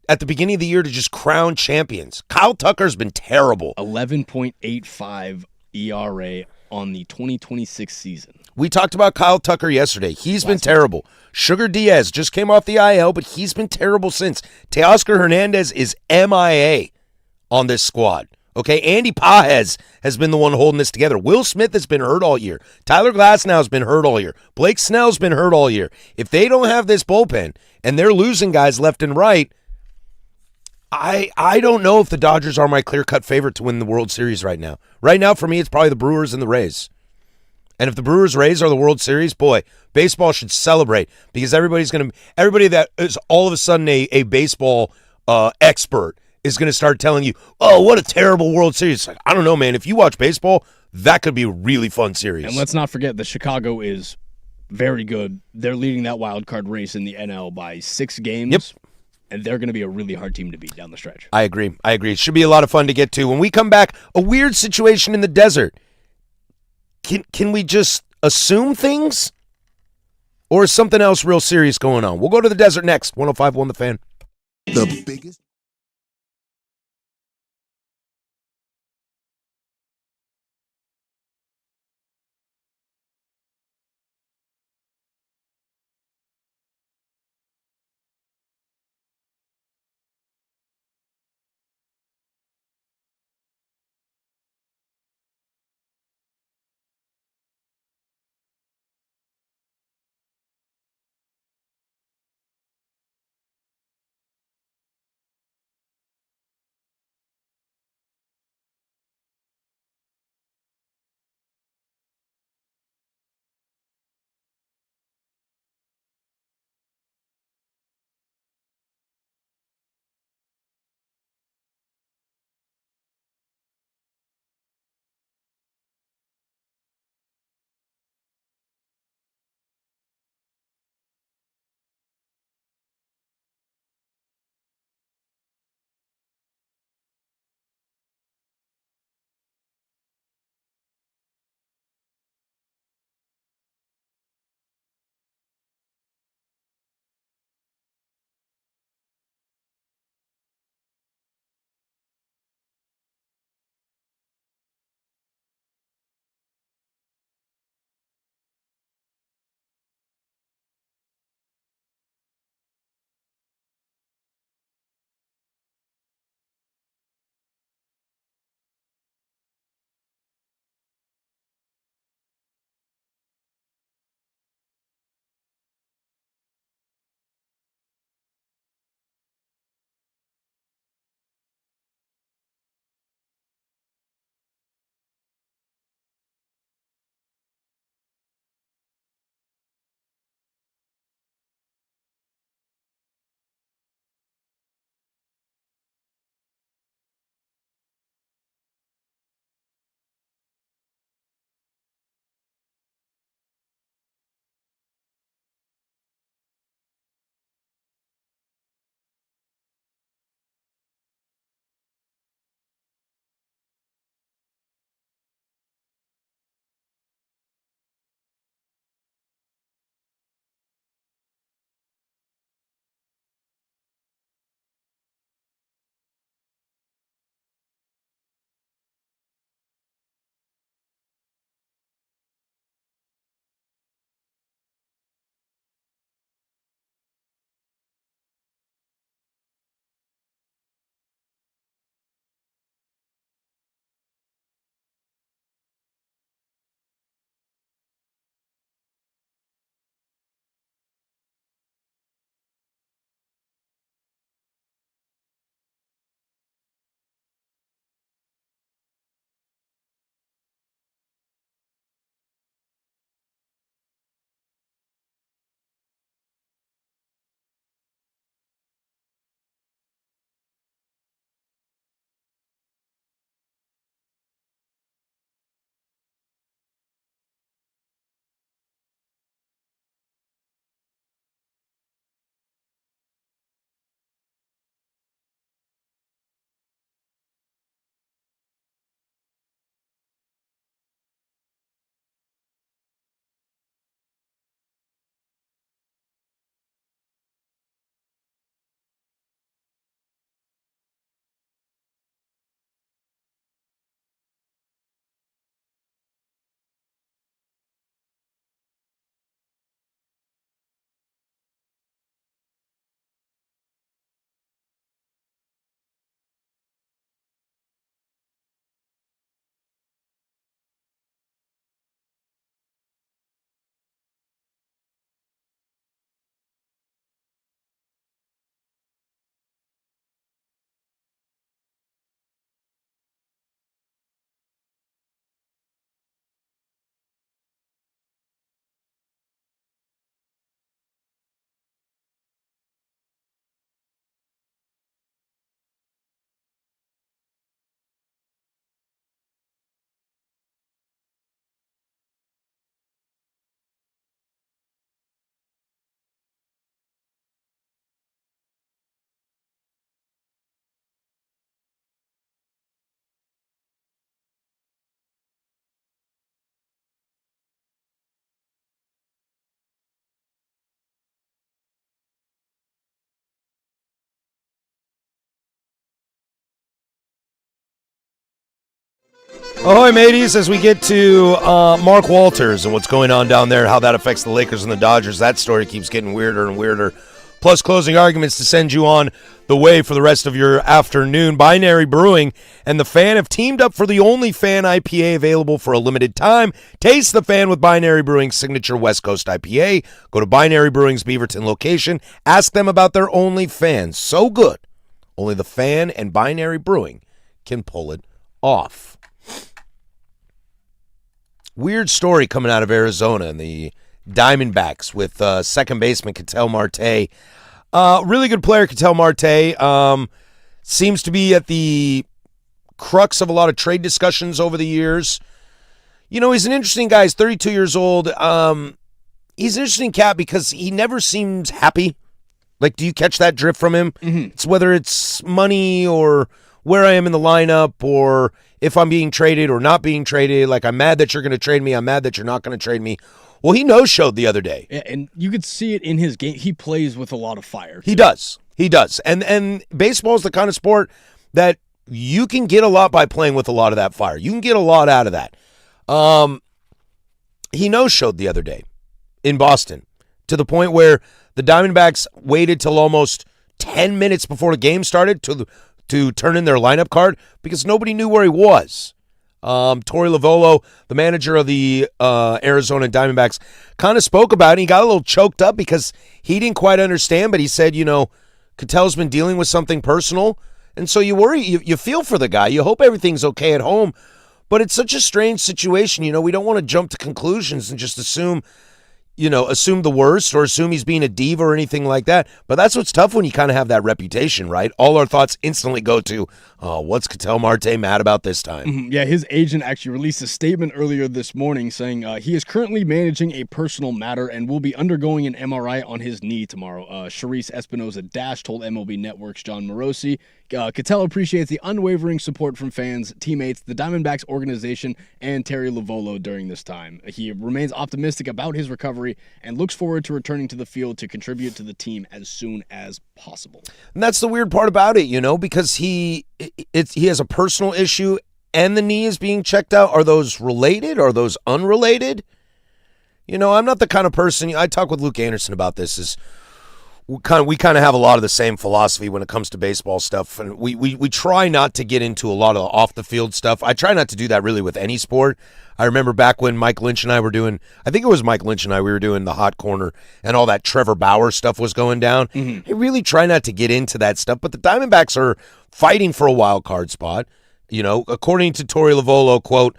at the beginning of the year to just crown champions. Kyle Tucker's been terrible. 11.85 ERA on the 2026 season. We talked about Kyle Tucker yesterday. He's been terrible. Sugar Diaz just came off the IL, but he's been terrible since. Teoscar Hernandez is MIA on this squad. Okay, Andy Pajes has been the one holding this together. Will Smith has been hurt all year. Tyler Glasnow has been hurt all year. Blake Snell's been hurt all year. If they don't have this bullpen and they're losing guys left and right, I don't know if the Dodgers are my clear-cut favorite to win the World Series right now. Right now, for me, it's probably the Brewers and the Rays. And if the Brewers-Rays are the World Series, boy, baseball should celebrate because everybody that is all of a sudden a baseball expert is going to start telling you, oh, what a terrible World Series. It's like, I don't know, man. If you watch baseball, that could be a really fun series. And let's not forget that Chicago is very good. They're leading that wild card race in the NL by 6 games. Yep. And they're going to be a really hard team to beat down the stretch. I agree. It should be a lot of fun to get to. When we come back, a weird situation in the desert. Can we just assume things? Or is something else real serious going on? We'll go to the desert next. 105.1 The Fan. The biggest Ahoy, mateys, as we get to Mark Walters and what's going on down there, how that affects the Lakers and the Dodgers. That story keeps getting weirder and weirder. Plus closing arguments to send you on the way for the rest of your afternoon. Binary Brewing and The Fan have teamed up for the only Fan IPA available for a limited time. Taste The Fan with Binary Brewing's signature West Coast IPA. Go to Binary Brewing's Beaverton location. Ask them about their only Fan. So good. Only The Fan and Binary Brewing can pull it off. Weird story coming out of Arizona and the Diamondbacks with second baseman Ketel Marte. Really good player, Ketel Marte. Seems to be at the crux of a lot of trade discussions over the years. You know, he's an interesting guy. He's 32 years old. He's an interesting cat because he never seems happy. Like, do you catch that drift from him? Mm-hmm. It's whether it's money or where I am in the lineup or if I'm being traded or not being traded. Like, I'm mad that you're going to trade me. I'm mad that you're not going to trade me. Well, he no-showed the other day. Yeah, and you could see it in his game. He plays with a lot of fire. He does. He does. And baseball is the kind of sport that you can get a lot by playing with a lot of that fire. You can get a lot out of that. He no-showed the other day in Boston to the point where the Diamondbacks waited till almost 10 minutes before the game started to turn in their lineup card because nobody knew where he was. Torey Lovullo, the manager of the Arizona Diamondbacks, kind of spoke about it. He got a little choked up because he didn't quite understand, but he said, you know, Ketel's been dealing with something personal, and so you worry, you feel for the guy. You hope everything's okay at home, but it's such a strange situation. You know, we don't want to jump to conclusions and just assume the worst or assume he's being a diva or anything like that. But that's what's tough when you kind of have that reputation, right? All our thoughts instantly go to, what's Ketel Marte mad about this time? Mm-hmm. Yeah, his agent actually released a statement earlier this morning saying he is currently managing a personal matter and will be undergoing an MRI on his knee tomorrow. Charisse Espinoza-Dash told MLB Network's John Morosi. Ketel appreciates the unwavering support from fans, teammates, the Diamondbacks organization, and Terry Lovullo during this time. He remains optimistic about his recovery and looks forward to returning to the field to contribute to the team as soon as possible. And that's the weird part about it, you know, because he has a personal issue and the knee is being checked out. Are those related? Are those unrelated? You know, I'm not the kind of person, I talk with Luke Anderson about this, is we kind of have a lot of the same philosophy when it comes to baseball stuff, and we try not to get into a lot of off-the-field stuff. I try not to do that really with any sport. I remember back when Mike Lynch and I were doing, I think it was Mike Lynch and I, we were doing the Hot Corner, and all that Trevor Bauer stuff was going down. Mm-hmm. I really try not to get into that stuff, but the Diamondbacks are fighting for a wild card spot. You know, according to Torey Lovullo, quote,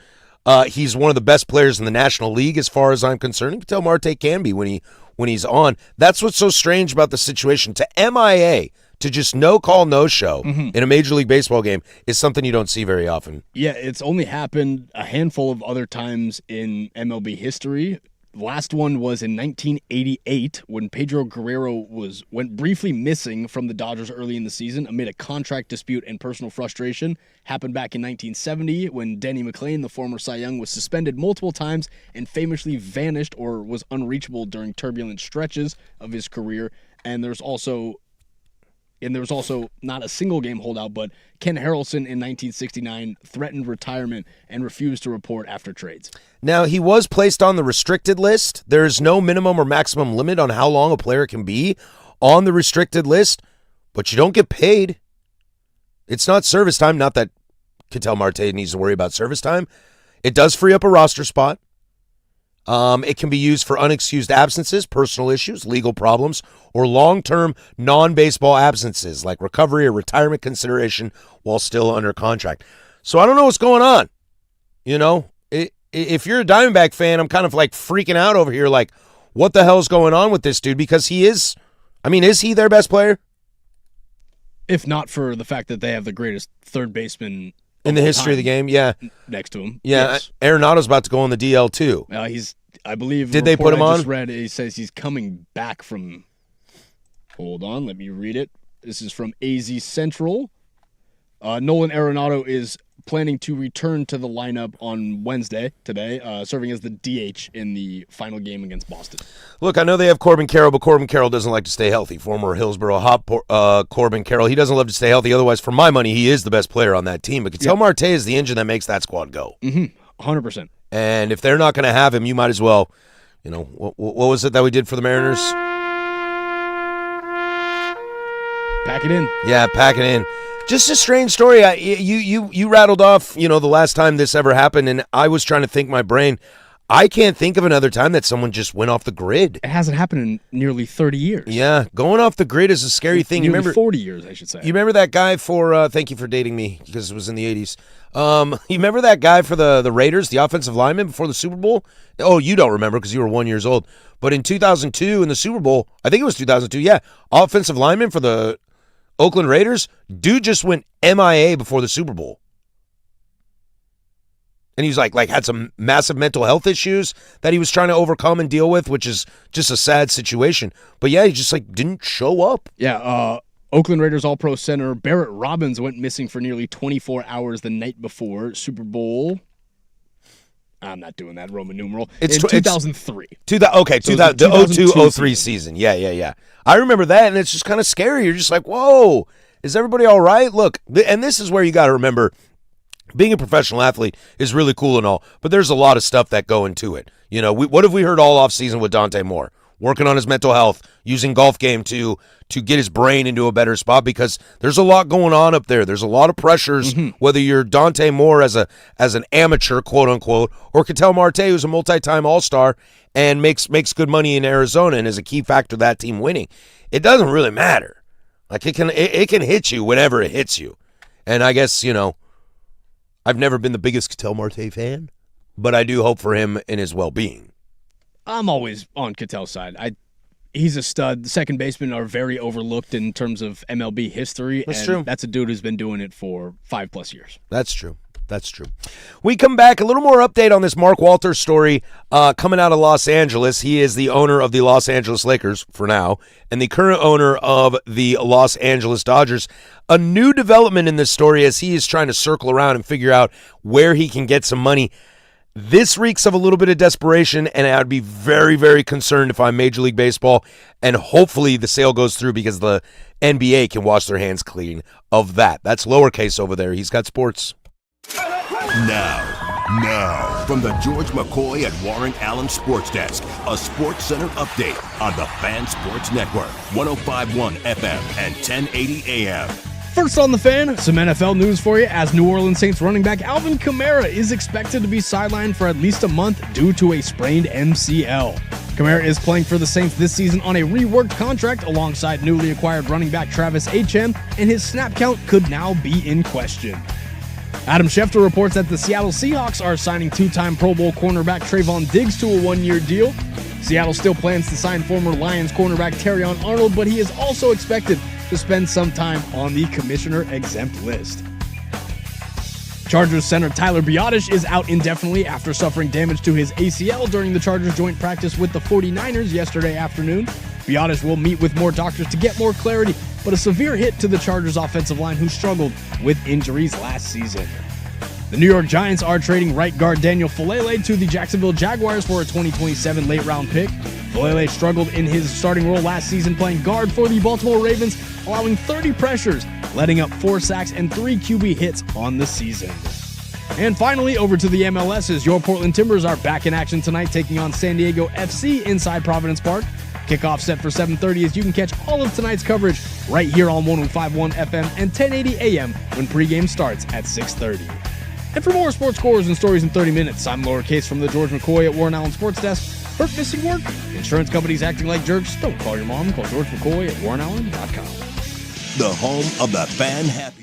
he's one of the best players in the National League as far as I'm concerned. Ketel Marte can be when he's on. That's what's so strange about the situation. To MIA, to just no call, no show in a Major League Baseball game is something you don't see very often. Yeah, it's only happened a handful of other times in MLB history. Last one was in 1988 when Pedro Guerrero went briefly missing from the Dodgers early in the season amid a contract dispute and personal frustration. Happened back in 1970 when Denny McLain, the former Cy Young, was suspended multiple times and famously vanished or was unreachable during turbulent stretches of his career. And there was also not a single game holdout, but Ken Harrelson in 1969 threatened retirement and refused to report after trades. Now, he was placed on the restricted list. There's no minimum or maximum limit on how long a player can be on the restricted list, but you don't get paid. It's not service time. Not that Ketel Marte needs to worry about service time. It does free up a roster spot. It can be used for unexcused absences, personal issues, legal problems, or long-term non-baseball absences like recovery or retirement consideration while still under contract. So I don't know what's going on. You know, if you're a Diamondback fan, I'm kind of like freaking out over here like, what the hell's going on with this dude? Because is he their best player? If not for the fact that they have the greatest third baseman in the history of the game, yeah. Next to him. Yeah, yes. Arenado's about to go on the DL too. I believe. Did they put him on? I just read, he says he's coming back from. Hold on, let me read it. This is from AZ Central. Nolan Arenado is planning to return to the lineup on Wednesday, today, serving as the DH in the final game against Boston. Look, I know they have Corbin Carroll, but Corbin Carroll doesn't like to stay healthy. Former Hillsborough Hop Corbin Carroll, he doesn't love to stay healthy. Otherwise, for my money, he is the best player on that team. But Ketel Marte is the engine that makes that squad go. 100%. And if they're not going to have him, you might as well, what was it that we did for the Mariners? Pack it in. Yeah, pack it in. Just a strange story. You rattled off, the last time this ever happened, and I was trying to think my brain. I can't think of another time that someone just went off the grid. It hasn't happened in nearly 30 years. Yeah, going off the grid is a scary thing. Nearly You remember 40 years, I should say. You remember that guy for? Thank you for dating me because it was in the 80s. You remember that guy for the Raiders, the offensive lineman before the Super Bowl? Oh, you don't remember because you were 1 year old. But in 2002 in the Super Bowl, I think it was 2002. Yeah, offensive lineman for the Oakland Raiders, dude just went MIA before the Super Bowl. And he's like had some massive mental health issues that he was trying to overcome and deal with, which is just a sad situation. But yeah, he just didn't show up. Yeah, Oakland Raiders All-Pro center Barrett Robbins went missing for nearly 24 hours the night before Super Bowl. I'm not doing that Roman numeral. It's 2003. The 02-03 season. Yeah. I remember that, and it's just kind of scary. You're just like, whoa, is everybody all right? Look, and this is where you got to remember, being a professional athlete is really cool and all, but there's a lot of stuff that go into it. What have we heard all offseason with Dante Moore? Working on his mental health, using golf game to get his brain into a better spot because there's a lot going on up there. There's a lot of pressures, whether you're Dante Moore as an amateur, quote unquote, or Ketel Marte, who's a multi-time All-Star and makes good money in Arizona and is a key factor of that team winning. It doesn't really matter. Like it can hit you whenever it hits you. And I guess, I've never been the biggest Ketel Marte fan, but I do hope for him and his well-being. I'm always on Ketel's side. He's a stud. The second basemen are very overlooked in terms of MLB history. That's true. That's a dude who's been doing it for 5+ years. That's true. We come back, a little more update on this Mark Walters story coming out of Los Angeles. He is the owner of the Los Angeles Lakers for now, and the current owner of the Los Angeles Dodgers. A new development in this story as he is trying to circle around and figure out where he can get some money. This reeks of a little bit of desperation, and I'd be very, very concerned if I'm Major League Baseball, and hopefully the sale goes through because the NBA can wash their hands clean of that. That's lowercase over there. He's got sports. Now, from the George McCoy at Warren Allen Sports Desk, a Sports Center update on the Fan Sports Network, 105.1 FM and 1080 AM. First on the Fan, some NFL news for you as New Orleans Saints running back Alvin Kamara is expected to be sidelined for at least a month due to a sprained MCL. Kamara is playing for the Saints this season on a reworked contract alongside newly acquired running back Travis Etienne, and his snap count could now be in question. Adam Schefter reports that the Seattle Seahawks are signing two-time Pro Bowl cornerback Trayvon Diggs to a one-year deal. Seattle still plans to sign former Lions cornerback Terrion Arnold, but he is also expected to spend some time on the commissioner-exempt list. Chargers center Tyler Biadasz is out indefinitely after suffering damage to his ACL during the Chargers joint practice with the 49ers yesterday afternoon. Biadasz will meet with more doctors to get more clarity, but a severe hit to the Chargers offensive line who struggled with injuries last season. The New York Giants are trading right guard Daniel Falele to the Jacksonville Jaguars for a 2027 late-round pick. Falele struggled in his starting role last season playing guard for the Baltimore Ravens, allowing 30 pressures, letting up 4 sacks and 3 QB hits on the season. And finally, over to the MLS as your Portland Timbers are back in action tonight, taking on San Diego FC inside Providence Park. Kickoff set for 7:30 as you can catch all of tonight's coverage right here on 105.1 FM and 1080 AM when pregame starts at 6:30. And for more sports scores and stories in 30 minutes, I'm lowercase from the George McCoy at Warren Allen Sports Desk. Hurt, missing work? Insurance companies acting like jerks? Don't call your mom. Call George McCoy at WarrenAllen.com. The home of the Fan Happy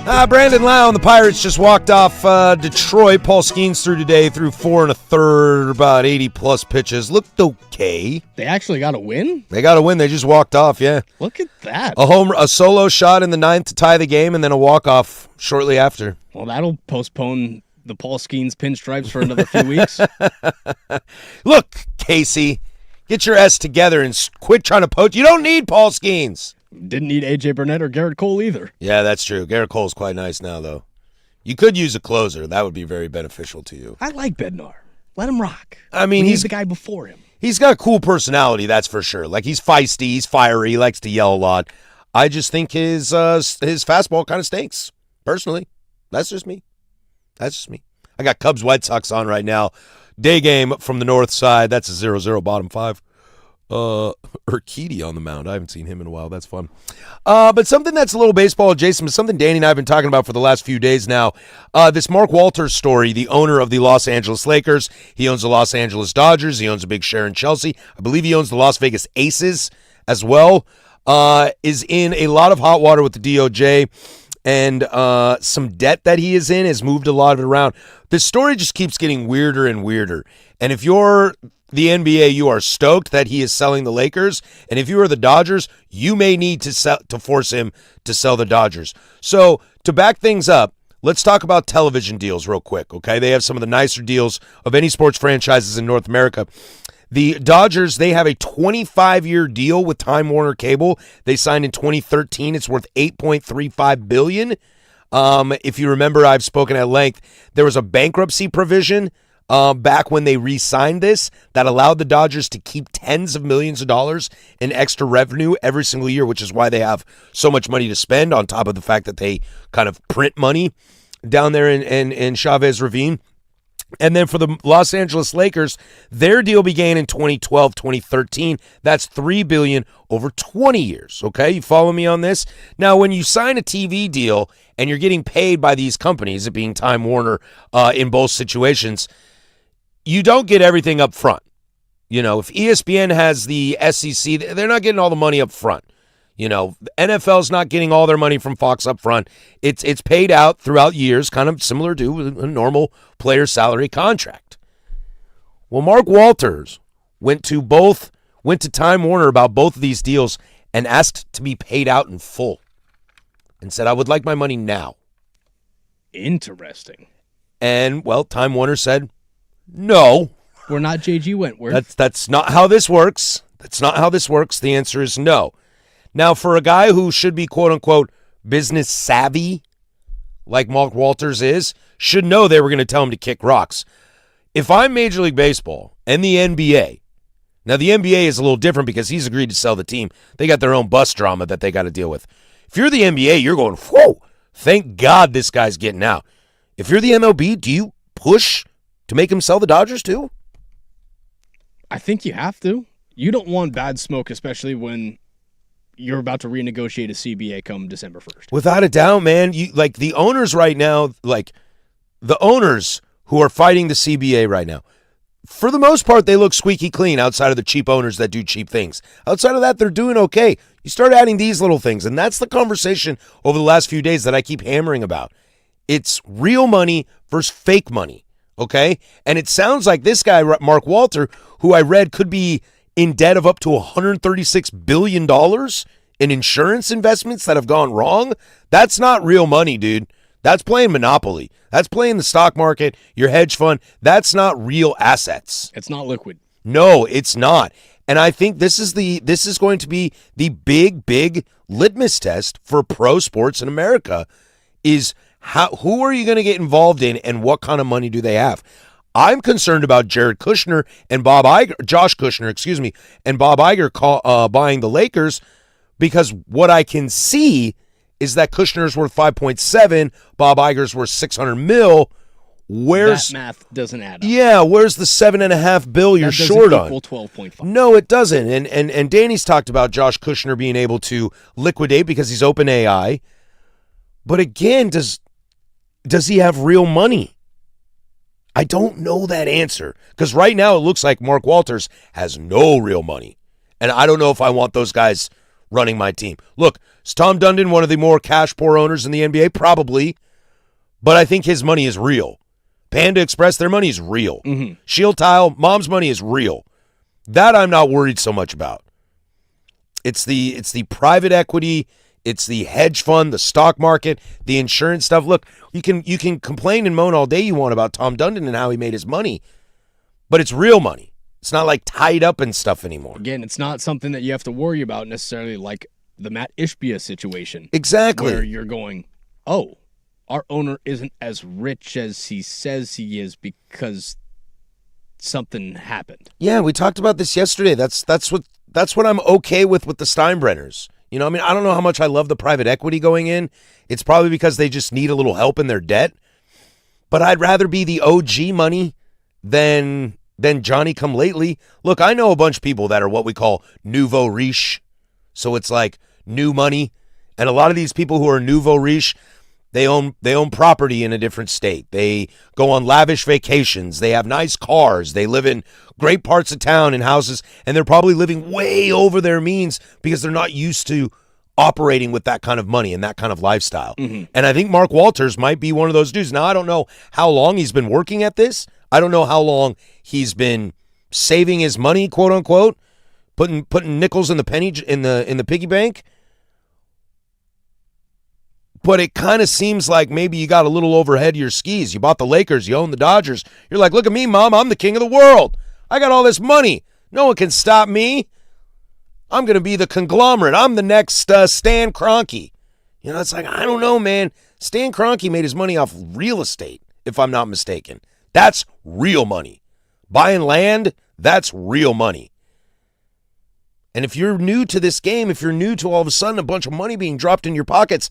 Brandon Lau and the Pirates just walked off Detroit. Paul Skeens threw today, threw 4 1/3, about 80-plus pitches. Looked okay. They actually got a win? They got a win. They just walked off, yeah. Look at that. A solo shot in the 9th to tie the game, and then a walk-off shortly after. Well, that'll postpone the Paul Skeens pinstripes for another few weeks. Look, Casey, get your S together and quit trying to poach. You don't need Paul Skeens. Didn't need A.J. Burnett or Garrett Cole either. Yeah, that's true. Garrett Cole's quite nice now, though. You could use a closer. That would be very beneficial to you. I like Bednar. Let him rock. I mean, he's the guy before him. He's got a cool personality, that's for sure. Like, he's feisty, he's fiery, he likes to yell a lot. I just think his fastball kind of stinks, personally. That's just me. I got Cubs White Sox on right now. Day game from the north side. That's a 0-0 bottom 5. Urquidy on the mound. I haven't seen him in a while. That's fun. But something that's a little baseball adjacent, but something Danny and I have been talking about for the last few days now. This Mark Walters story, the owner of the Los Angeles Lakers. He owns the Los Angeles Dodgers. He owns a big share in Chelsea. I believe he owns the Las Vegas Aces as well. Is in a lot of hot water with the DOJ. And some debt that he is in has moved a lot of it around. This story just keeps getting weirder and weirder. And if you're the NBA, you are stoked that he is selling the Lakers. And if you are the Dodgers, you may need to force him to sell the Dodgers. So to back things up, let's talk about television deals real quick, okay? They have some of the nicer deals of any sports franchises in North America. The Dodgers, they have a 25-year deal with Time Warner Cable. They signed in 2013. It's worth $8.35 billion. If you remember, I've spoken at length. There was a bankruptcy provision back when they re-signed this that allowed the Dodgers to keep tens of millions of dollars in extra revenue every single year, which is why they have so much money to spend on top of the fact that they kind of print money down there in Chavez Ravine. And then for the Los Angeles Lakers, their deal began in 2012, 2013. That's $3 billion over 20 years. Okay, you follow me on this? Now, when you sign a TV deal and you're getting paid by these companies, it being Time Warner in both situations, you don't get everything up front. You know, if ESPN has the SEC, they're not getting all the money up front. You know, the NFL's not getting all their money from Fox up front. It's paid out throughout years, kind of similar to a normal player salary contract. Well, Mark Walters went to Time Warner about both of these deals and asked to be paid out in full and said, I would like my money now. Interesting. And, well, Time Warner said, no. We're not J.G. Wentworth. That's not how this works. That's not how this works. The answer is no. Now, for a guy who should be, quote-unquote, business savvy, like Mark Walters is, should know they were going to tell him to kick rocks. If I'm Major League Baseball and the NBA, now the NBA is a little different because he's agreed to sell the team. They got their own bus drama that they got to deal with. If you're the NBA, you're going, whoa, thank God this guy's getting out. If you're the MLB, do you push to make him sell the Dodgers too? I think you have to. You don't want bad smoke, especially when you're about to renegotiate a CBA come December 1st. Without a doubt, man. Like the owners right now, like the owners who are fighting the CBA right now, for the most part, they look squeaky clean outside of the cheap owners that do cheap things. Outside of that, they're doing okay. You start adding these little things, and that's the conversation over the last few days that I keep hammering about. It's real money versus fake money, okay? And it sounds like this guy, Mark Walter, who I read could be in debt of up to $136 billion in insurance investments that have gone wrong. That's not real money, dude. That's playing Monopoly. That's playing the stock market, your hedge fund. That's not real assets. It's not liquid. No, it's not. And I think this is going to be the big litmus test for pro sports in America is who are you going to get involved in and what kind of money do they have? I'm concerned about Jared Kushner and Josh Kushner, and Bob Iger buying the Lakers because what I can see is that Kushner's worth 5.7, Bob Iger's worth $600 million. That math doesn't add up. Yeah, where's the $7.5 billion you're short on? 12.5. No, it doesn't. And Danny's talked about Josh Kushner being able to liquidate because he's open AI. But again, does he have real money? I don't know that answer because right now it looks like Mark Walters has no real money. And I don't know if I want those guys running my team. Look, is Tom Dundon one of the more cash poor owners in the NBA? Probably. But I think his money is real. Panda Express, their money is real. Shield Tile, mom's money is real. That I'm not worried so much about. It's the private equity, it's the hedge fund, the stock market, the insurance stuff. Look, you can complain and moan all day you want about Tom Dundon and how he made his money, but it's real money. It's not like tied up in stuff anymore. Again, it's not something that you have to worry about necessarily, like the Matt Ishbia situation. Exactly. Where you're going, oh, our owner isn't as rich as he says he is because something happened. Yeah, we talked about this yesterday. That's what I'm okay with the Steinbrenners. You know, I mean, I don't know how much I love the private equity going in. It's probably because they just need a little help in their debt. But I'd rather be the OG money than Johnny come lately. Look, I know a bunch of people that are what we call nouveau riche. So it's like new money. And a lot of these people who are nouveau riche, they own property in a different state. They go on lavish vacations. They have nice cars. They live in great parts of town in houses, and they're probably living way over their means because they're not used to operating with that kind of money and that kind of lifestyle. And I think Mark Walters might be one of those dudes. Now, I don't know how long he's been working at this. I don't know how long he's been saving his money, quote unquote, putting nickels in the penny in the piggy bank. But it kind of seems like maybe you got a little overhead of your skis. You bought the Lakers. You own the Dodgers. You're like, look at me, Mom. I'm the king of the world. I got all this money. No one can stop me. I'm going to be the conglomerate. I'm the next Stan Kroenke. You know, it's like, I don't know, man. Stan Kroenke made his money off real estate, if I'm not mistaken. That's real money. Buying land, that's real money. And if you're new to this game, if you're new to all of a sudden a bunch of money being dropped in your pockets,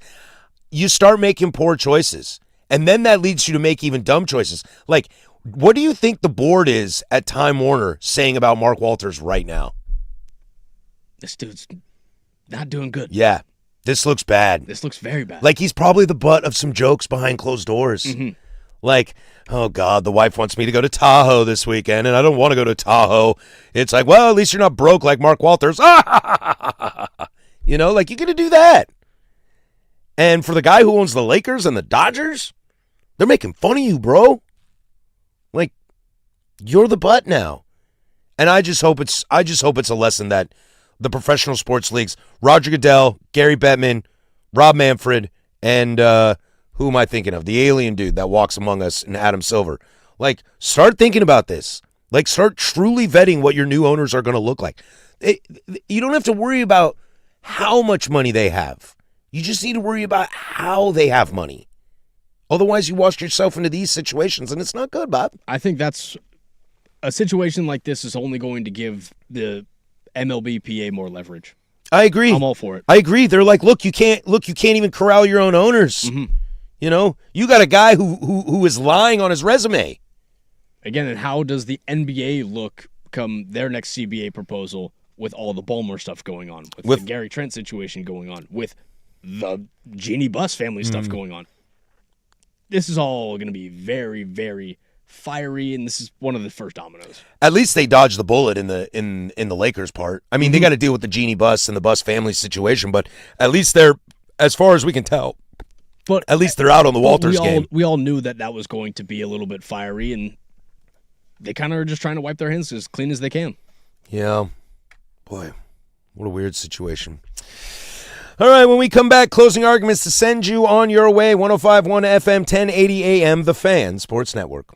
you start making poor choices. And then that leads you to make even dumb choices. Like, what do you think the board is at Time Warner saying about Mark Walters right now? This dude's not doing good. Yeah, this looks bad. This looks very bad. Like, he's probably the butt of some jokes behind closed doors. Like, oh, God, the wife wants me to go to Tahoe this weekend, and I don't want to go to Tahoe. It's like, well, at least you're not broke like Mark Walters. You know, like, you're going to do that. And for the guy who owns the Lakers and the Dodgers, they're making fun of you, bro. Like, you're the butt now. And I just hope it's a lesson that the professional sports leagues, Roger Goodell, Gary Bettman, Rob Manfred, and who am I thinking of? The alien dude that walks among us, and Adam Silver. Like, start thinking about this. Like, start truly vetting what your new owners are going to look like. You don't have to worry about how much money they have. You just need to worry about how they have money. Otherwise, you wash yourself into these situations, and it's not good, Bob. I think that's a situation like this is only going to give the MLBPA more leverage. I agree. I'm all for it. I agree. They're like, look, you can't even corral your own owners. You know, you got a guy who is lying on his resume. Again, and how does the NBA look come their next CBA proposal with all the Ballmer stuff going on, with the Gary Trent situation going on, with the Jeannie Buss family stuff going on? This is all going to be very, very fiery, and this is one of the first dominoes. At least they dodged the bullet in the Lakers part. I mean, they got to deal with the Jeannie Buss and the Buss family situation, but at least they're, as far as we can tell, but at least they're out on the Walters game. We all knew that was going to be a little bit fiery, and they kind of are just trying to wipe their hands as clean as they can. Yeah. Boy, what a weird situation. All right, when we come back, closing arguments to send you on your way. 105.1 FM, 1080 AM, The Fan Sports Network.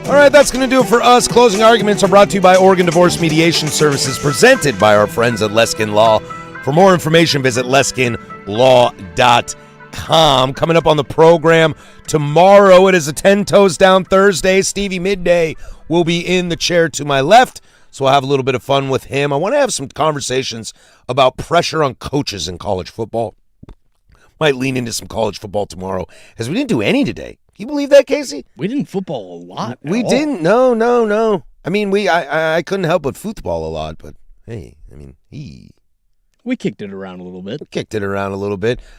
All right, that's going to do it for us. Closing arguments are brought to you by Oregon Divorce Mediation Services, presented by our friends at Leskin Law. For more information, visit leskinlaw.com. Coming up on the program tomorrow, it is a 10 Toes Down Thursday. Stevie Midday will be in the chair to my left, so I'll have a little bit of fun with him. I want to have some conversations about pressure on coaches in college football. Might lean into some college football tomorrow, as we didn't do any today. Can you believe that, Casey? We didn't football a lot. We didn't. No. I mean, I couldn't help but football a lot, but hey, I mean, we kicked it around a little bit.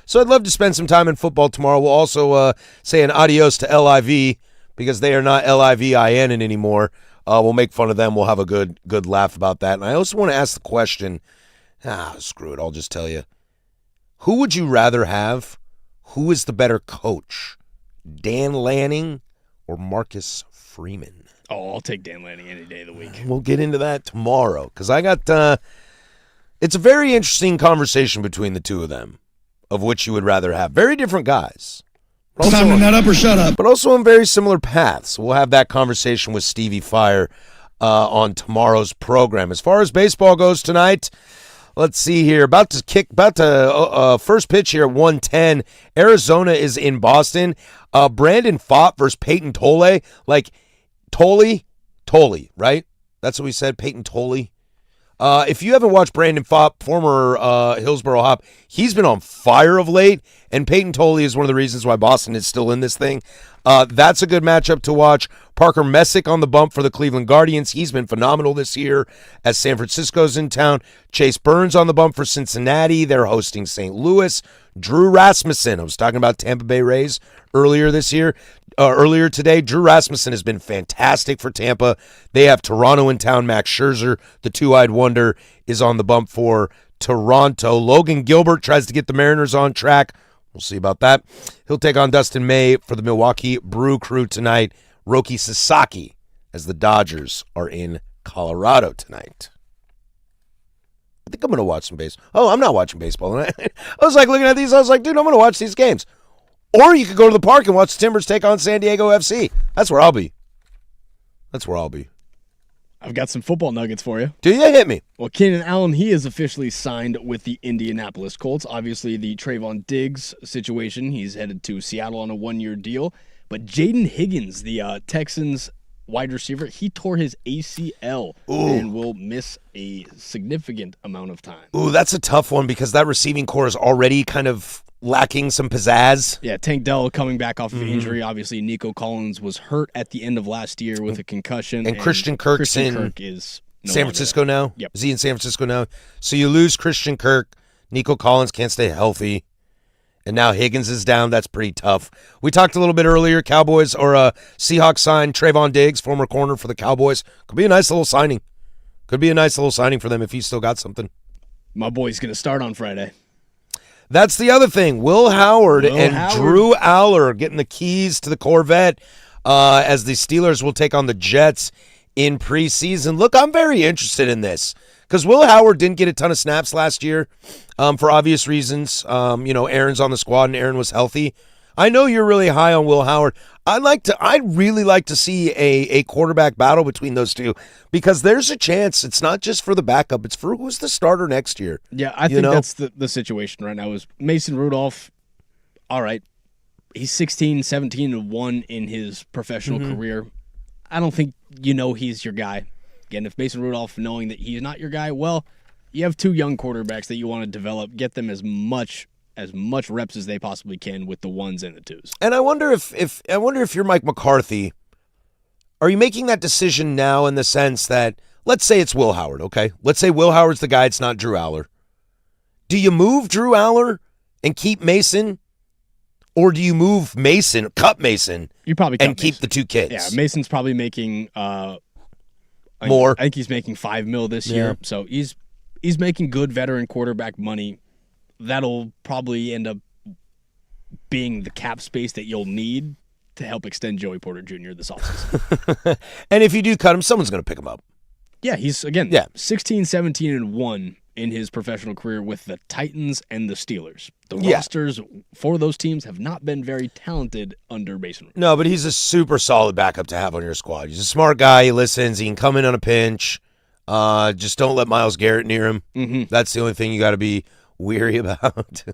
So I'd love to spend some time in football tomorrow. We'll also say an adios to LIV because they are not LIVIN anymore. We'll make fun of them. We'll have a good laugh about that. And I also want to ask the question, screw it, I'll just tell you. Who would you rather have? Who is the better coach? Dan Lanning or Marcus Freeman? Oh, I'll take Dan Lanning any day of the week. We'll get into that tomorrow because I got it's a very interesting conversation between the two of them of which you would rather have. Very different guys. Time to nut up or shut up. But also on very similar paths. We'll have that conversation with Stevie Fire on tomorrow's program. As far as baseball goes tonight, let's see here. About to first pitch here at 1:10. Arizona is in Boston. Brandon Pfaadt versus Peyton Tolle. Like, Tolle, right? That's what we said, Peyton Tolle. If you haven't watched Brandon Pfaadt, former Hillsboro Hop, he's been on fire of late, and Peyton Tolle is one of the reasons why Boston is still in this thing. That's a good matchup to watch. Parker Messick on the bump for the Cleveland Guardians. He's been phenomenal this year as San Francisco's in town. Chase Burns on the bump for Cincinnati. They're hosting St. Louis. Drew Rasmussen, I was talking about Tampa Bay Rays earlier today. Drew Rasmussen has been fantastic for Tampa. They have Toronto in town. Max Scherzer, the two-eyed wonder, is on the bump for Toronto. Logan Gilbert tries to get the Mariners on track. We'll see about that. He'll take on Dustin May for the Milwaukee Brew Crew tonight. Roki Sasaki as the Dodgers are in Colorado tonight. I think I'm going to watch some baseball. Oh, I'm not watching baseball. I was like looking at these. I was like, dude, I'm going to watch these games. Or you could go to the park and watch the Timbers take on San Diego FC. That's where I'll be. I've got some football nuggets for you. Do you? Hit me. Well, Keenan Allen, he is officially signed with the Indianapolis Colts. Obviously, the Trayvon Diggs situation, he's headed to Seattle on a one-year deal. But Jaden Higgins, the Texans wide receiver, he tore his ACL and will miss a significant amount of time. Ooh, that's a tough one because that receiving core is already kind of lacking some pizzazz. Yeah, Tank Dell coming back off of injury. Obviously, Nico Collins was hurt at the end of last year with a concussion. And Christian Kirk is San Francisco now? Yep. Is he in San Francisco now? So you lose Christian Kirk. Nico Collins can't stay healthy. And now Higgins is down. That's pretty tough. We talked a little bit earlier. Cowboys or Seahawks signed Trayvon Diggs, former corner for the Cowboys. Could be a nice little signing. For them if he's still got something. My boy's going to start on Friday. That's the other thing. Will Howard and Drew Aller getting the keys to the Corvette as the Steelers will take on the Jets in preseason. Look, I'm very interested in this because Will Howard didn't get a ton of snaps last year for obvious reasons. Aaron's on the squad and Aaron was healthy. I know you're really high on Will Howard. I'd really like to see a quarterback battle between those two because there's a chance it's not just for the backup, it's for who's the starter next year. Yeah, I think that's the situation right now is Mason Rudolph, all right, he's 17-1 in his professional career. I don't think he's your guy. Again, if Mason Rudolph knowing that he's not your guy, well, you have two young quarterbacks that you want to develop, get them as much reps as they possibly can with the ones and the twos. And I wonder if you're Mike McCarthy, are you making that decision now in the sense that, let's say it's Will Howard, okay? Let's say Will Howard's the guy, it's not Drew Aller. Do you move Drew Aller and keep Mason? Or do you move Mason, cut Mason, you probably and keep the two kids? Yeah, Mason's probably making more. I think he's making $5 million this year. So he's making good veteran quarterback money. That'll probably end up being the cap space that you'll need to help extend Joey Porter Jr. this offseason. And if you do cut him, someone's going to pick him up. Yeah, he's 16-17-1 in his professional career with the Titans and the Steelers. The Yeah. rosters for those teams have not been very talented under Mason Rudolph. No, but he's a super solid backup to have on your squad. He's a smart guy. He listens. He can come in on a pinch. Just don't let Myles Garrett near him. Mm-hmm. That's the only thing you got to be weary about.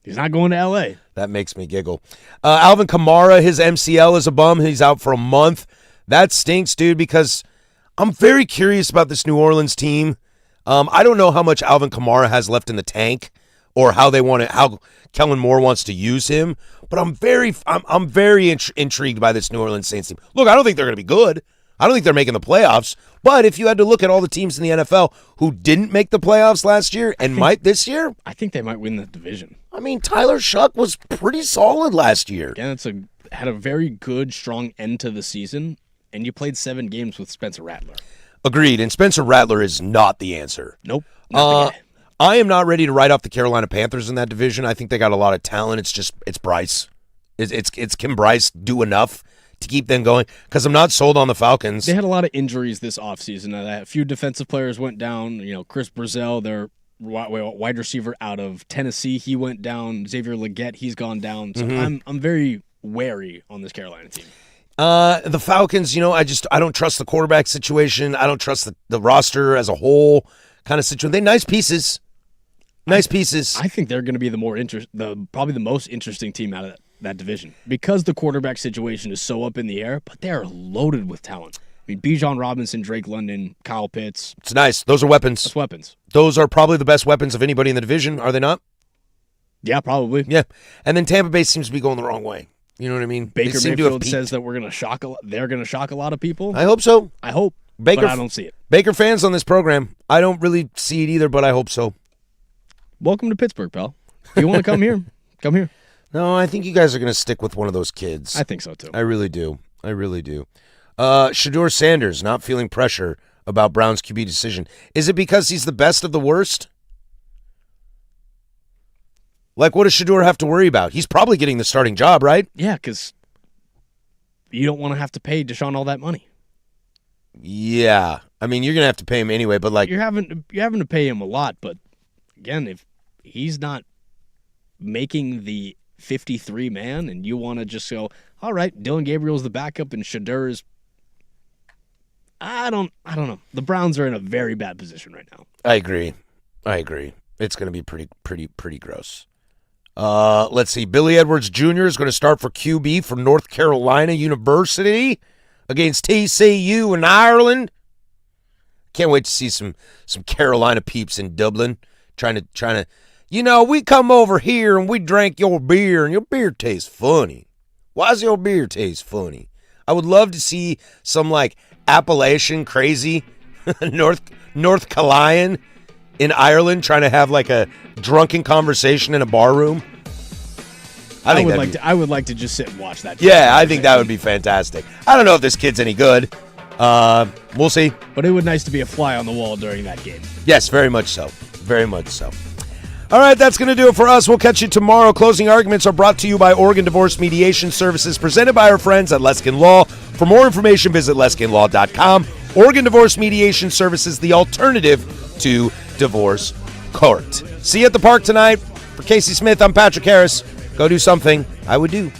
He's not going to L.A. That makes me giggle. Alvin Kamara, his MCL is a bum. He's out for a month. That stinks, dude, because I'm very curious about this New Orleans team. I don't know how much Alvin Kamara has left in the tank or how how Kellen Moore wants to use him, but I'm very intrigued by this New Orleans Saints team. Look, I don't think they're going to be good. I don't think they're making the playoffs, but if you had to look at all the teams in the NFL who didn't make the playoffs last year and might this year, I think they might win the division. I mean, Tyler Shuck was pretty solid last year. Again, had a very good, strong end to the season, and you played 7 games with Spencer Rattler. Agreed, and Spencer Rattler is not the answer. Nope. Not the guy. I am not ready to write off the Carolina Panthers in that division. I think they got a lot of talent. It's Bryce. It's can Bryce do enough to keep them going? Because I'm not sold on the Falcons. They had a lot of injuries this offseason. A few defensive players went down. Chris Brazell, their wide receiver out of Tennessee, he went down. Xavier Legette, he's gone down. So I'm very wary on this Carolina team. The Falcons, I don't trust the quarterback situation. I don't trust the roster as a whole kind of situation. They nice pieces. Nice pieces. I think they're going to be probably the most interesting team out of that division because the quarterback situation is so up in the air, but they are loaded with talent. I mean, Bijan Robinson, Drake London, Kyle Pitts. It's nice. Those are weapons. That's weapons. Those are probably the best weapons of anybody in the division, are they not? Yeah, probably. Yeah. And then Tampa Bay seems to be going the wrong way. You know what I mean? Baker Mayfield says that they're going to shock a lot of people. I hope so. I hope, Baker, but I don't see it. Baker fans on this program, I don't really see it either, but I hope so. Welcome to Pittsburgh, pal. If you want to come here, come here. No, I think you guys are going to stick with one of those kids. I think so, too. I really do. Shedeur Sanders not feeling pressure about Brown's QB decision. Is it because he's the best of the worst? Like, what does Shedeur have to worry about? He's probably getting the starting job, right? Yeah, because you don't want to have to pay Deshaun all that money. Yeah. I mean, you're going to have to pay him anyway, but like... You're having to pay him a lot, but again, if he's not making the 53 man and you want to just go, all right, Dylan Gabriel's the backup and Shedeur is... I don't know. The Browns are in a very bad position right now. I agree. It's going to be pretty gross. Let's see. Billy Edwards Jr. is going to start for QB for North Carolina University against TCU in Ireland. Can't wait to see some Carolina peeps in Dublin trying to. We come over here and we drank your beer and your beer tastes funny. Why does your beer taste funny? I would love to see some like Appalachian crazy North Carolinian in Ireland trying to have like a drunken conversation in a bar room. I would like to just sit and watch that. Yeah, I think that would be fantastic. I don't know if this kid's any good. We'll see. But it would be nice to be a fly on the wall during that game. Yes, very much so. Very much so. All right, that's going to do it for us. We'll catch you tomorrow. Closing arguments are brought to you by Oregon Divorce Mediation Services, presented by our friends at Leskin Law. For more information, visit leskinlaw.com. Oregon Divorce Mediation Services, the alternative to divorce court. See you at the park tonight. For Casey Smith, I'm Patrick Harris. Go do something I would do.